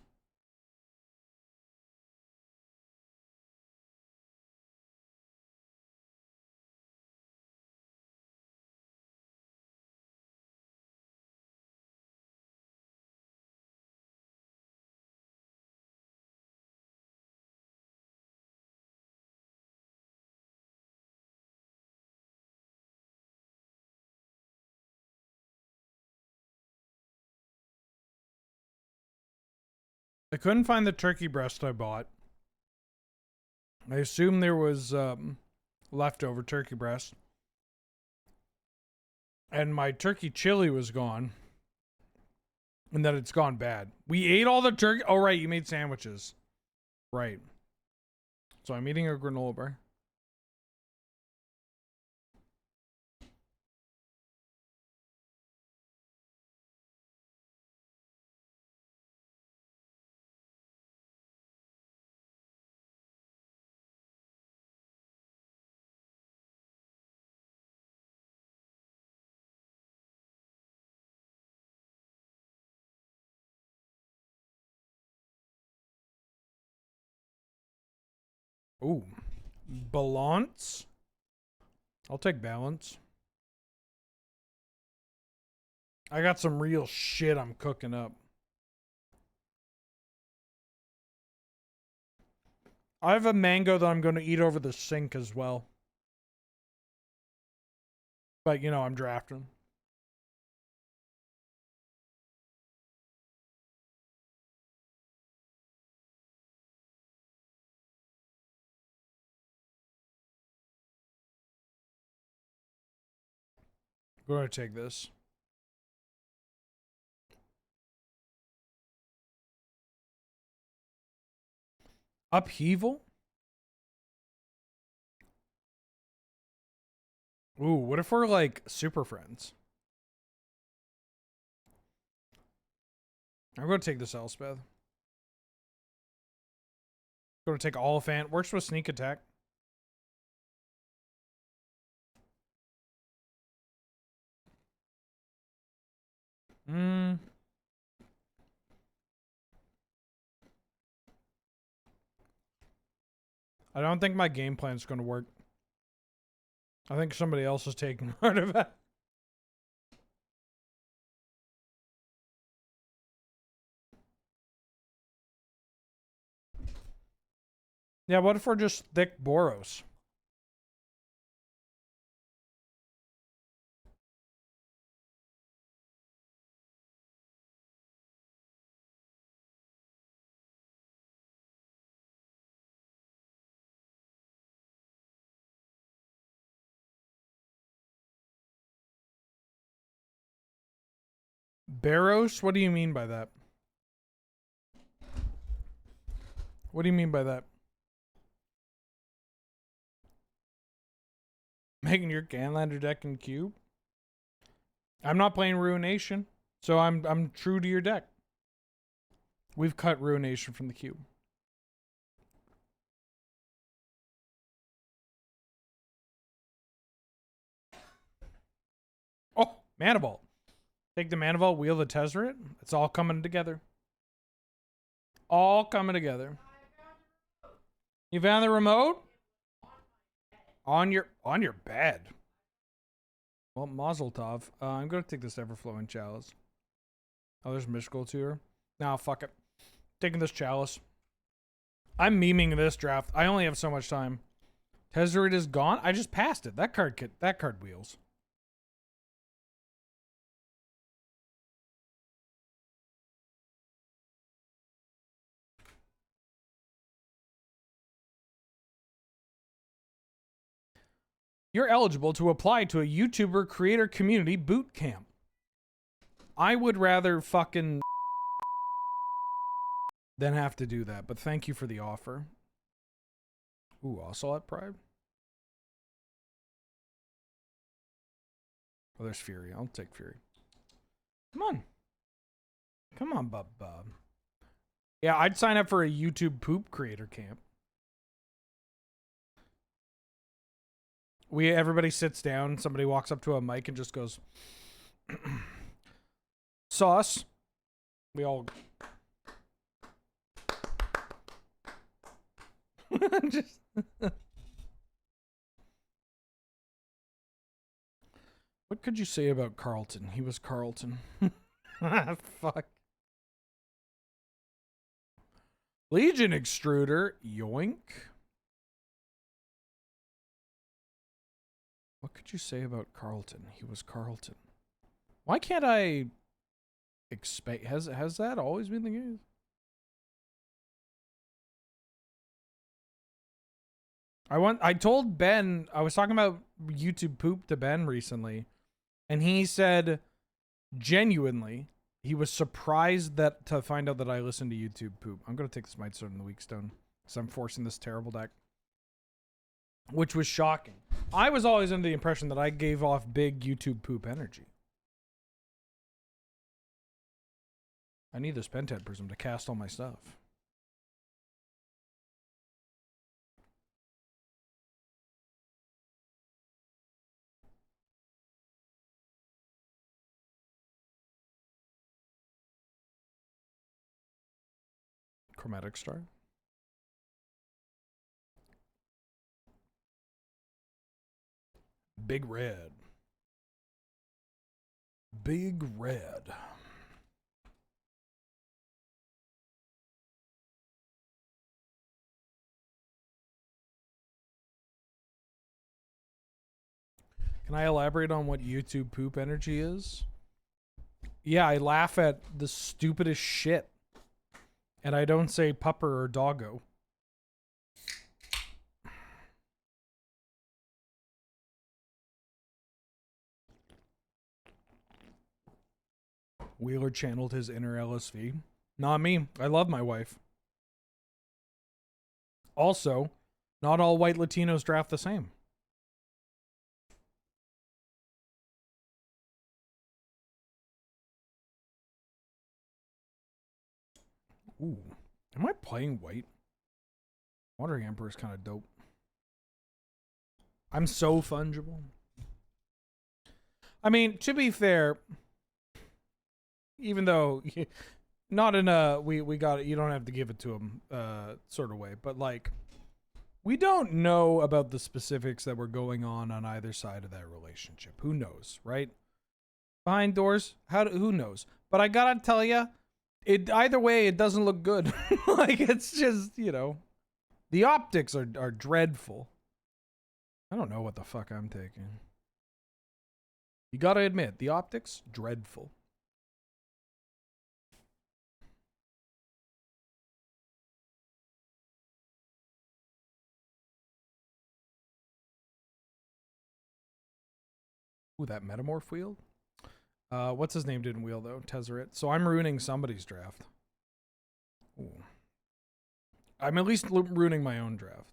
I couldn't find the turkey breast I bought. I assume there was leftover turkey breast. And my turkey chili was gone. And that it's gone bad. We ate all the turkey. Oh, right. You made sandwiches. Right. So I'm eating a granola bar. Ooh. Balance? I'll take balance. I got some real shit I'm cooking up. I have a mango that I'm going to eat over the sink as well. But, you know, I'm drafting. I'm going to take this. Upheaval? Ooh, what if we're like super friends? I'm going to take this Elspeth. Going to take Oliphant. Works with sneak attack. I don't think my game plan is going to work. I think somebody else is taking part of it. Yeah, what if we're just thick Boros? Boros? What do you mean by that? What do you mean by that? Making your Ganlander deck in cube? I'm not playing Ruination, so I'm true to your deck. We've cut Ruination from the cube. Oh, Mana Vault. Take the Mana Vault, wheel the Tezzeret. It's all coming together. All coming together. You found the remote? On your bed. Well, Mazel Tov. I'm gonna take this Everflowing Chalice. Oh, there's Mishkul Tour. Nah, fuck it. Taking this Chalice. I'm memeing this draft. I only have so much time. Tezzeret is gone. I just passed it. That card wheels. You're eligible to apply to a YouTuber creator community boot camp. I would rather fucking than have to do that, but thank you for the offer. Ooh, Ocelot Pride. Oh, there's Fury. I'll take Fury. Come on. Come on, Bub. Yeah, I'd sign up for a YouTube poop creator camp. Everybody sits down, somebody walks up to a mic and just goes, sauce. We all just what could you say about Carlton? He was Carlton. Fuck. Legion Extruder, yoink. What could you say about Carlton? He was Carlton. Why can't I expect? Has that always been the case? I told Ben, I was talking about YouTube poop to Ben recently, and he said genuinely he was surprised to find out that I listened to YouTube poop. I'm gonna take this Might Stone in the Weak Stone because I'm forcing this terrible deck. which was shocking. I was always under the impression that I gave off big YouTube poop energy. I need this Pentad Prism to cast all my stuff. Chromatic Star. Big red. Big red. Can I elaborate on what YouTube poop energy is? Yeah, I laugh at the stupidest shit. And I don't say pupper or doggo. Wheeler channeled his inner LSV. Not me. I love my wife. Also, not all white Latinos draft the same. Ooh. Am I playing white? Wandering Emperor is kind of dope. I'm so fungible. I mean, to be fair, even though not in a we got it, you don't have to give it to him sort of way, but like we don't know about the specifics that were going on either side of that relationship. Who knows, right? Behind doors, who knows? But I gotta tell you, either way, it doesn't look good. Like, it's just, you know, the optics are dreadful. I don't know what the fuck I'm taking. You gotta admit, the optics, dreadful. Ooh, that Metamorph wheel? What's his name didn't wheel, though? Tezzeret. So I'm ruining somebody's draft. Ooh. I'm at least ruining my own draft.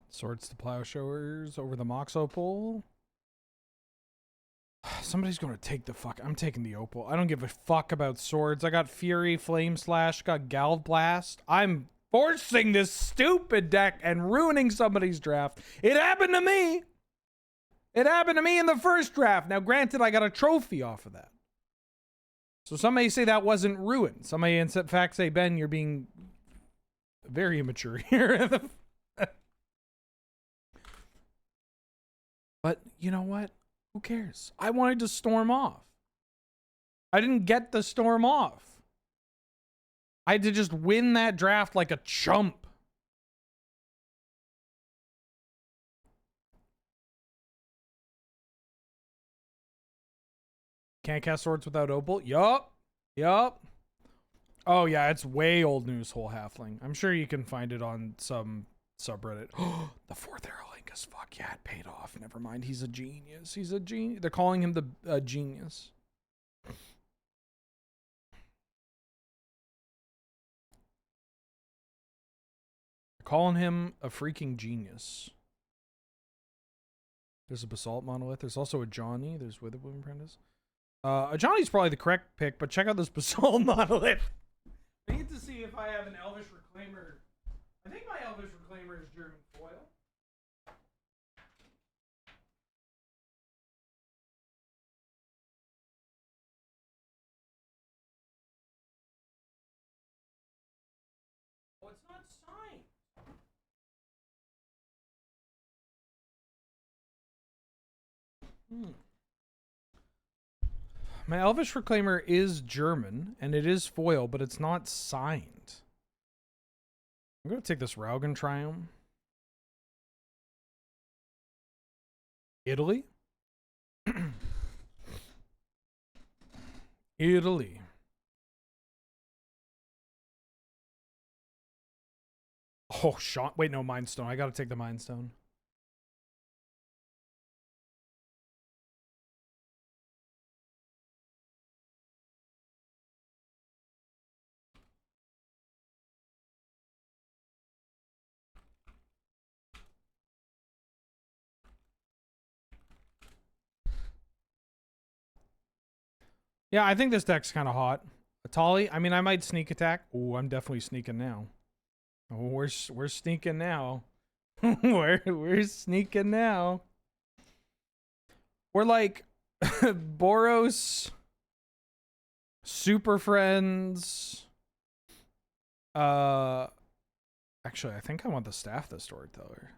Swords to Plowshares over the Mox Opal. Somebody's going to take the fuck. I'm taking the Opal. I don't give a fuck about swords. I got Fury, Flame Slash, got Galv Blast. I'm forcing this stupid deck and ruining somebody's draft. It happened to me. It happened to me in the first draft. Now, granted, I got a trophy off of that. So some may say that wasn't ruined. Some may in fact say, Ben, you're being very immature here. But you know what? Who cares? I wanted to storm off. I didn't get the storm off. I had to just win that draft like a chump. Can't cast swords without Opal? Yup. Yup. Oh, yeah, it's way old news, Whole Halfling. I'm sure you can find it on some subreddit. The fourth Aerolingus. Fuck yeah, it paid off. Never mind. He's a genius. He's a genius. They're calling him the genius. They're calling him a freaking genius. There's a Basalt Monolith. There's also a Johnny. There's Witherbloom Apprentice. A Johnny's probably the correct pick, but check out this Basalt Monolith. I need to see if I have an Elvish Reclaimer. I think my Elvish Reclaimer is German foil. Oh, it's not signed. My Elvish Reclaimer is German, and it is foil, but it's not signed. I'm going to take this Raugen Triumph. Italy? Italy. Oh, Sean. Wait, no, Mind Stone. I got to take the Mind Stone. Yeah, I think this deck's kind of hot. Atali, I mean, I might sneak attack. Oh, I'm definitely sneaking now. Oh, we're sneaking now. we're sneaking now. We're like Boros, Super Friends. Actually, I think I want the Staff the Storyteller.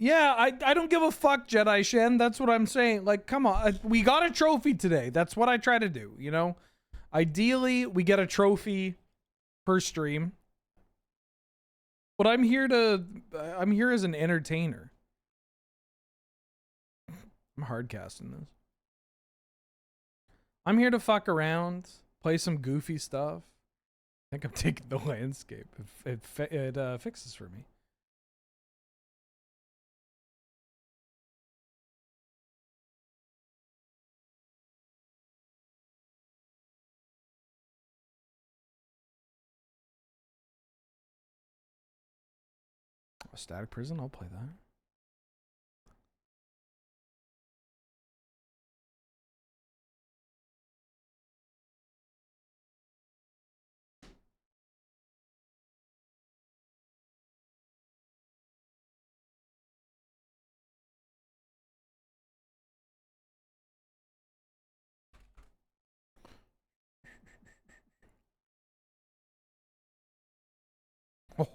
Yeah, I don't give a fuck, Jedi Shen. That's what I'm saying. Like, come on. We got a trophy today. That's what I try to do, you know? Ideally, we get a trophy per stream. But I'm here as an entertainer. I'm hardcasting this. I'm here to fuck around, play some goofy stuff. I think I'm taking the landscape. It fixes for me. A Static Prison, I'll play that.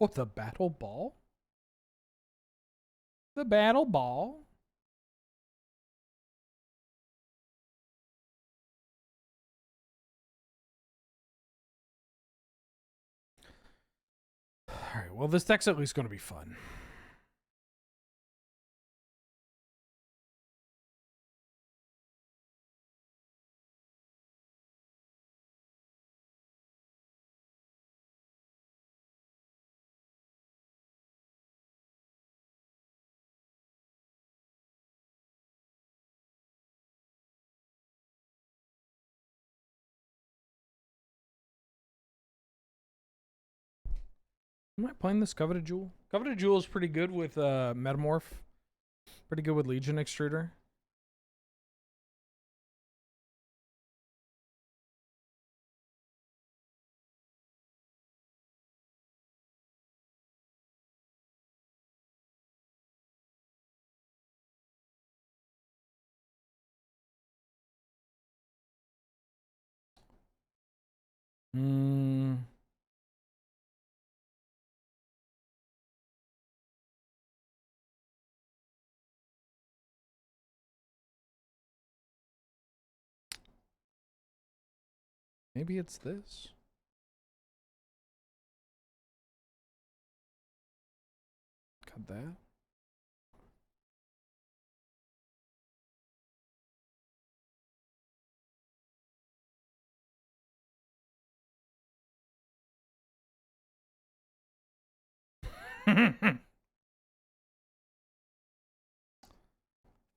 Oh, the Battle Ball? The Battle Ball? Alright, well, this deck's at least going to be fun. Am I playing this Coveted Jewel? Coveted Jewel is pretty good with Metamorph. Pretty good with Legion Extruder. Maybe it's this. Got that.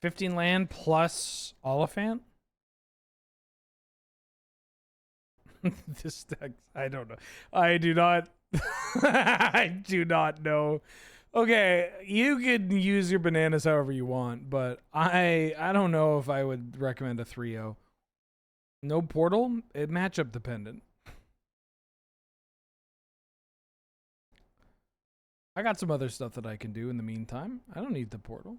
$15 land plus Oliphant? This deck, I don't know. I do not. I do not know. Okay, you can use your bananas however you want, but I don't know if I would recommend a 3-0. No portal? It matchup dependent. I got some other stuff that I can do in the meantime. I don't need the portal.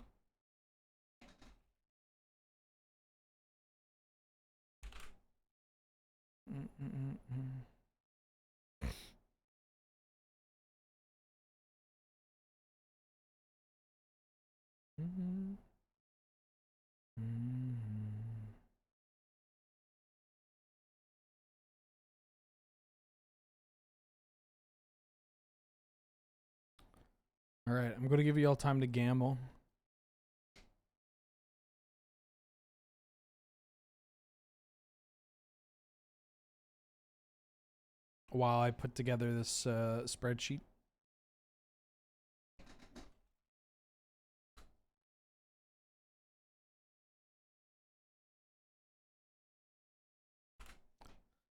All right, I'm going to give you all time to gamble. While I put together this spreadsheet.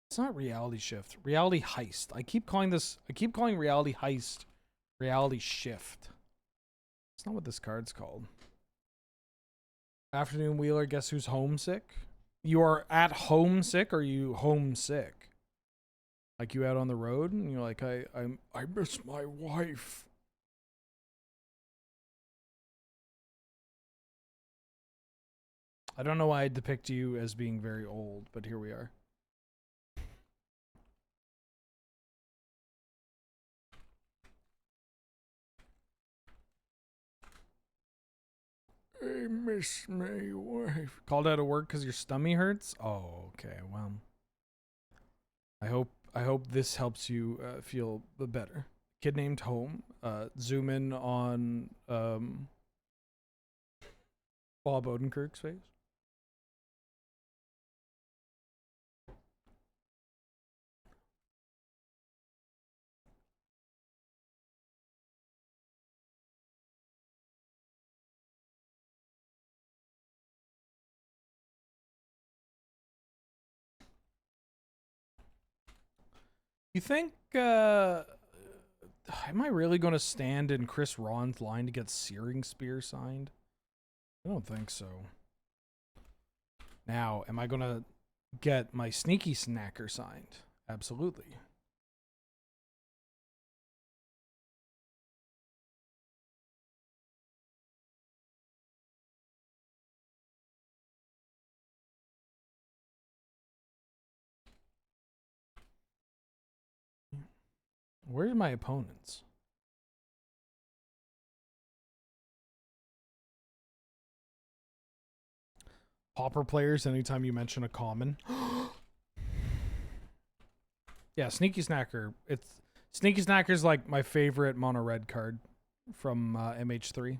It's not reality shift. Reality heist. I keep calling reality heist reality shift. It's not what this card's called. Afternoon Wheeler, guess who's homesick? You are at homesick, or are you homesick? Like you out on the road and you're like, I miss my wife. I don't know why I depict you as being very old, but here we are. I miss my wife. Called out of work because your stomach hurts? Oh, okay. Well, I hope this helps you feel better. Kid named Home. Zoom in on Bob Odenkirk's face. You think, am I really going to stand in Chris Ron's line to get Searing Spear signed? I don't think so. Now, am I going to get my Sneaky Snacker signed? Absolutely. Where's my opponents? Pauper players, anytime you mention a common. Yeah, Sneaky Snacker. Sneaky Snacker's like my favorite mono red card from MH3.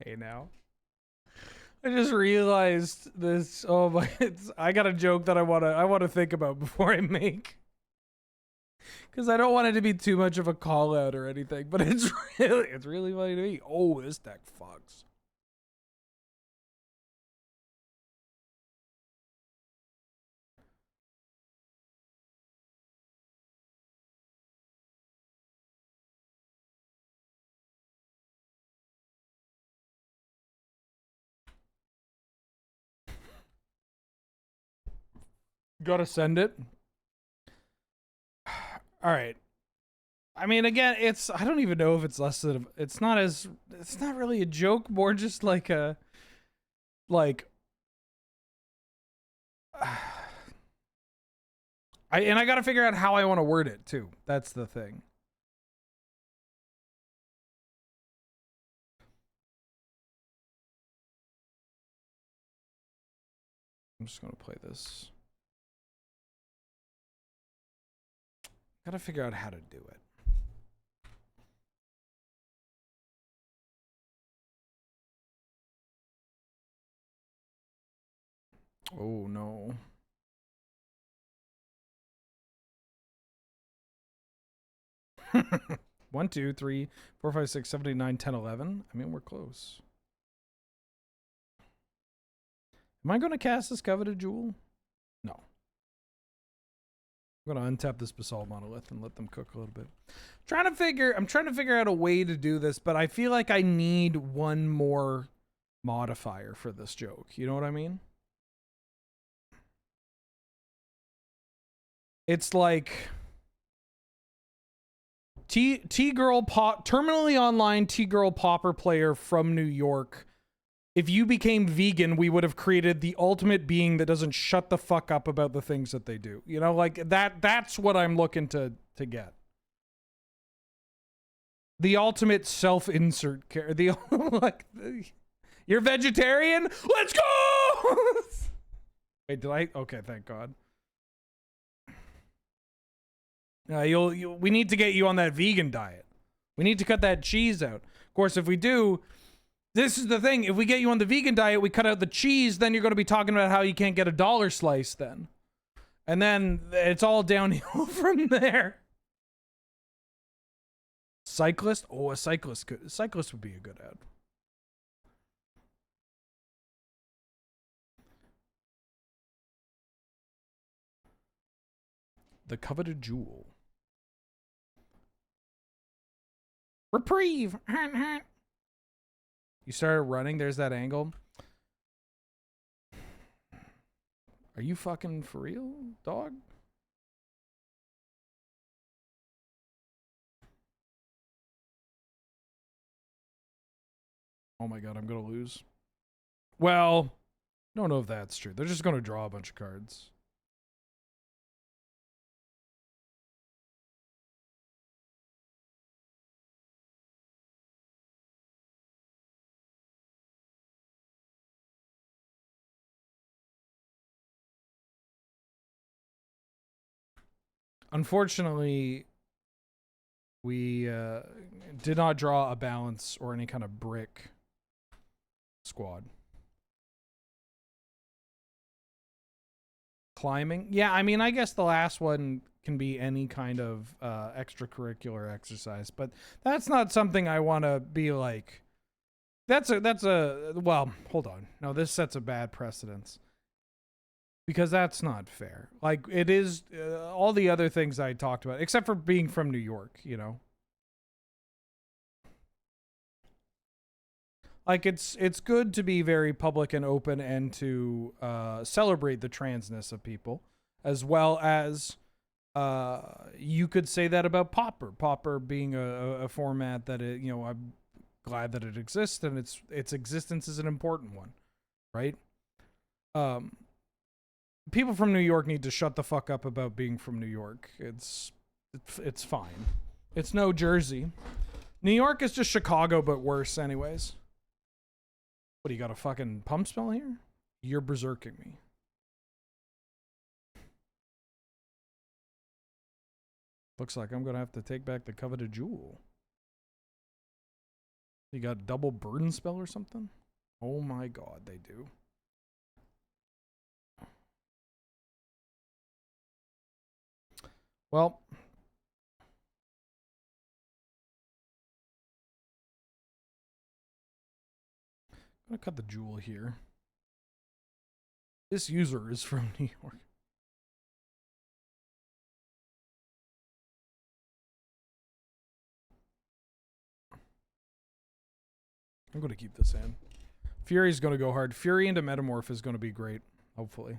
Hey now. I just realized this. Oh my! I got a joke that I wanna think about before I make, because I don't want it to be too much of a call out or anything. But it's really funny to me. Oh, this deck fucks. Gotta send it. All right. I mean, again, I don't even know if it's less than, it's not really a joke, more just like a, I gotta figure out how I want to word it too. That's the thing. I'm just gonna play this. Gotta figure out how to do it. Oh no. One, 2, 3, 4, 5, 6, 7, 8, 9, 10, 11. I mean, we're close. Am I going to cast this Coveted Jewel? No. I'm going to untap this Basalt Monolith and let them cook a little bit. I'm trying to figure out a way to do this, but I feel like I need one more modifier for this joke. You know what I mean? It's like T-Girl terminally online T-Girl Pauper player from New York. If you became vegan, we would have created the ultimate being that doesn't shut the fuck up about the things that they do. You know, like that's what I'm looking to get. The ultimate self-insert care. You're vegetarian? Let's go! Wait, did I? Okay, thank God. We need to get you on that vegan diet. We need to cut that cheese out. Of course, if we do, this is the thing. If we get you on the vegan diet, we cut out the cheese, then you're going to be talking about how you can't get a dollar slice then. And then it's all downhill from there. Cyclist? Oh, a cyclist would be a good ad. The coveted jewel. Reprieve. You started running. There's that angle. Are you fucking for real, dog? Oh my god, I'm gonna lose. Well, I don't know if that's true. They're just gonna draw a bunch of cards. Unfortunately, we did not draw a balance or any kind of brick squad. Climbing? Yeah, I mean, I guess the last one can be any kind of extracurricular exercise, but that's not something I want to be like. That's a well, hold on. No, this sets a bad precedence. Because that's not fair. Like, it is all the other things I talked about, except for being from New York, you know? Like, it's good to be very public and open and to celebrate the transness of people, as well as you could say that about Pauper. Pauper being a format that, I'm glad that it exists, and its existence is an important one, right? People from New York need to shut the fuck up about being from New York. It's fine. It's no Jersey. New York is just Chicago, but worse anyways. What, do you got a fucking pump spell here? You're berserking me. Looks like I'm gonna have to take back the coveted jewel. You got double burden spell or something? Oh my god, they do. Well, I'm gonna cut the jewel here. This user is from New York. I'm gonna keep this in. Fury's gonna go hard. Fury into Metamorph is gonna be great, hopefully.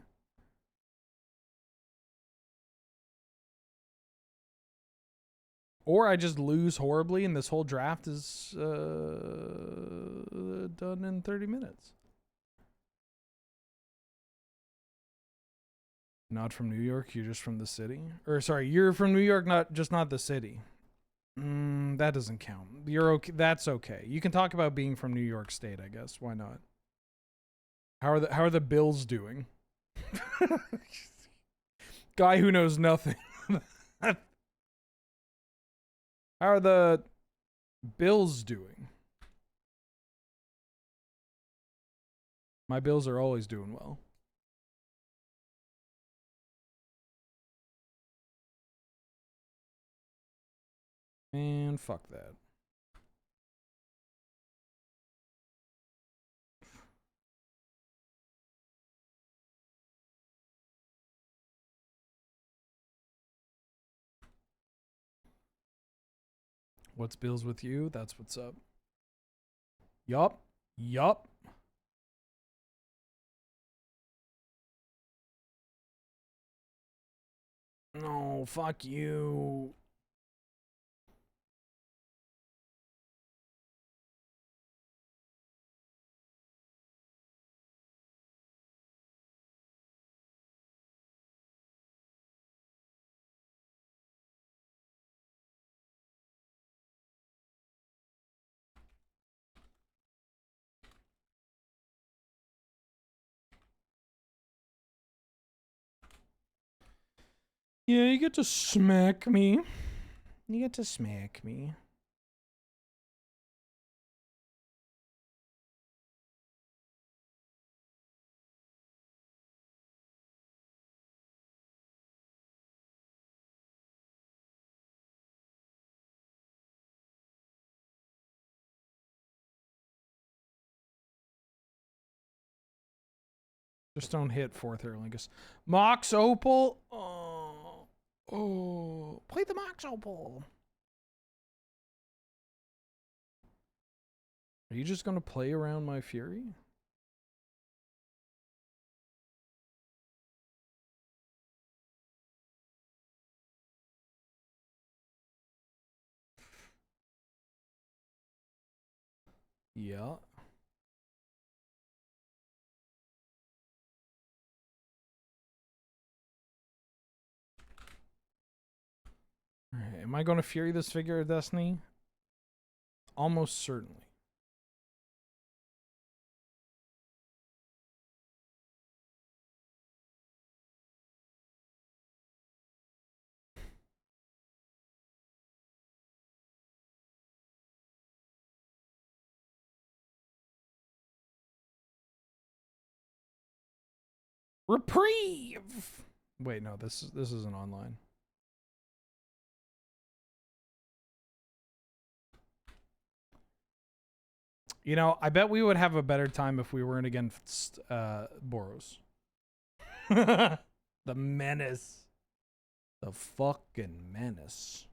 Or I just lose horribly and this whole draft is done in 30 minutes. Not from New York, you're just from the city? Or sorry, you're from New York, not the city. That doesn't count. You're okay. That's okay. You can talk about being from New York State, I guess. Why not? How are the Bills doing? Guy who knows nothing. How are the Bills doing? My Bills are always doing well. Man, fuck that. What's Bills with you? That's what's up. Yup. Yup. No, fuck you. Yeah, you get to smack me. You get to smack me. Just don't hit 4th Aerlingus. Mox Opal. Oh, play the Mox Opal. Are you just gonna play around my Fury? Yeah. Alright, am I going to Fury this figure of Destiny? Almost certainly. Reprieve! Wait, no, this isn't online. You know, I bet we would have a better time if we weren't against Boros. The menace. The fucking menace.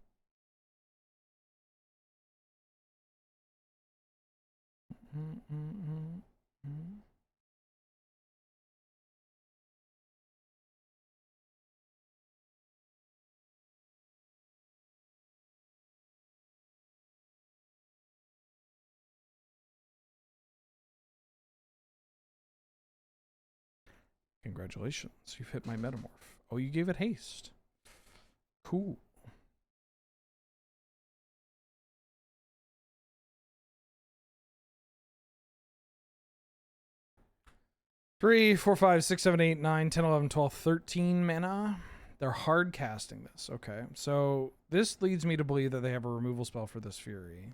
Congratulations, you've hit my metamorph. Oh, you gave it haste. Cool. Three, 4, 5, 6, 7, 8, 9, 10, 11, 12, 13 mana. They're hard casting this. Okay. So this leads me to believe that they have a removal spell for this Fury.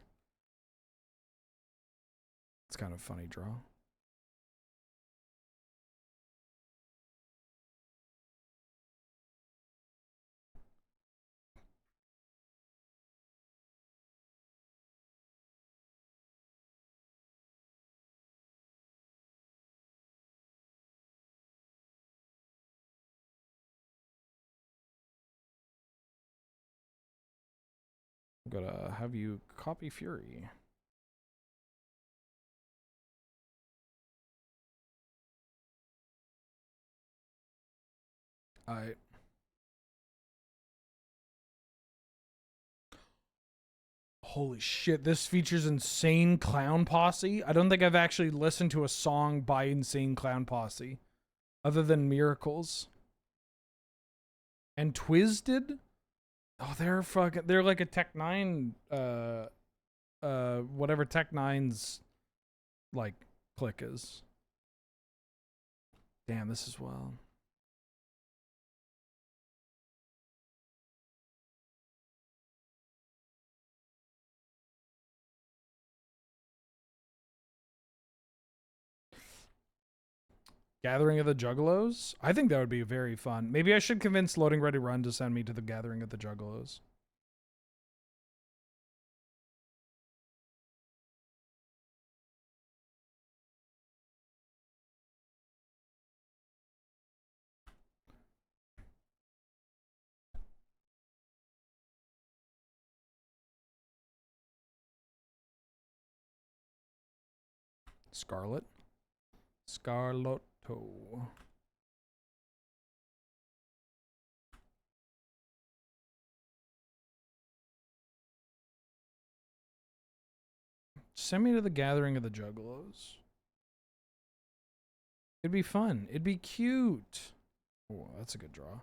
It's kind of a funny draw. I'm gonna have you copy Fury. Alright. Holy shit, this features Insane Clown Posse. I don't think I've actually listened to a song by Insane Clown Posse other than Miracles. And Twisted? Oh, they're like a Tech 9 whatever Tech 9's like click is. Damn, this is wild. Gathering of the Juggalos? I think that would be very fun. Maybe I should convince Loading Ready Run to send me to the Gathering of the Juggalos. Scarlet. Scarlotto. Send me to the Gathering of the Juggalos. It'd be fun. It'd be cute. Oh, that's a good draw.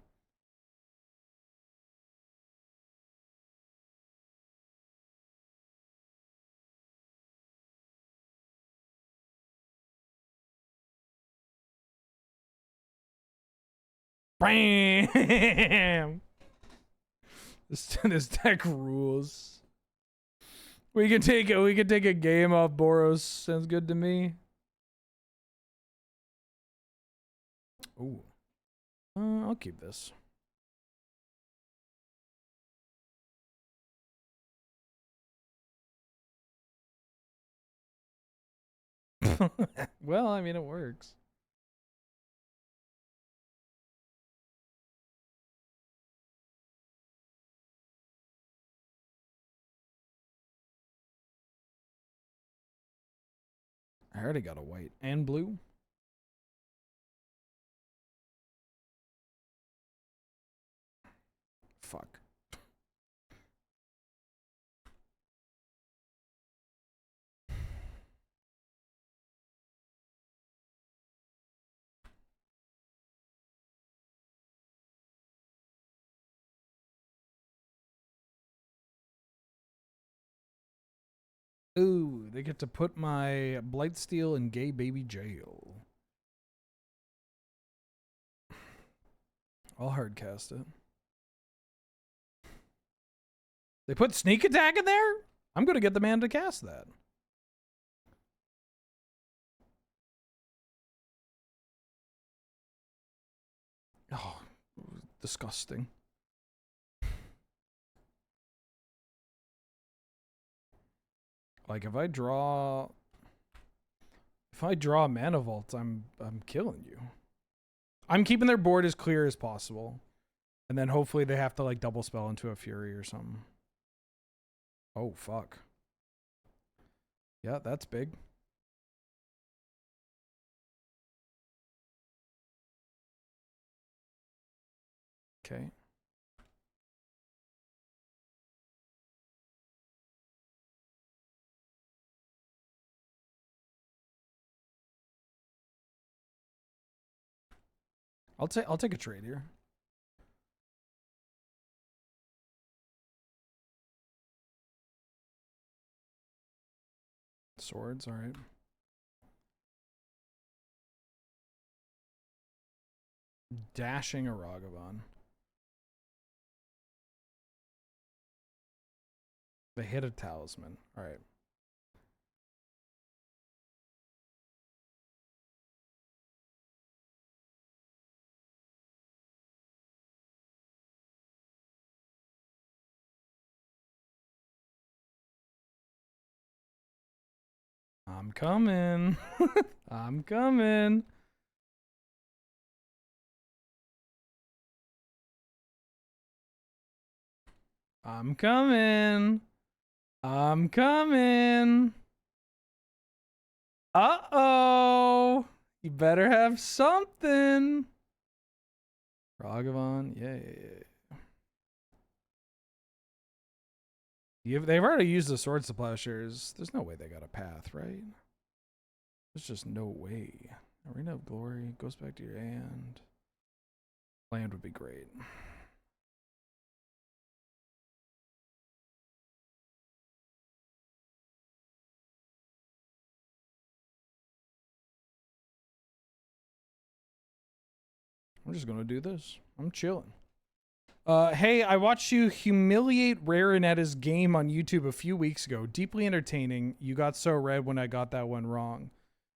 Bam! This deck rules. We can take a game off Boros. Sounds good to me. Ooh. I'll keep this. Well, I mean, it works. I already got a white and blue. Fuck. Ooh, they get to put my Blightsteel in gay baby jail. I'll hardcast it. They put sneak attack in there? I'm gonna get the man to cast that. Oh, disgusting. Like if I draw Mana Vault, I'm killing you. I'm keeping their board as clear as possible. And then hopefully they have to like double spell into a Fury or something. Oh fuck. Yeah, that's big. Okay. I'll take a trade here. Swords, all right. Dashing a Ragavan. They hit a talisman. All right. I'm coming. I'm coming. I'm coming. I'm coming. Uh-oh. You better have something. Ragavan. Yeah. They've already used the Sword Splashers. There's no way they got a path, right? There's just no way. Arena of Glory goes back to your hand. Land would be great. I'm just gonna do this. I'm chilling. Hey, I watched you humiliate Rarenetta's game on YouTube a few weeks ago. Deeply entertaining. You got so red when I got that one wrong.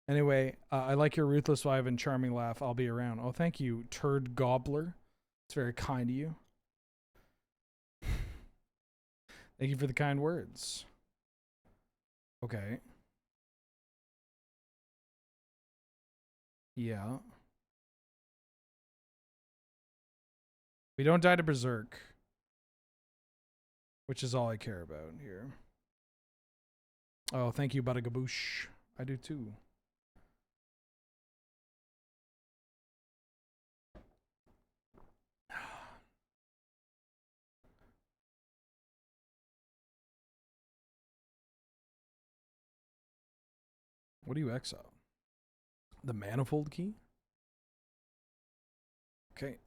Anyway, I like your ruthless vibe and charming laugh. I'll be around. Oh, thank you, Turd Gobbler. It's very kind of you. Thank you for the kind words. Okay. Yeah. We don't die to Berserk, which is all I care about here. Oh, thank you, Badagaboosh. I do too. What do you exile? The Manifold Key? Okay.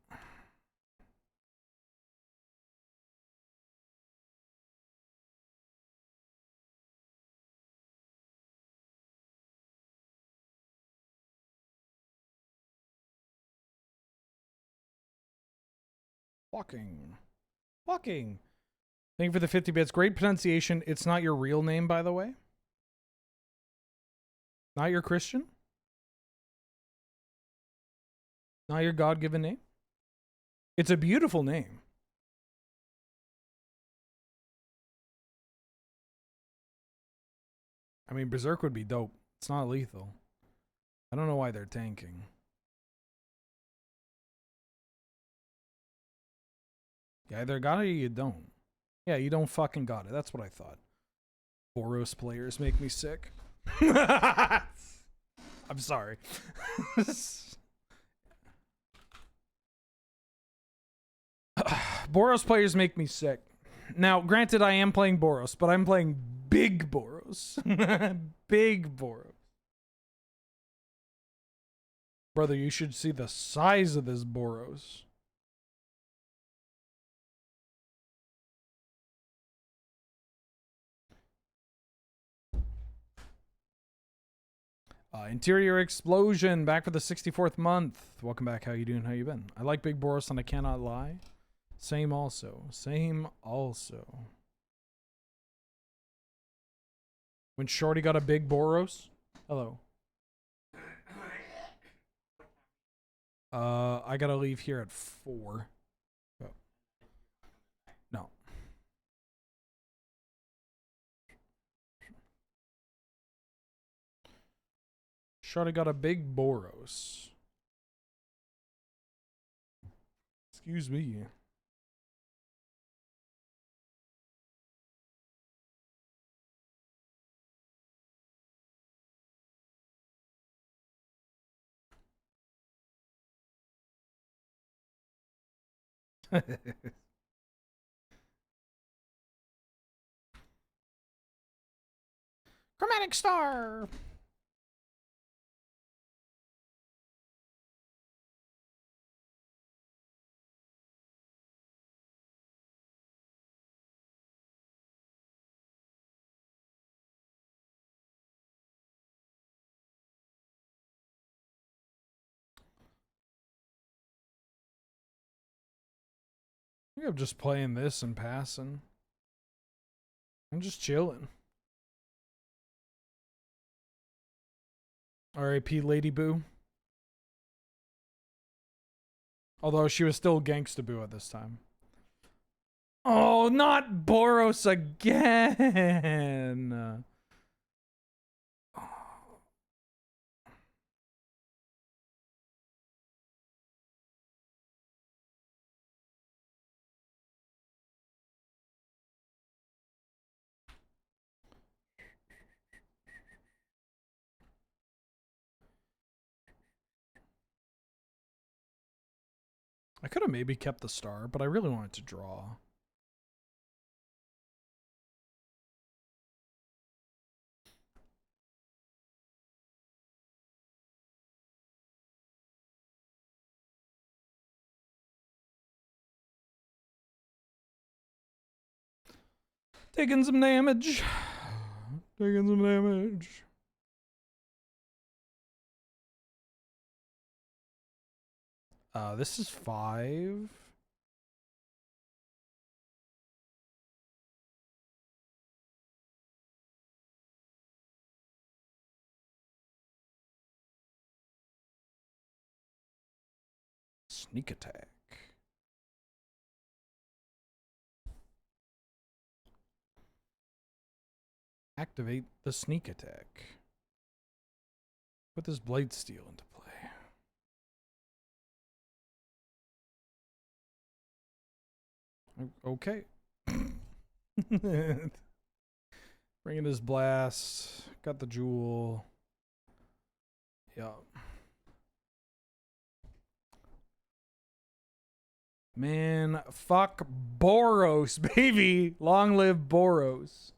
Walking. Thank you for the 50 bits. Great pronunciation. It's not your real name, by the way. Not your Christian. Not your God-given name. It's a beautiful name. I mean, Berserk would be dope. It's not lethal. I don't know why they're tanking. You either got it or you don't. Yeah, you don't fucking got it. That's what I thought. Boros players make me sick. I'm sorry. Boros players make me sick. Now, granted, I am playing Boros, but I'm playing big Boros. Big Boros. Brother, you should see the size of this Boros. Interior Explosion, back for the 64th month. Welcome back. How you doing? How you been? I like Big Boros and I cannot lie. Same also. Same also. When Shorty got a Big Boros. Hello. I gotta leave here at 4. Oh. No. Shorty got a Big Boros. Excuse me. Chromatic Star. I think I'm just playing this and passing. I'm just chilling. R.I.P. Lady Boo. Although she was still Gangsta Boo at this time. Oh, not Boros again. I could have maybe kept the star, but I really wanted to draw. Taking some damage. Taking some damage. This is 5. Sneak attack. Activate the sneak attack. Put this blade steel into play. Okay. Bringing his blast. Got the jewel. Yeah. Man, fuck Boros, baby. Long live Boros.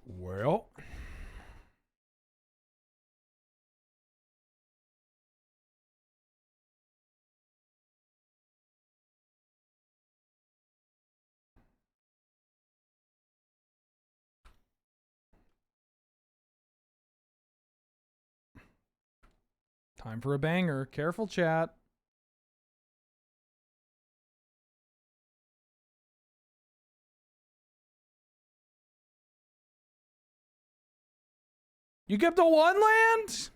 Well. Time for a banger. Careful, chat. You kept a one land?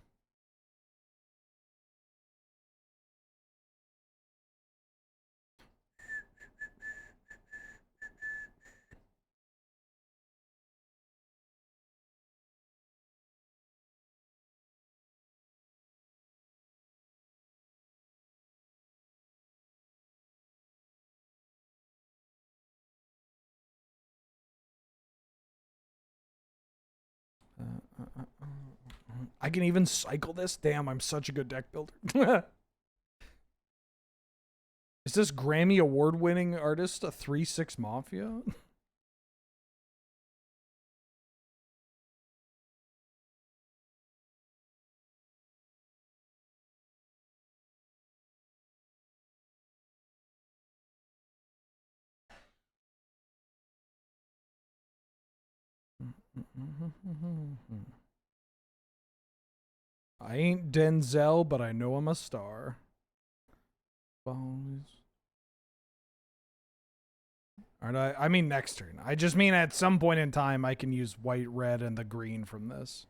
I can even cycle this? Damn, I'm such a good deck builder. Is this Grammy award-winning artist a 3/6 Mafia? I ain't Denzel, but I know I'm a star. Aren't I mean next turn. I just mean at some point in time I can use white, red, and the green from this.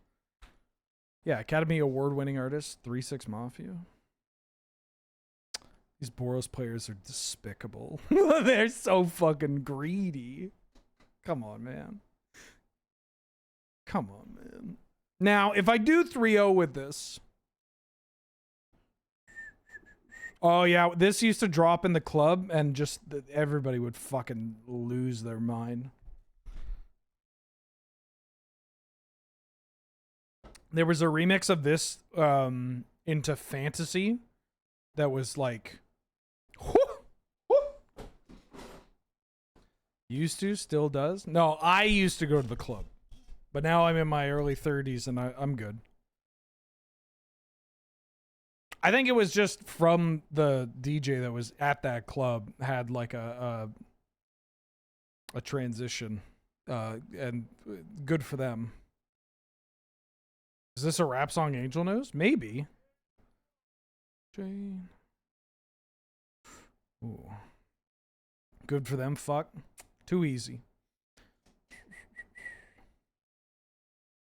Yeah, Academy Award-winning artist, 3/6 Mafia. These Boros players are despicable. They're so fucking greedy. Come on, man. Come on, man. Now, if I do 3-0 with this... Oh, yeah, this used to drop in the club, and just everybody would fucking lose their mind. There was a remix of this into fantasy that was like... Used to, still does. No, I used to go to the club. But now I'm in my early 30s, and I'm good. I think it was just from the DJ that was at that club had like a transition, and good for them. Is this a rap song Angel knows? Maybe. Jane. Ooh. Good for them. Fuck. Too easy.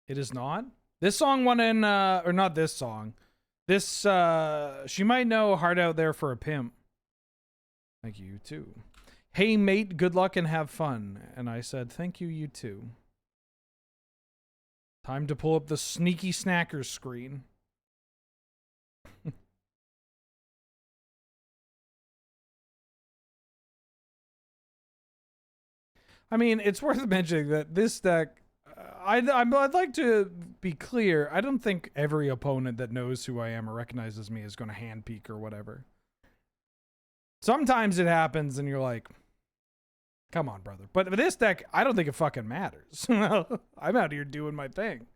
It is not. This song won in, or not this song. This, she might know Hard Out There for a Pimp. Thank you, you too. Hey, mate, good luck and have fun. And I said, thank you, you too. Time to pull up the sneaky snackers screen. I mean, it's worth mentioning that this deck, I'd like to be clear. I don't think every opponent that knows who I am or recognizes me is going to hand peek or whatever. Sometimes it happens and you're like, come on, brother. But with this deck, I don't think it fucking matters. I'm out here doing my thing.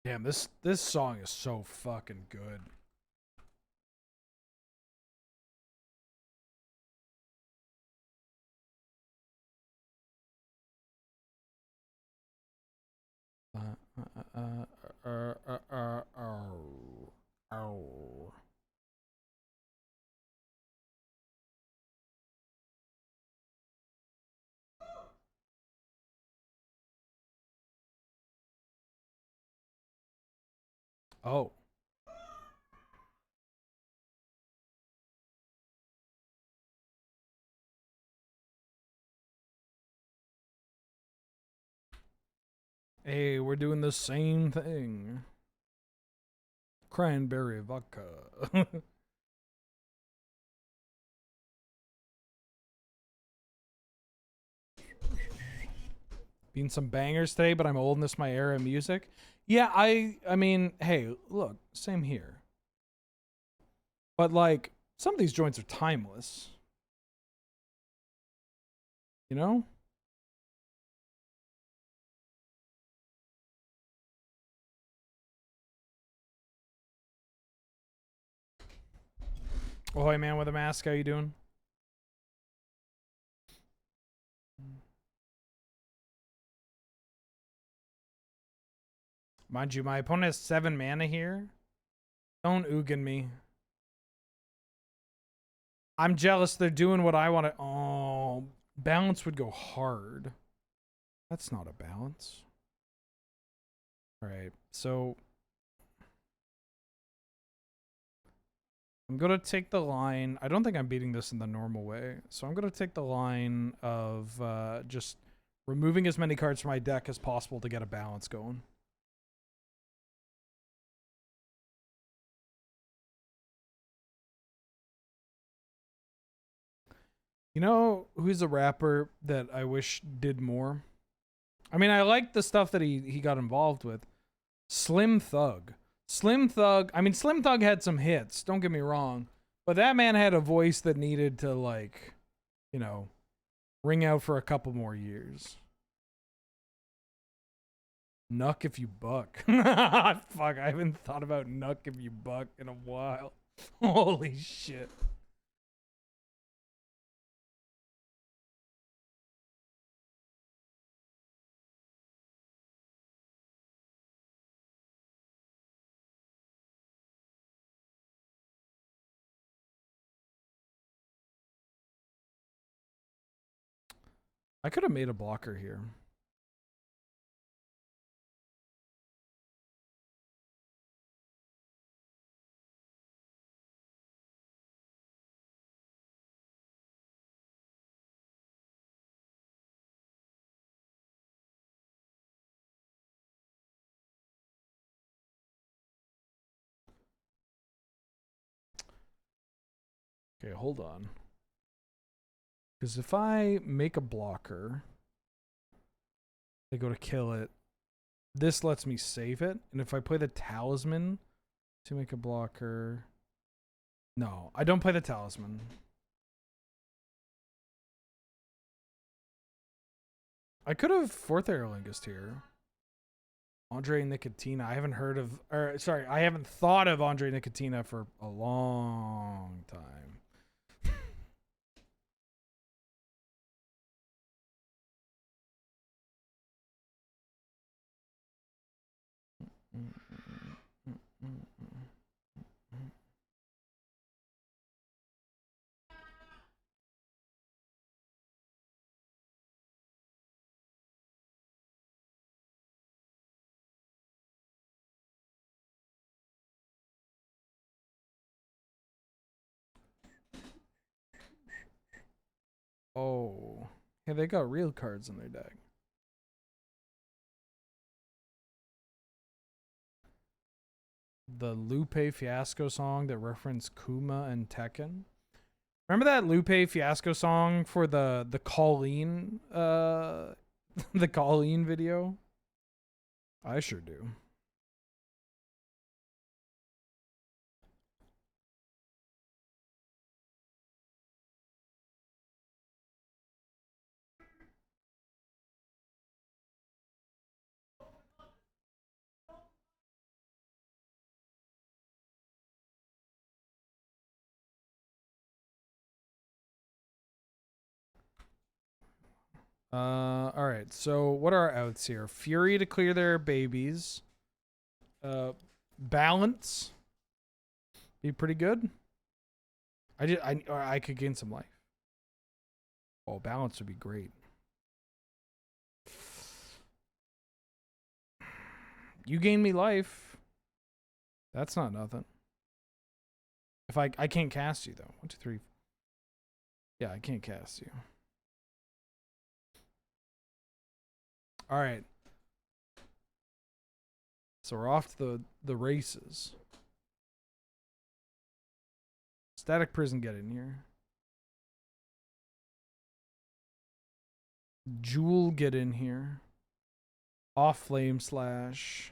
Damn, this song is so fucking good. Oh. Hey, we're doing the same thing. Cranberry vodka. Been some bangers today, but I'm old and this is my era of music. Yeah, I mean, hey, look, same here. But like, some of these joints are timeless. You know? Oh, hey man with a mask, how you doing? Mind you, my opponent has 7 mana here. Don't Ugin me. I'm jealous they're doing what I want to. Oh, balance would go hard. That's not a balance. Alright, so I'm going to take the line. I don't think I'm beating this in the normal way. So I'm going to take the line of just removing as many cards from my deck as possible to get a balance going. You know who's a rapper that I wish did more? I mean, I like the stuff that he got involved with. Slim Thug. Slim Thug, I mean, Slim Thug had some hits, don't get me wrong. But that man had a voice that needed to, like, you know, ring out for a couple more years. Nuck if you buck. Fuck, I haven't thought about Nuck if you buck in a while. Holy shit. I could have made a blocker here. Okay, hold on. Because if I make a blocker, they go to kill it. This lets me save it. And if I play the talisman to make a blocker... No, I don't play the talisman. I could have 4th Aerolingust here. Andre Nicotina. I haven't heard of... Or, sorry, I haven't thought of Andre Nicotina for a long time. Oh. Hey, they got real cards in their deck. The Lupe Fiasco song that referenced Kuma and Tekken. Remember that Lupe Fiasco song for the Colleen the Colleen video? I sure do. Alright, so what are our outs here? Fury to clear their babies. Balance. Be pretty good. I could gain some life. Oh, balance would be great. You gain me life. That's not nothing. If I can't cast you though. 1, 2, 3. Yeah, I can't cast you. All right. So we're off to the races. Static Prison, get in here. Jewel, get in here. Off flame slash.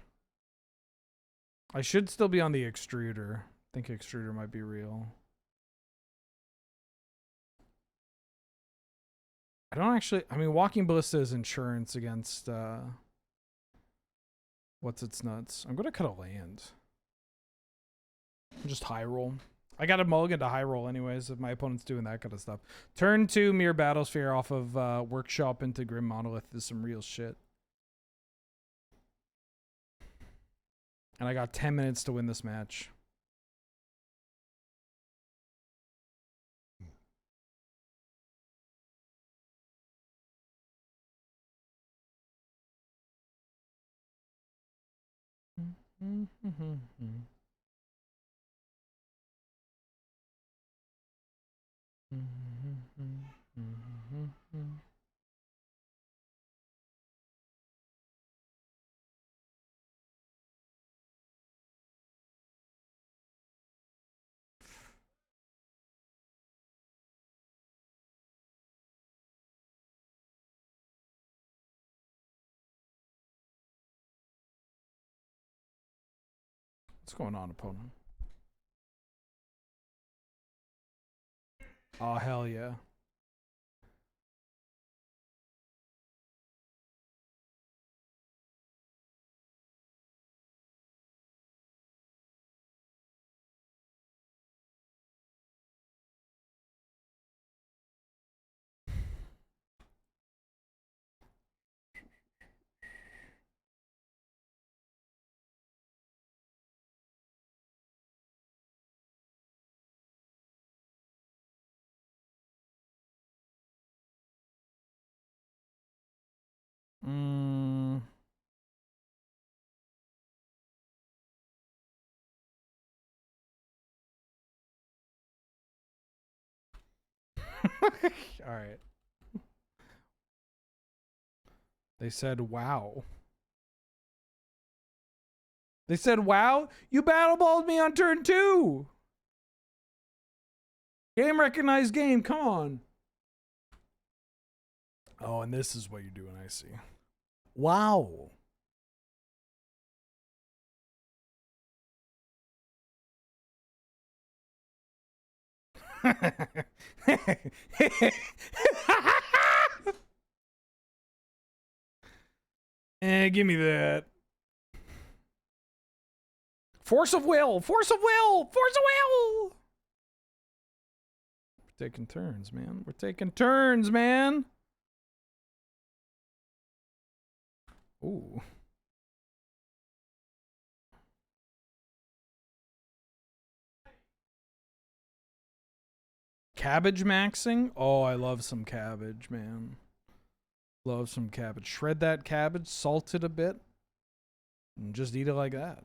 I should still be on the extruder. I think extruder might be real. I don't actually, I mean, Walking Ballista is insurance against, what's its nuts? I'm going to cut a land. Just high roll. I got a mulligan to high roll anyways if my opponent's doing that kind of stuff. Turn 2 Mirror Battlesphere off of Workshop into Grim Monolith is some real shit. And I got 10 minutes to win this match. What's going on, opponent? Oh, hell yeah. All right. They said, wow. They said, wow, you battle balled me on turn 2. Game recognized game, come on. Oh, and this is what you're doing, I see. Wow. Give me that. Force of will! Force of will! Force of will! We're taking turns, man. We're taking turns, man. Ooh. Cabbage maxing? Oh, I love some cabbage, man. Love some cabbage. Shred that cabbage, salt it a bit, and just eat it like that.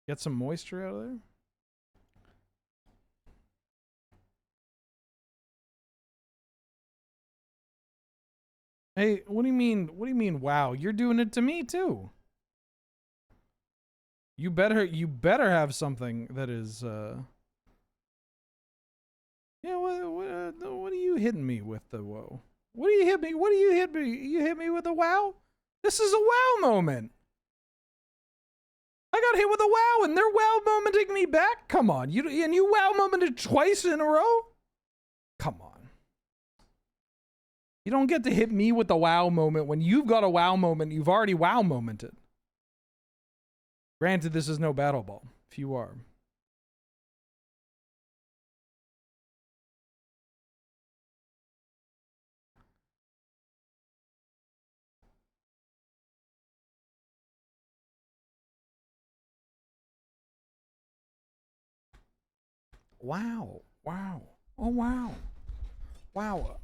Get some moisture out of there. Hey, what do you mean? What do you mean? Wow, you're doing it to me too. You better have something that is. Yeah, what are you hitting me with the whoa? What do you hit me? What do you hit me? You hit me with a wow? This is a wow moment. I got hit with a wow, and they're wow momenting me back. Come on, you wow momented twice in a row. Come on. You don't get to hit me with a wow moment when you've got a wow moment. You've already wow momented. Granted, this is no battle ball. If you are. Wow. Wow. Oh, wow. Wow.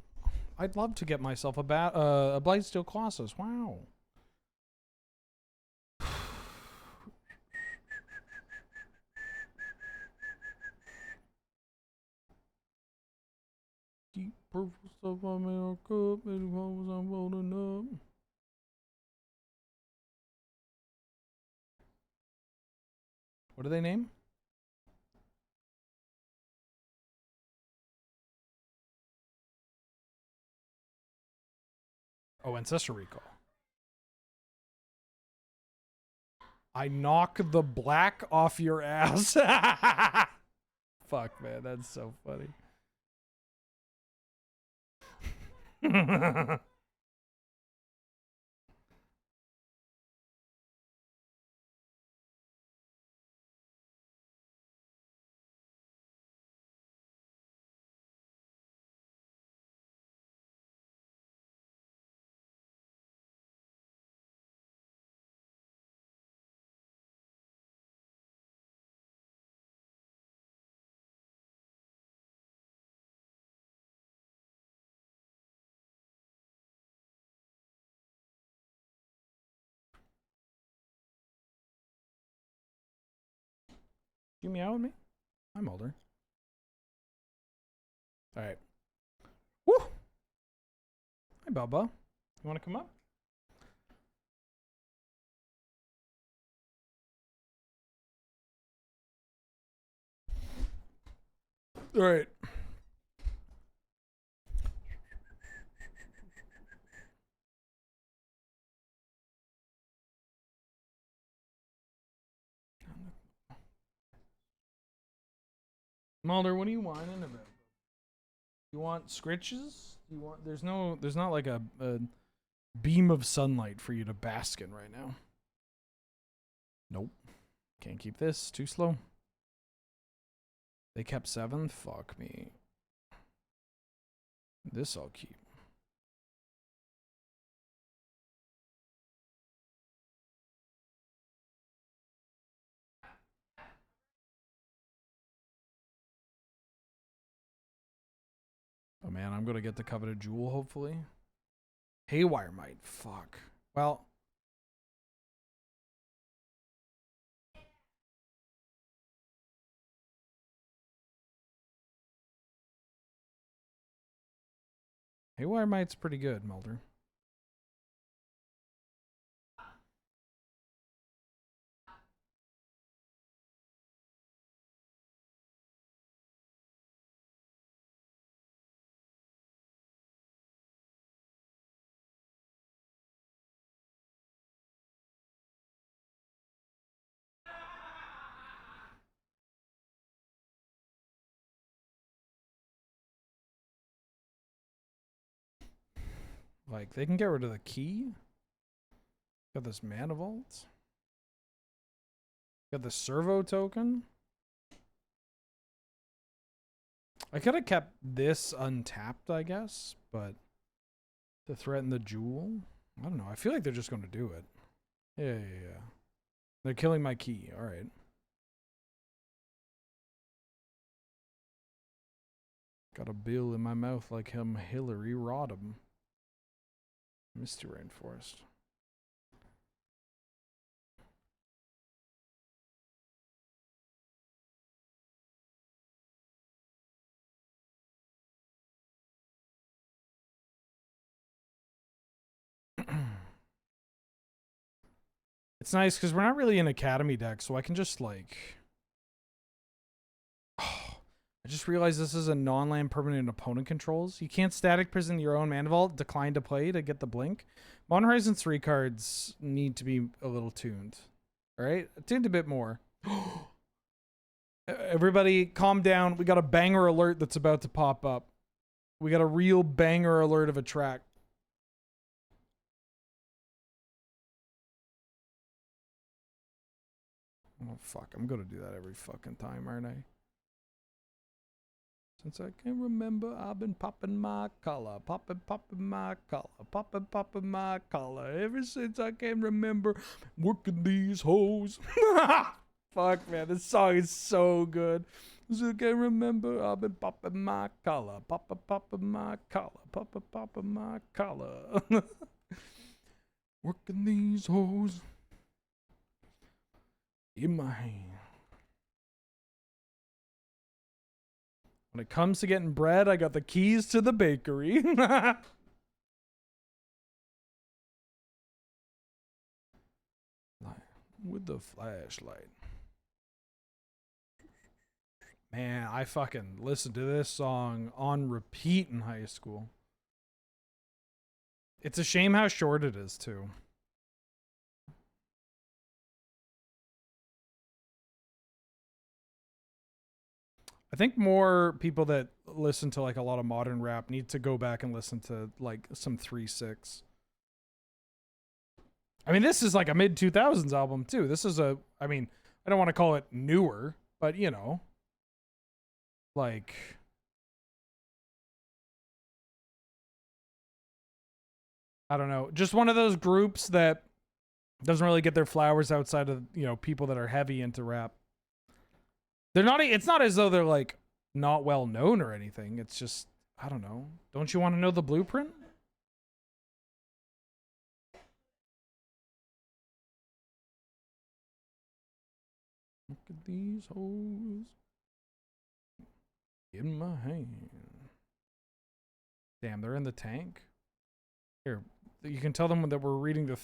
I'd love to get myself a Blightsteel Colossus. Wow. Deep purple stuff I made our cup, many holes I'm rolling up. What do they name? Oh, Ancestor Recall. I knock the black off your ass. Fuck, man, that's so funny. You meow at me? I'm older. All right. Woo! Hi, Bubba. You want to come up? All right. Mulder, what are you whining about? You want scritches? You want? There's not like a beam of sunlight for you to bask in right now. Nope. Can't keep this. Too slow. They kept 7? Fuck me. This I'll keep. Oh man, I'm gonna get the coveted jewel, hopefully. Haywire might. Fuck. Well. Haywire might's pretty good, Mulder. Like, they can get rid of the key. Got this mana vault. Got the servo token. I could have kept this untapped, I guess, but to threaten the jewel? I don't know. I feel like they're just going to do it. Yeah. They're killing my key. All right. Got a bill in my mouth like him Hillary Rodham. Misty Rainforest. It's nice because we're not really an academy deck, so I can just like... I just realized this is a non-land permanent opponent controls. You can't static prison your own mana vault, decline to play to get the blink. Modern Horizon 3 cards need to be a little tuned. Alright? Tuned a bit more. Everybody calm down. We got a banger alert that's about to pop up. We got a real banger alert of a track. Oh fuck, I'm gonna do that every fucking time, aren't I? Since I can remember, I've been popping my collar, popping my collar, popping my collar. Ever since I can remember, working these hoes. Fuck, man, this song is so good. Since I can remember, I've been popping my collar, popping my collar, popping my collar. Working these hoes in my hand. When it comes to getting bread, I got the keys to the bakery. With the flashlight. Man, I fucking listened to this song on repeat in high school. It's a shame how short it is, too. I think more people that listen to like a lot of modern rap need to go back and listen to like some 3-6. I mean, this is like a mid 2000s album too. This is I mean, I don't want to call it newer, but you know, like, I don't know, just one of those groups that doesn't really get their flowers outside of, you know, people that are heavy into rap. They're not, it's not as though they're like not well known or anything. It's just, I don't know. Don't you want to know the blueprint? Look at these hoes in my hand. Damn, they're in the tank. Here, you can tell them that we're reading the.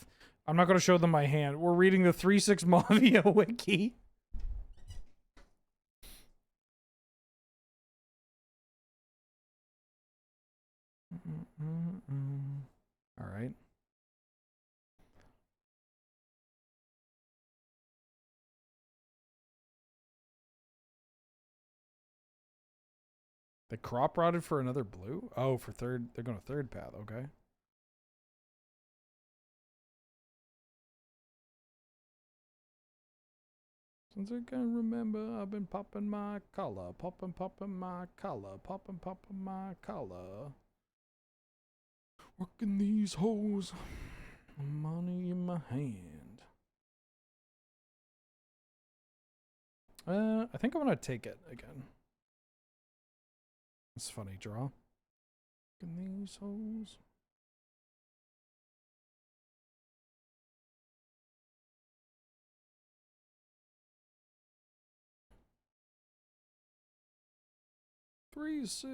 I'm not going to show them my hand. We're reading the 3-6 Mafia wiki. All right. The crop rotted for another blue? Oh, for third. They're going to third path. Okay. Since I can remember, I've been popping my collar, popping my collar, popping my collar. Working these hoes, money in my hand. I think I'm gonna take it again. It's funny, draw. Working these hoes. Three sig.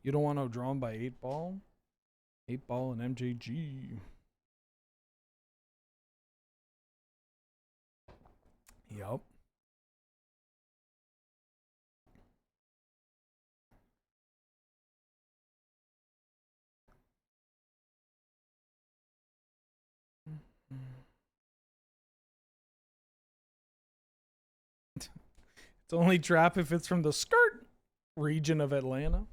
You don't want no drawn by 8-ball? 8-ball and MJG. Yup. It's only trap if it's from the skirt region of Atlanta.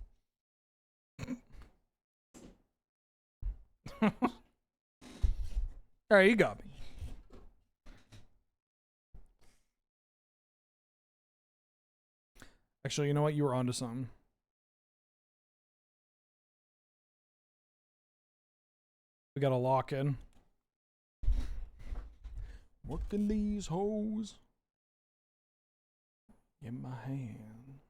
Alright, you got me. Actually, you know what? You were onto something. We got a lock in. Working these hoes in my hand.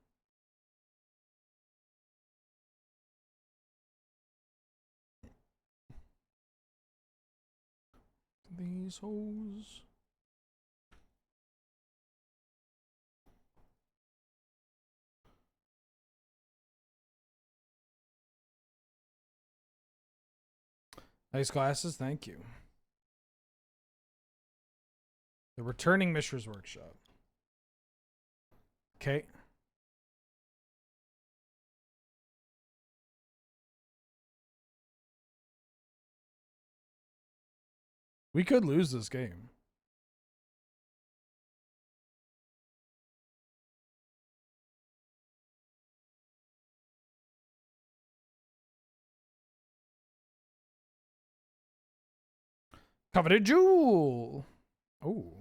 These hoes. Nice glasses, thank you. The returning Mishra's Workshop. Okay. We could lose this game. Coveted Jewel. Oh.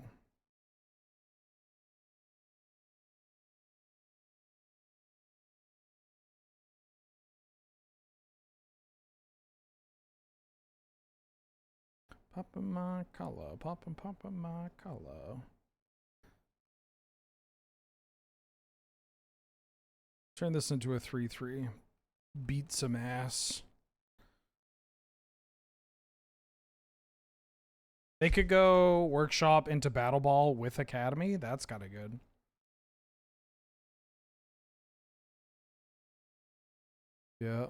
Popping my collar, popping my collar. Turn this into a 3-3. Beat some ass. They could go workshop into Battle Ball with Academy. That's kind of good. Yeah.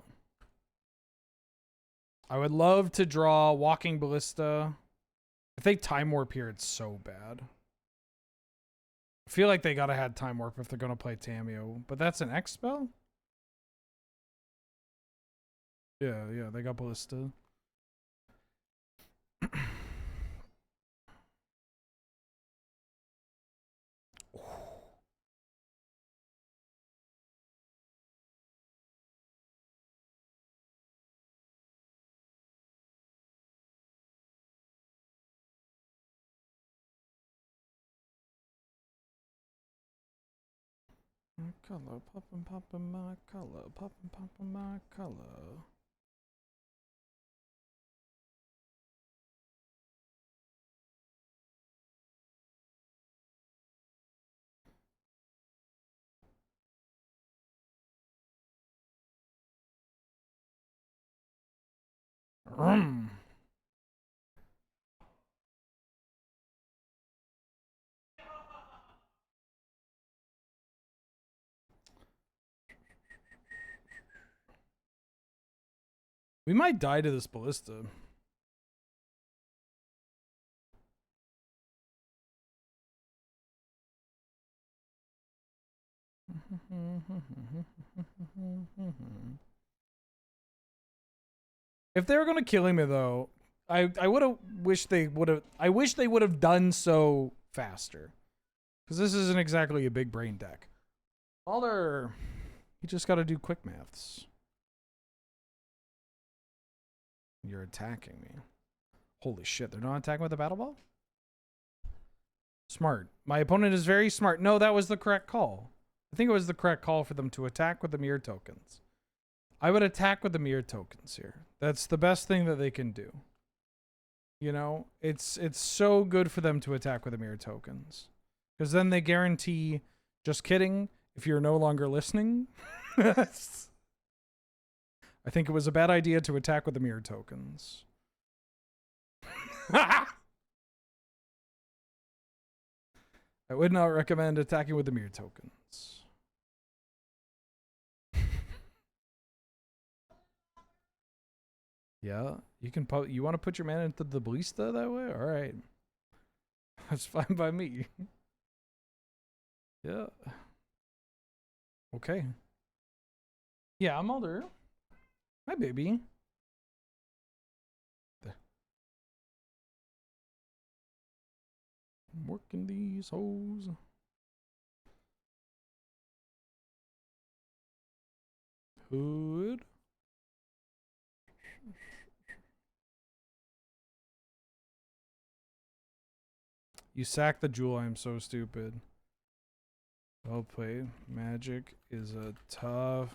I would love to draw Walking Ballista. If they Time Warp here, it's so bad. I feel like they gotta have Time Warp if they're gonna play Tameo, but that's an X spell? Yeah, they got Ballista. My color, poppin' my color, poppin' my color. Rum. We might die to this Ballista. If they were gonna kill me though, I would have wished they would have. I wish they would have done so faster, because this isn't exactly a big brain deck. Alder, you just got to do quick maths. You're attacking me. Holy shit! They're not attacking with a battle ball. Smart. My opponent is very smart. No, that was the correct call. I think it was the correct call for them to attack with the mirror tokens. I would attack with the mirror tokens here. That's the best thing that they can do. You know, it's so good for them to attack with the mirror tokens. Because then they guarantee, just kidding, if you're no longer listening. I think it was a bad idea to attack with the mirror tokens. I would not recommend attacking with the mirror tokens. Yeah, you can put. You want to put your mana into the Ballista that way? All right, that's fine by me. Yeah. Okay. Yeah, I'm older. Hi, baby. There. I'm working these hoes. Hood. You sack the jewel. I'm so stupid. Well played. Magic is a tough.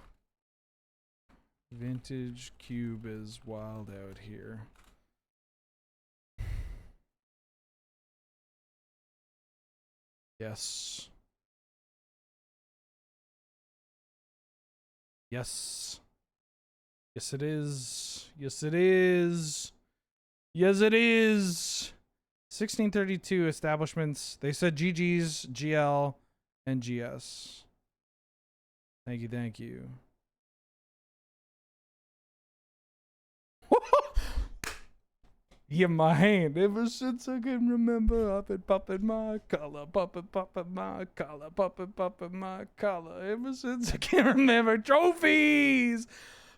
Vintage cube is wild out here. Yes. Yes. Yes, it is. Yes, it is. Yes, it is. 1632 establishments. They said GG's, GL, and GS. Thank you, thank you. Yeah, my hand. Ever since I can remember, I've been popping my collar, popping my collar, popping my collar. Ever since I can remember. Trophies!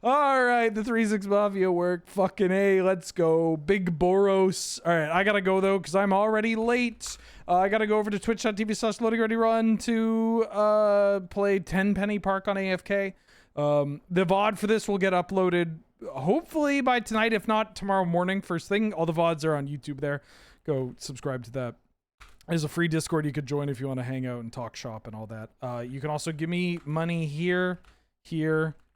All right, the 3-6 Mafia work. Fucking A, let's go. Big Boros. All right, I gotta go though, because I'm already late. I gotta go over to twitch.tv/loading to play 10 Penny Park on AFK. The VOD for this will get uploaded hopefully by tonight, if not tomorrow morning, first thing. All the VODs are on YouTube there. Go subscribe to that. There's a free Discord you could join if you want to hang out and talk shop and all that. You can also give me money here,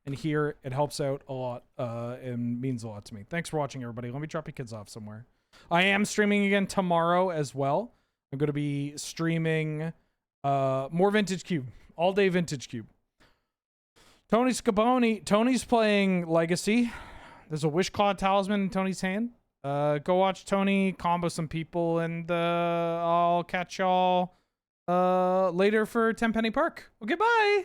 and here. It helps out a lot and means a lot to me. Thanks for watching, everybody. Let me drop your kids off somewhere. I am streaming again tomorrow as well. I'm going to be streaming more Vintage Cube. All day Vintage Cube. Tony Scapone. Tony's playing Legacy. There's a Wishclaw Talisman in Tony's hand. Go watch Tony combo some people, and I'll catch y'all later for 10 Penny Park. Okay, bye!